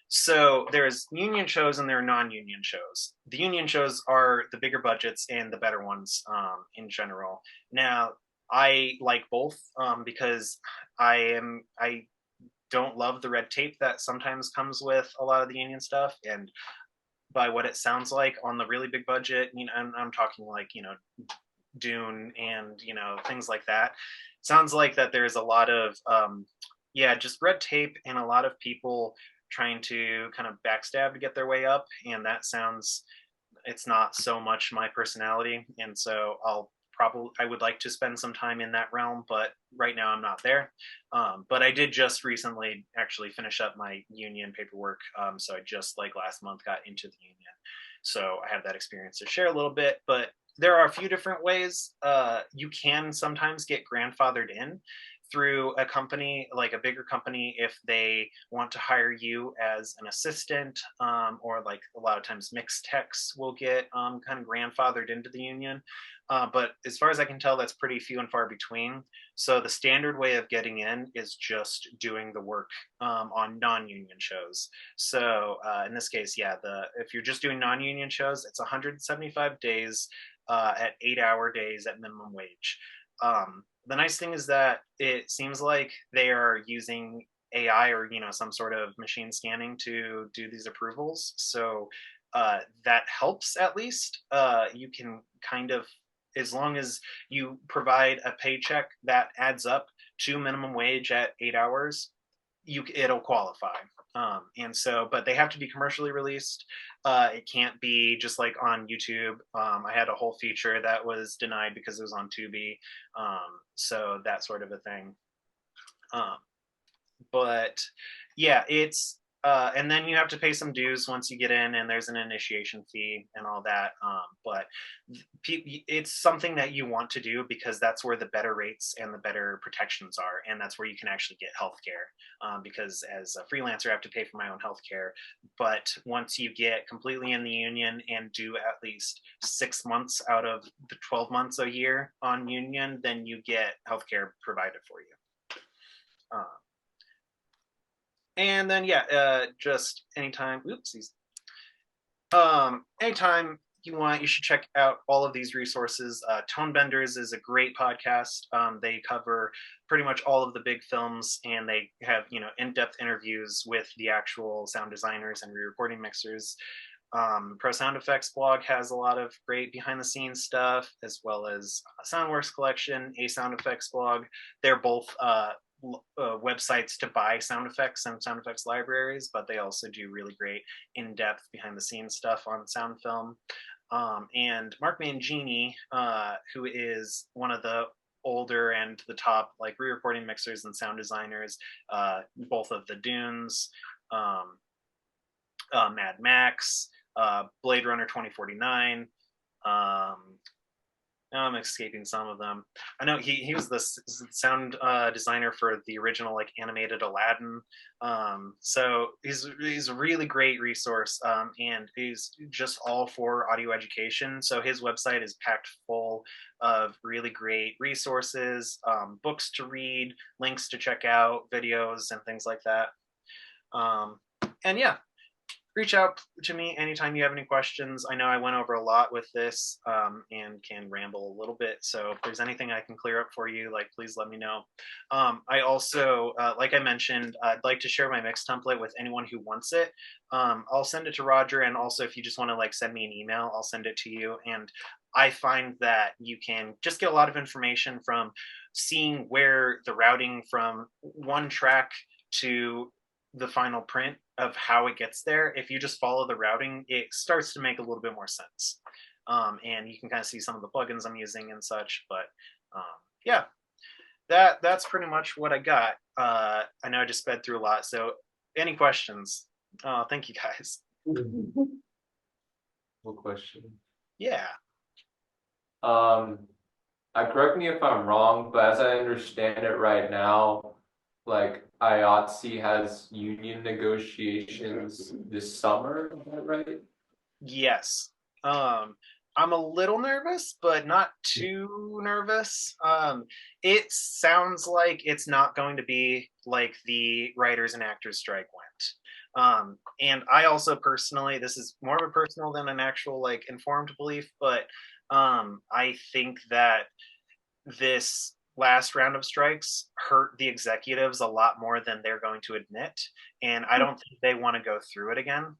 so there's union shows and there are non-union shows. The union shows are the bigger budgets and the better ones in general. Now, I like both because I don't love the red tape that sometimes comes with a lot of the union stuff. And by what it sounds like on the really big budget, you know, I'm talking like, you know, Dune and, you know, things like that. Sounds like that there's a lot of just red tape and a lot of people trying to kind of backstab to get their way up, and that sounds, it's not so much my personality. And so I would like to spend some time in that realm, but right now I'm not there. But I did just recently actually finish up my union paperwork, so I just like last month got into the union, so I have that experience to share a little bit. But there are a few different ways. You can sometimes get grandfathered in through a company, like a bigger company, if they want to hire you as an assistant, or like a lot of times mixed techs will get kind of grandfathered into the union. But as far as I can tell, that's pretty few and far between. So the standard way of getting in is just doing the work on non-union shows. So in this case, if you're just doing non-union shows, it's 175 days at 8-hour days at minimum wage. The nice thing is that it seems like they are using AI or, you know, some sort of machine scanning to do these approvals. So that helps at least. You can kind of, as long as you provide a paycheck that adds up to minimum wage at 8 hours, it'll qualify. And so, but they have to be commercially released. It can't be just like on YouTube. I had a whole feature that was denied because it was on Tubi. So that sort of a thing. But yeah, it's and then you have to pay some dues once you get in, and there's an initiation fee and all that. But it's something that you want to do because that's where the better rates and the better protections are, and that's where you can actually get healthcare. Because as a freelancer, I have to pay for my own healthcare. But once you get completely in the union and do at least 6 months out of the 12 months a year on union, then you get healthcare provided for you. And then just anytime, anytime you want, you should check out all of these resources. Tone Benders is a great podcast. They cover pretty much all of the big films, and they have, you know, in-depth interviews with the actual sound designers and re-recording mixers. Pro Sound Effects blog has a lot of great behind the scenes stuff, as well as Soundworks collection, a Sound Effects blog. They're both websites to buy sound effects and sound effects libraries, but they also do really great in-depth behind the scenes stuff on sound film. And Mark Mangini, who is one of the older and the top like re-recording mixers and sound designers, both of the Dunes, Mad Max, Blade Runner 2049. Now I'm escaping some of them. I know he was the sound designer for the original like animated Aladdin. So he's a really great resource, and he's just all for audio education. So his website is packed full of really great resources, books to read, links to check out, videos, and things like that. And yeah, reach out to me anytime you have any questions. I know I went over a lot with this, and can ramble a little bit. So if there's anything I can clear up for you, like, please let me know. I also, like I mentioned, I'd like to share my mix template with anyone who wants it. I'll send it to Roger. And also if you just want to like send me an email, I'll send it to you. And I find that you can just get a lot of information from seeing where the routing from one track to the final print of how it gets there. If you just follow the routing, it starts to make a little bit more sense. And you can kind of see some of the plugins I'm using and such. But yeah, that's pretty much what I got. I know I just sped through a lot. So any questions? Thank you guys. What question? Yeah. Correct me if I'm wrong, but as I understand it right now, like IATSE has union negotiations this summer, is that right? Yes. I'm a little nervous, but not too nervous. It sounds like it's not going to be like the writers and actors strike went. And I also personally, this is more of a personal than an actual like informed belief, but I think that this last round of strikes hurt the executives a lot more than they're going to admit. And I don't think they want to go through it again.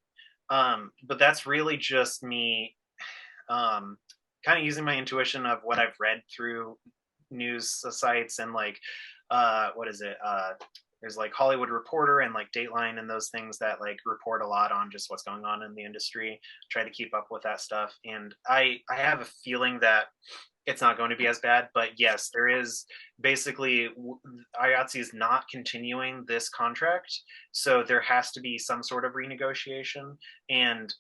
But that's really just me kind of using my intuition of what I've read through news sites and like, what is it? There's like Hollywood Reporter and like Dateline and those things that like report a lot on just what's going on in the industry, try to keep up with that stuff. And I have a feeling that it's not going to be as bad, but yes, there is basically IATSE is not continuing this contract, so there has to be some sort of renegotiation, and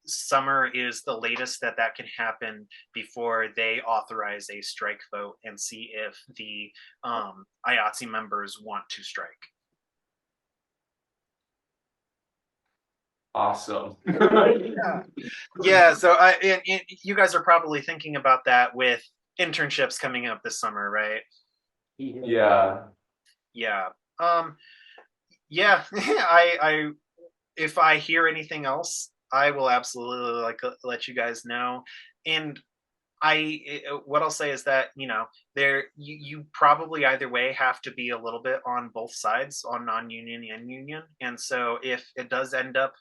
summer is the latest that can happen before they authorize a strike vote and see if the IATSE members want to strike. Awesome. Yeah, so you guys are probably thinking about that with internships coming up this summer, right? Yeah. Yeah. Yeah. I if I hear anything else, I will absolutely like let you guys know. And what I'll say is that, you know, you probably either way have to be a little bit on both sides, on non-union and union. And so if it does end up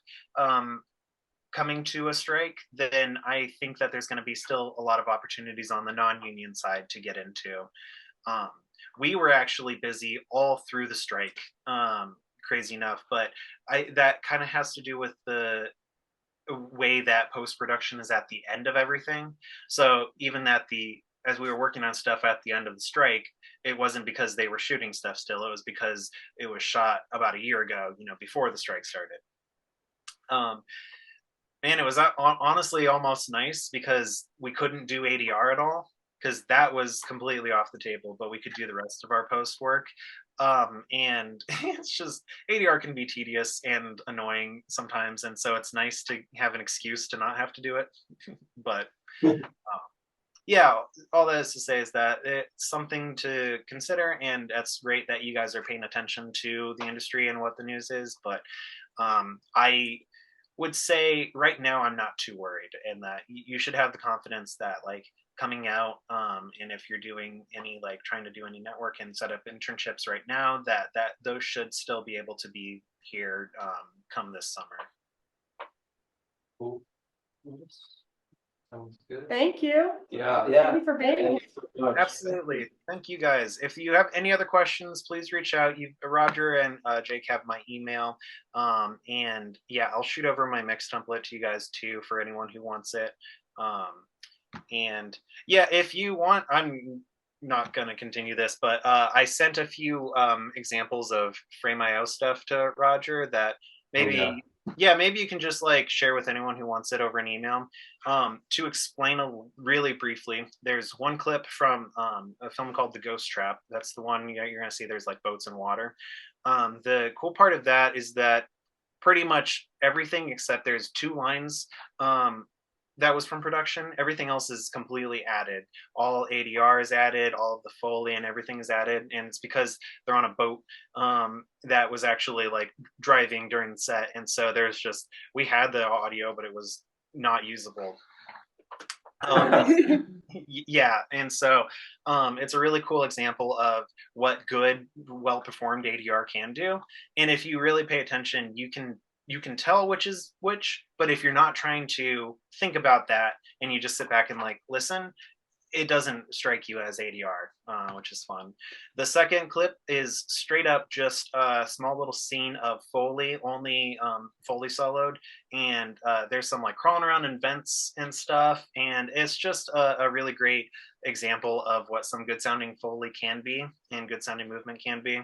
coming to a strike, then I think that there's going to be still a lot of opportunities on the non-union side to get into. We were actually busy all through the strike, crazy enough, but that kind of has to do with the way that post-production is at the end of everything. So even as we were working on stuff at the end of the strike, it wasn't because they were shooting stuff still, it was because it was shot about a year ago, you know, before the strike started. And it was honestly almost nice because we couldn't do ADR at all, because that was completely off the table, but we could do the rest of our post work. And it's just ADR can be tedious and annoying sometimes, and so it's nice to have an excuse to not have to do it. But yeah, all that is to say is that it's something to consider, and it's great that you guys are paying attention to the industry and what the news is. But I would say right now I'm not too worried, and that you should have the confidence that like coming out, and if you're doing any like trying to do any network and set up internships right now, that those should still be able to be here come this summer. Cool. Sounds good. Thank you. Yeah. Thank you for being here. Thanks so much. Absolutely. Thank you guys. If you have any other questions, please reach out. Roger and Jake have my email. And yeah, I'll shoot over my mix template to you guys too for anyone who wants it. And yeah, if you want, I'm not going to continue this, but I sent a few examples of Frame.io stuff to Roger that maybe, yeah, maybe you can just like share with anyone who wants it over an email. To explain really briefly, there's one clip from a film called The Ghost Trap. That's the one you're going to see. There's like boats and water. The cool part of that is that pretty much everything except there's 2 lines that was from production. Everything else is completely added. All ADR is added, all of the Foley and everything is added. And it's because they're on a boat that was actually like driving during the set. And so there's just, we had the audio, but it was not usable. Yeah, and so it's a really cool example of what good, well-performed ADR can do. And if you really pay attention, you can tell which is which, but if you're not trying to think about that and you just sit back and like listen, it doesn't strike you as ADR, which is fun. The second clip is straight up just a small little scene of Foley, only Foley soloed, and there's some like crawling around in vents and stuff, and it's just a really great example of what some good sounding Foley can be and good sounding movement can be.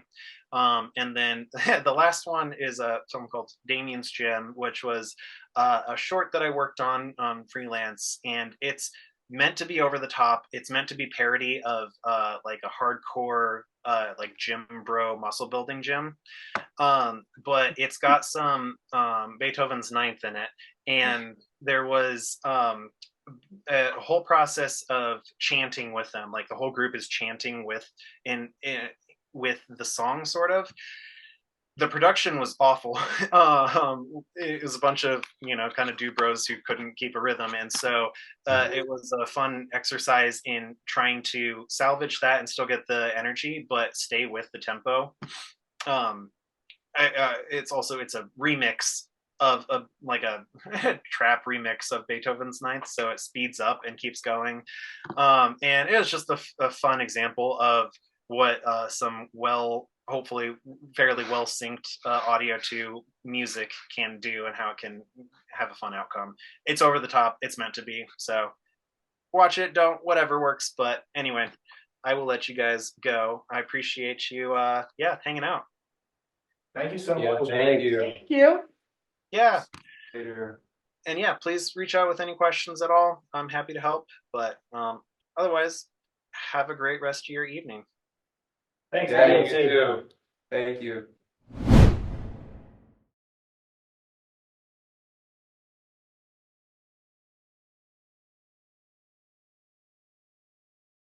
And then the last one is a film called Damien's Gem, which was a short that I worked on freelance, and it's meant to be over the top. It's meant to be parody of like a hardcore like gym bro muscle building gym, but it's got some Beethoven's Ninth in it, and there was a whole process of chanting with them. Like the whole group is chanting with with the song, sort of. The production was awful. It was a bunch of, kind of bros who couldn't keep a rhythm. And so it was a fun exercise in trying to salvage that and still get the energy, but stay with the tempo. It's a remix of like a trap remix of Beethoven's Ninth. So it speeds up and keeps going. And it was just a fun example of what some hopefully fairly well synced audio to music can do and how it can have a fun outcome. It's over the top. It's meant to be. So watch it. Don't, whatever works. But anyway, I will let you guys go. I appreciate you, hanging out. Thank you so Yeah, much. thank you. Thank you. Yeah. Later. And yeah, please reach out with any questions at all. I'm happy to help. But otherwise, have a great rest of your evening. Thanks. Yeah, man. you too. Thank you.